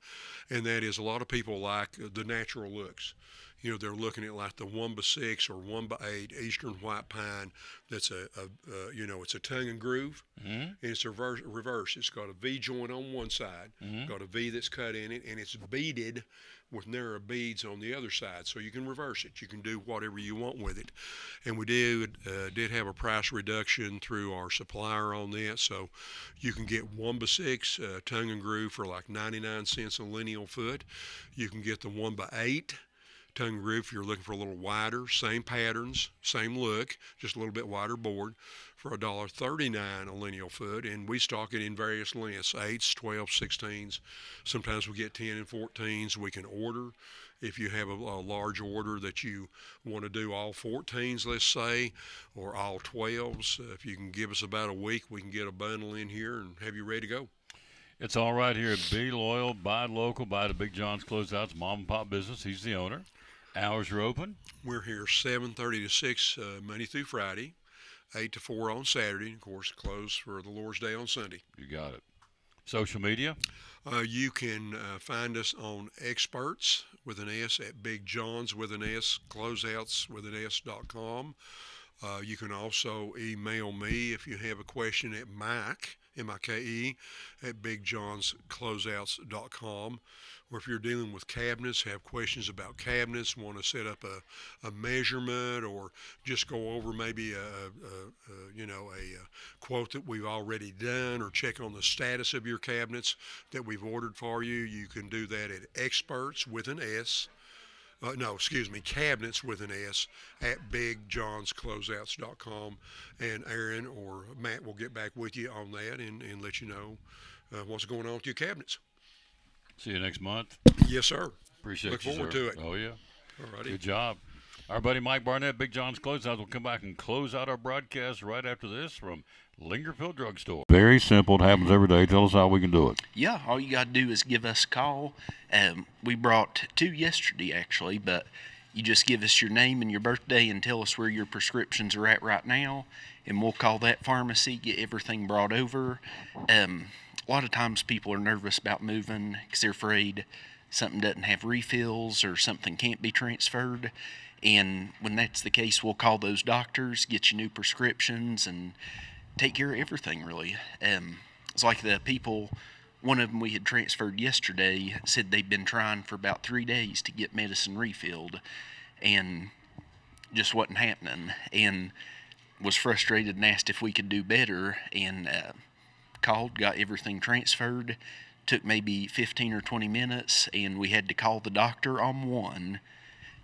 and that is a lot of people like the natural looks. They're looking at like the 1x6 or 1x8 Eastern White Pine. That's it's a tongue and groove, and it's a reverse. It's got a V joint on one side, got a V that's cut in it, and it's beaded with narrow beads on the other side, so you can reverse it. You can do whatever you want with it. And we did have a price reduction through our supplier on that, so you can get 1x6 tongue and groove for like 99 cents a lineal foot. You can get the 1x8 tongue and groove if you're looking for a little wider, same patterns, same look, just a little bit wider board, for $1.39 a lineal foot, and we stock it in various lengths, 8s, 12s, 16s. Sometimes we get 10 and 14s. We can order. If you have a large order that you want to do all 14s, let's say, or all 12s, if you can give us about a week, we can get a bundle in here and have you ready to go. It's all right here. Be loyal, buy local, buy the Big John's Closeouts, mom and pop business. He's the owner. Hours are open. We're here 7:30 to 6 Monday through Friday, 8 to 4 on Saturday, and of course closed for the Lord's Day on Sunday. You got it. Social media? You can find us on Experts with an S at Big John's with an S, Closeouts with an S.com. You can also email me if you have a question at Mike, M-I-K-E, at BigJohnsCloseouts.com. Or if you're dealing with cabinets, have questions about cabinets, want to set up a measurement, or just go over maybe a quote that we've already done, or check on the status of your cabinets that we've ordered for you, you can do that at Experts with an S. Cabinets with an S at BigJohnsCloseouts.com, and Aaron or Matt will get back with you on that and let you know what's going on with your cabinets. See you next month. Yes, sir. Appreciate Look you, forward sir. to it. Oh, yeah. All righty. Good job. Our buddy Mike Barnett, Big John's Closeouts, will come back and close out our broadcast right after this from Lingerfield Drugstore. Very simple. It happens every day. Tell us how we can do it. Yeah, all you got to do is give us a call. We brought 2 yesterday, actually, but you just give us your name and your birthday and tell us where your prescriptions are at right now, and we'll call that pharmacy, get everything brought over. A lot of times people are nervous about moving because they're afraid something doesn't have refills or something can't be transferred. And when that's the case, we'll call those doctors, get you new prescriptions, and take care of everything, really. It's like the people, one of them we had transferred yesterday, said they'd been trying for about 3 days to get medicine refilled and just wasn't happening, and was frustrated and asked if we could do better, and called, got everything transferred. Took maybe 15 or 20 minutes, and we had to call the doctor on one,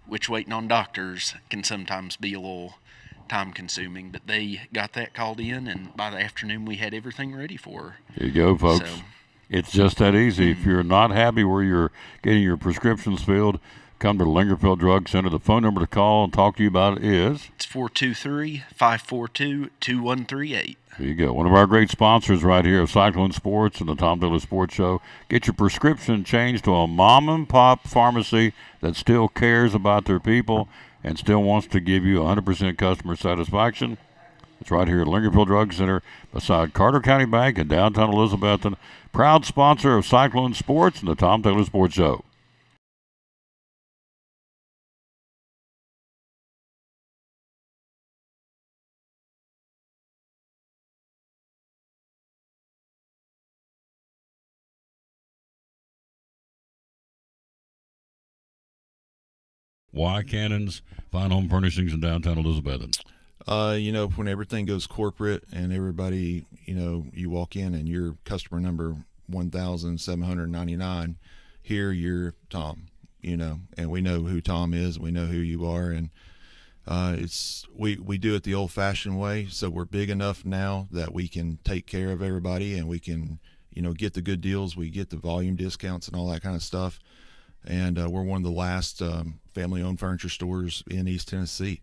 which waiting on doctors can sometimes be a little time consuming, but they got that called in, and by the afternoon we had everything ready for her. There you go, folks. So, it's just that easy. If you're not happy where you're getting your prescriptions filled, come to the Lingerfield Drug Center. The phone number to call and talk to you about it is? It's 423-542-2138. There you go. One of our great sponsors right here of Cyclone Sports and the Tom Taylor Sports Show. Get your prescription changed to a mom-and-pop pharmacy that still cares about their people and still wants to give you 100% customer satisfaction. It's right here at Lingerfield Drug Center beside Carter County Bank in downtown Elizabethton. Proud sponsor of Cyclone Sports and the Tom Taylor Sports Show. Why Cannon's Fine Home Furnishings in downtown Elizabethton? When everything goes corporate and everybody, you walk in and your customer number 1,799, here you're Tom, and we know who Tom is. We know who you are. And we do it the old fashioned way. So we're big enough now that we can take care of everybody, and we can, get the good deals. We get the volume discounts and all that kind of stuff. And we're one of the last family-owned furniture stores in East Tennessee.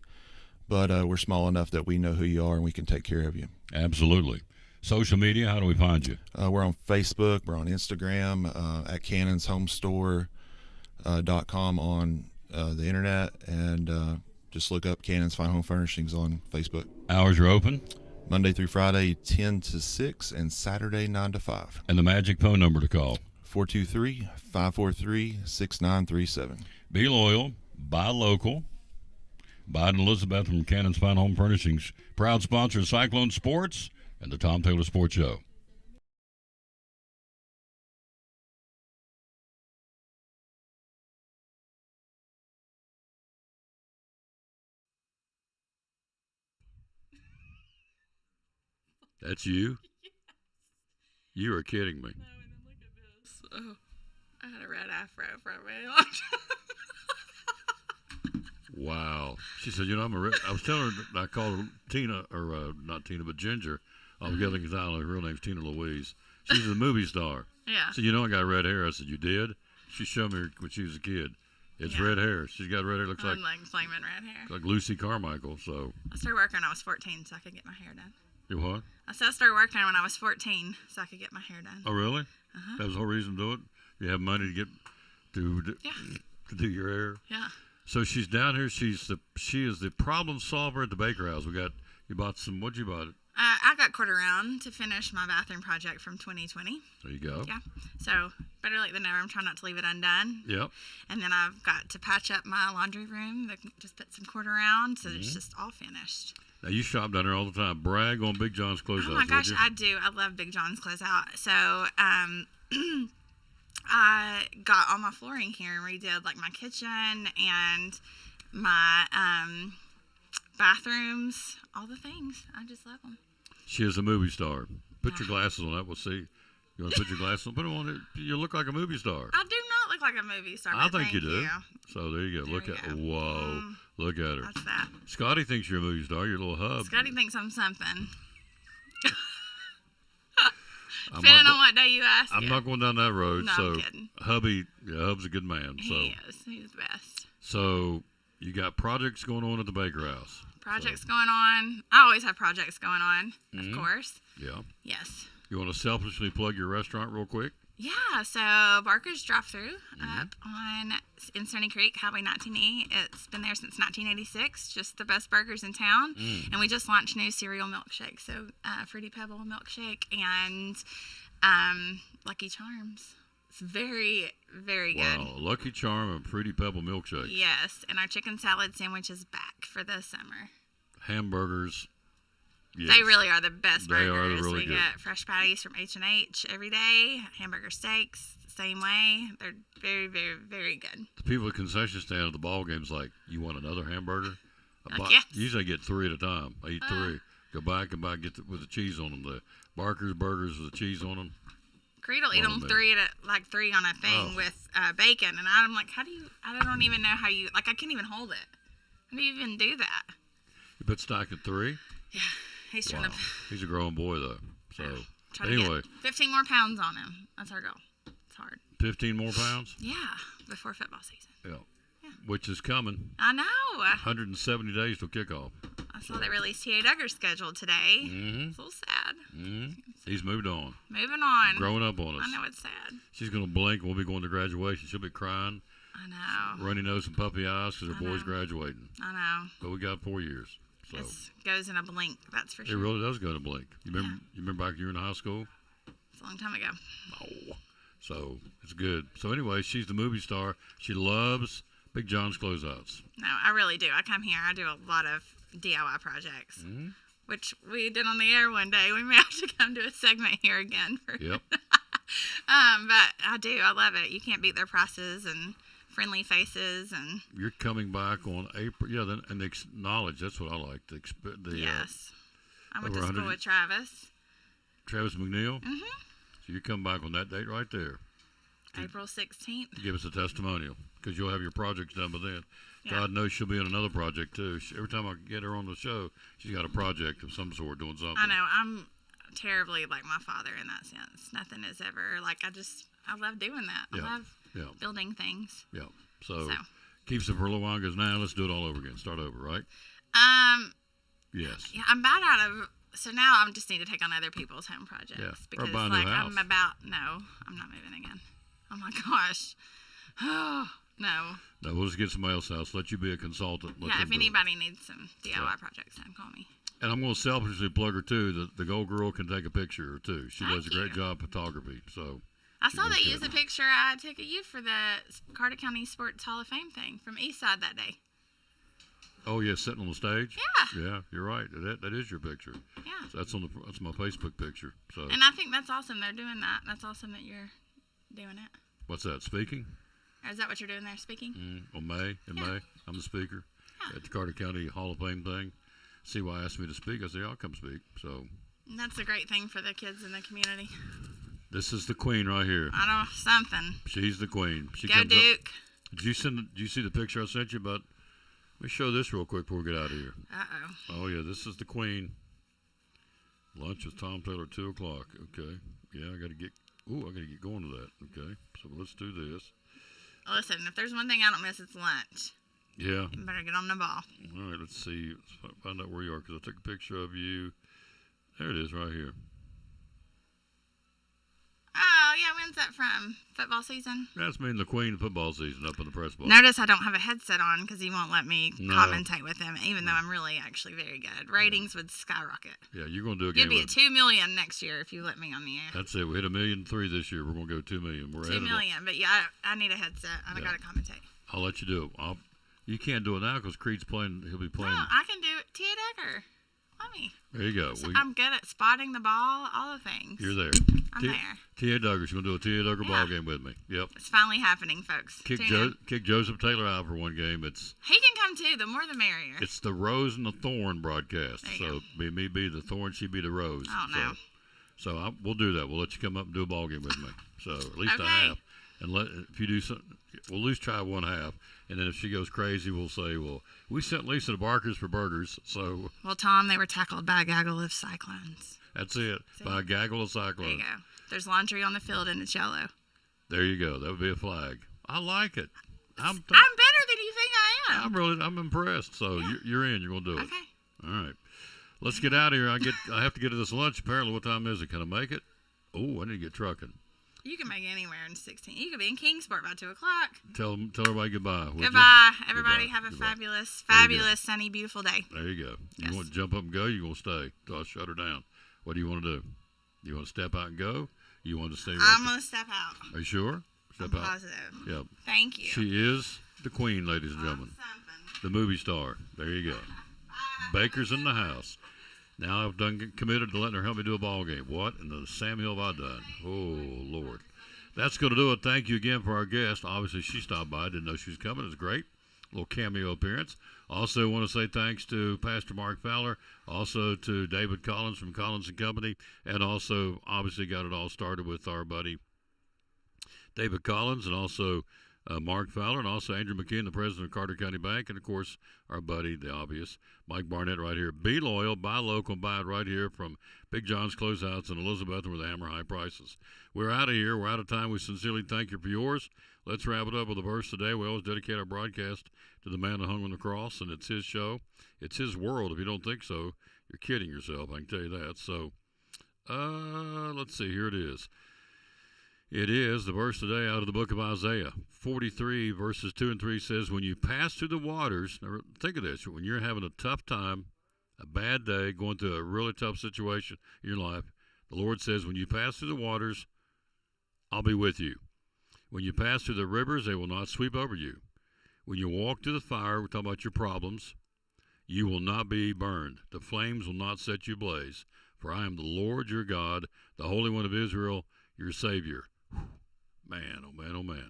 But we're small enough that we know who you are and we can take care of you. Absolutely. Social media, how do we find you? We're on Facebook. We're on Instagram at cannonshomestore.com on the internet. And just look up Cannon's Fine Home Furnishings on Facebook. Hours are open? Monday through Friday, 10 to 6, and Saturday, 9 to 5. And the magic phone number to call? 423-543-6937. Be loyal, buy local. Biden Elizabeth from Cannon's Fine Home Furnishings, proud sponsor of Cyclone Sports and the Tom Taylor Sports Show. That's you? Yes. You are kidding me. No, and then look at this. Oh, I had a red afro for a very long time. Wow. She said, I was telling her, I called her Tina, or not Tina, but Ginger. I was getting her real name's Tina Louise. She's a movie star. Yeah. So, I got red hair. I said, you did? She showed me when she was a kid. It's red hair. She's got red hair. Looks like flaming red hair. Like Lucy Carmichael. So I started working when I was 14 so I could get my hair done. You what? I said I started working when I was 14 so I could get my hair done. Oh, really? Uh-huh. That was the whole reason to do it? You have money to get to do your hair? Yeah. So she's down here. She is the problem solver at the Baker House. You bought some. What'd you buy? I got quarter round to finish my bathroom project from 2020. There you go. Yeah. So better late than never. I'm trying not to leave it undone. Yep. And then I've got to patch up my laundry room. Just put some quarter round, so it's just all finished. Now you shop down there all the time. Brag on Big John's Closeout. Oh my gosh, I do. I love Big John's Closeout. So I got all my flooring here and redid like my kitchen and my bathrooms, all the things. I just love them. She is a movie star. Put your glasses on. That we'll see. You want to put your glasses on? Put them on. You look like a movie star. I do not look like a movie star. I think thank you do. So there you go. Look at whoa. Look at her. That's that. Scotty thinks you're a movie star. You're a little hub. Scotty thinks I'm something. Depending on what day you ask. I'm not going down that road. No, so I'm kidding. Hub's a good man. So He is. He's the best. So you got projects going on at the Baker House. Projects going on. I always have projects going on, of course. Yeah. Yes. You want to selfishly plug your restaurant real quick? Yeah, so Barker's Drive-Thru up in Stony Creek, Highway 19E. It's been there since 1986. Just the best burgers in town. And we just launched new cereal milkshakes. So Fruity Pebble milkshake and Lucky Charms. It's very, very good. Wow, Lucky Charm and Fruity Pebble milkshake. Yes, and our chicken salad sandwich is back for the summer. Hamburgers. Yes. They really are the best burgers. They are really we good. get fresh patties from H&H every day. Hamburger steaks, same way. They're very, very, very good. The people at the concession stand at the ball games like, you want another hamburger? Yes. Usually I get 3 at a time. I eat 3. Go back and buy with the cheese on them. The Barker's burgers with the cheese on them. Creed will eat them 3 on a thing with bacon, and I'm like, I don't even know how you, I can't even hold it. How do you even do that? You put stock at 3? Yeah, he's trying to. He's a growing boy though. So Try anyway, to get 15 more pounds on him. That's our goal. It's hard. 15 more pounds. Yeah, before football season. Yeah. Which is coming. I know. 170 days till kickoff. I saw they released T.A. Duggar's schedule today. Mm-hmm. It's a little sad. Mm-hmm. He's moved on. Moving on. Growing up on us. I know it's sad. She's going to blink. We'll be going to graduation. She'll be crying. I know. Runny nose and puppy eyes because her boy's graduating. I know. But we got 4 years. So It goes in a blink, that's for sure. It really does go to blink. You remember back when you were in high school? It's a long time ago. Oh. So it's good. So anyway, she's the movie star. She loves Big John's Closeouts. No, I really do. I come here. I do a lot of DIY projects, which we did on the air one day. We may have to come to a segment here again. Yep. But I do. I love it. You can't beat their prices and friendly faces. And you're coming back on April. Yeah, and the knowledge. That's what I like. Yes. I went to school with Travis. Travis McNeil? Mm-hmm. So you come back on that date right there. April 16th. to give us a testimonial because you'll have your projects done by then. Yeah. God knows she'll be in another project too. Every time I get her on the show, she's got a project of some sort doing something. I know. I'm terribly like my father in that sense. Nothing is ever like I love doing that. Yeah. I love Yeah. building things. Yeah. So, So. keeps it for a little while. Goes now. Let's do it all over again. Start over, right? Yes. Yeah, I'm about out of. So now I just need to take on other people's home projects Yeah. Or because buy a new like house. I'm about. No, I'm not moving again. Oh my gosh. Oh no. No, we'll just get somebody else's house. Let you be a consultant. Let Yeah, them if do it. anybody needs some DIY Yeah. projects, then call me. And I'm going to selfishly plug her too. The Gold Girl can take a picture or two. She does a great you. job of photography. So. I she saw does they good. used a picture I took of you for the Carter County Sports Hall of Fame thing from Eastside that day. Oh yeah, sitting on the stage. Yeah. Yeah, you're right. That is your picture. Yeah. So that's my Facebook picture. So. And I think that's awesome. They're doing that. That's awesome that you're doing it. What's that? Speaking? Or is that what you're doing there, speaking? On May. May, I'm the speaker at the Carter County Hall of Fame thing. CY asked me to speak. I said, I'll come speak. So. And that's a great thing for the kids in the community. This is the queen right here. I don't know, something. She's the queen. She Go comes Duke. Up. Did you see the picture I sent you about? Let me show this real quick before we get out of here. Uh-oh. Oh yeah, this is the queen. Lunch with Tom Taylor, 2:00. Okay. Yeah, I got to get going to that. Okay. So let's do this. Listen, if there's one thing I don't miss, it's lunch. Yeah. You better get on the ball. All right, let's see. Let's find out where you are because I took a picture of you. There it is right here. Oh, yeah, when's that from? Football season? That's me and the queen of football season up in the press box. Notice I don't have a headset on because he won't let me No. commentate with him, even though I'm really actually very good. Ratings would skyrocket. Yeah, you're going to do a game You'd be at with 2 million next year if you let me on the air. That's it. We hit 1.3 million this year. We're going to go 2 million. We're 2 ahead of million, but yeah, I need a headset. I Yeah. got to commentate. I'll let you do it. You can't do it now because Creed's playing. He'll be playing. No, I can do it. Tia Decker. Let me. There you go. So I'm good at spotting the ball, all the things. You're there. I'm there. Tia Duggar's going to do a Tia Duggar ball game with me. Yep. It's finally happening, folks. Kick Tune in. Joseph Taylor out for one game. He can come too. The more the merrier. It's the Rose and the Thorn broadcast. There you So me be the Thorn, she be the Rose. Oh, no. So we'll do that. We'll let you come up and do a ball game with me. So at least a Okay. half. And if you do something, we'll at least try one half. And then if she goes crazy, we'll say, well, we sent Lisa to Barker's for burgers. So Well, Tom, they were tackled by a gaggle of cyclones. that's it. By a gaggle of cyclones. There you go. There's laundry on the field and it's yellow. There you go. That would be a flag. I like it. I'm better than you think I am. I'm impressed. So you're in. You're gonna do it. Okay. All right. Let's get out of here. I have to get to this lunch. Apparently, what time is it? Can I make it? Oh, I need to get trucking. You can make it anywhere in 16. You could be in Kingsport by 2 o'clock. Tell everybody goodbye. would you? Goodbye. Everybody Goodbye. have a Goodbye. fabulous, There you go. fabulous, sunny, beautiful day. There you go. You want to jump up and go? You're gonna stay. So I'll shut her down. What do you want to do? You want to step out and go? You want to stay? I'm going to step out. Are you sure? Step I'm out. positive. Yep. Thank you. She is the queen, ladies and gentlemen. The movie star. There you go. Baker's in the house. Now I've committed to letting her help me do a ball game. What in the Sam Hill have I done? Oh, Lord. That's going to do it. Thank you again for our guest. Obviously, she stopped by. Didn't know she was coming. It was great. A little cameo appearance. Also want to say thanks to Pastor Mark Fowler. Also to David Collins from Collins & Company. And also, obviously, got it all started with our buddy David Collins and also Mark Fowler and also Andrew McKeon, the president of Carter County Bank. And, of course, our buddy, the obvious, Mike Barnett right here. Be loyal, buy local, buy it right here from Big John's Closeouts in Elizabeth with the Hammer High Prices. We're out of here. We're out of time. We sincerely thank you for yours. Let's wrap it up with a verse today. We always dedicate our broadcast to the man that hung on the cross, and it's his show. It's his world. If you don't think so, you're kidding yourself. I can tell you that. So, let's see. Here it is. It is the verse today out of the book of Isaiah. 43 verses 2 and 3 says, when you pass through the waters, now think of this, when you're having a tough time, a bad day, going through a really tough situation in your life, the Lord says, when you pass through the waters, I'll be with you. When you pass through the rivers, they will not sweep over you. When you walk through the fire, we're talking about your problems, you will not be burned. The flames will not set you ablaze. For I am the Lord your God, the Holy One of Israel, your Savior. Man, oh man, oh man.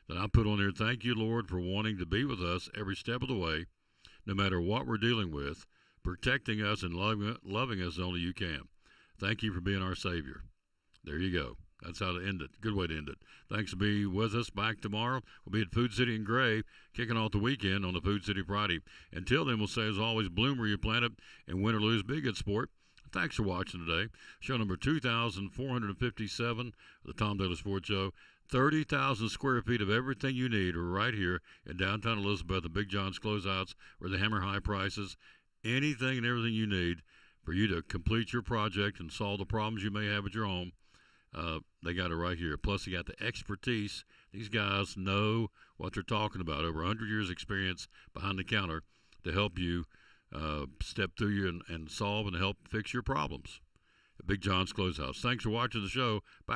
Then I put on there, thank you, Lord, for wanting to be with us every step of the way, no matter what we're dealing with, protecting us and loving us only you can. Thank you for being our Savior. There you go. That's how to end it. Good way to end it. Thanks for being with us. Back tomorrow. We'll be at Food City in Gray, kicking off the weekend on the Food City Friday. Until then, we'll say, as always, bloom where you plant it, and win or lose, be a good sport. Thanks for watching today. Show number 2,457 of the Tom Taylor Sports Show. 30,000 square feet of everything you need are right here in downtown Elizabeth, the Big John's Closeouts, where they hammer high prices. Anything and everything you need for you to complete your project and solve the problems you may have at your home. They got it right here. Plus, they got the expertise. These guys know what they're talking about. Over 100 years experience behind the counter to help you step through you and solve and help fix your problems. Big John's Closeout. Thanks for watching the show. Bye.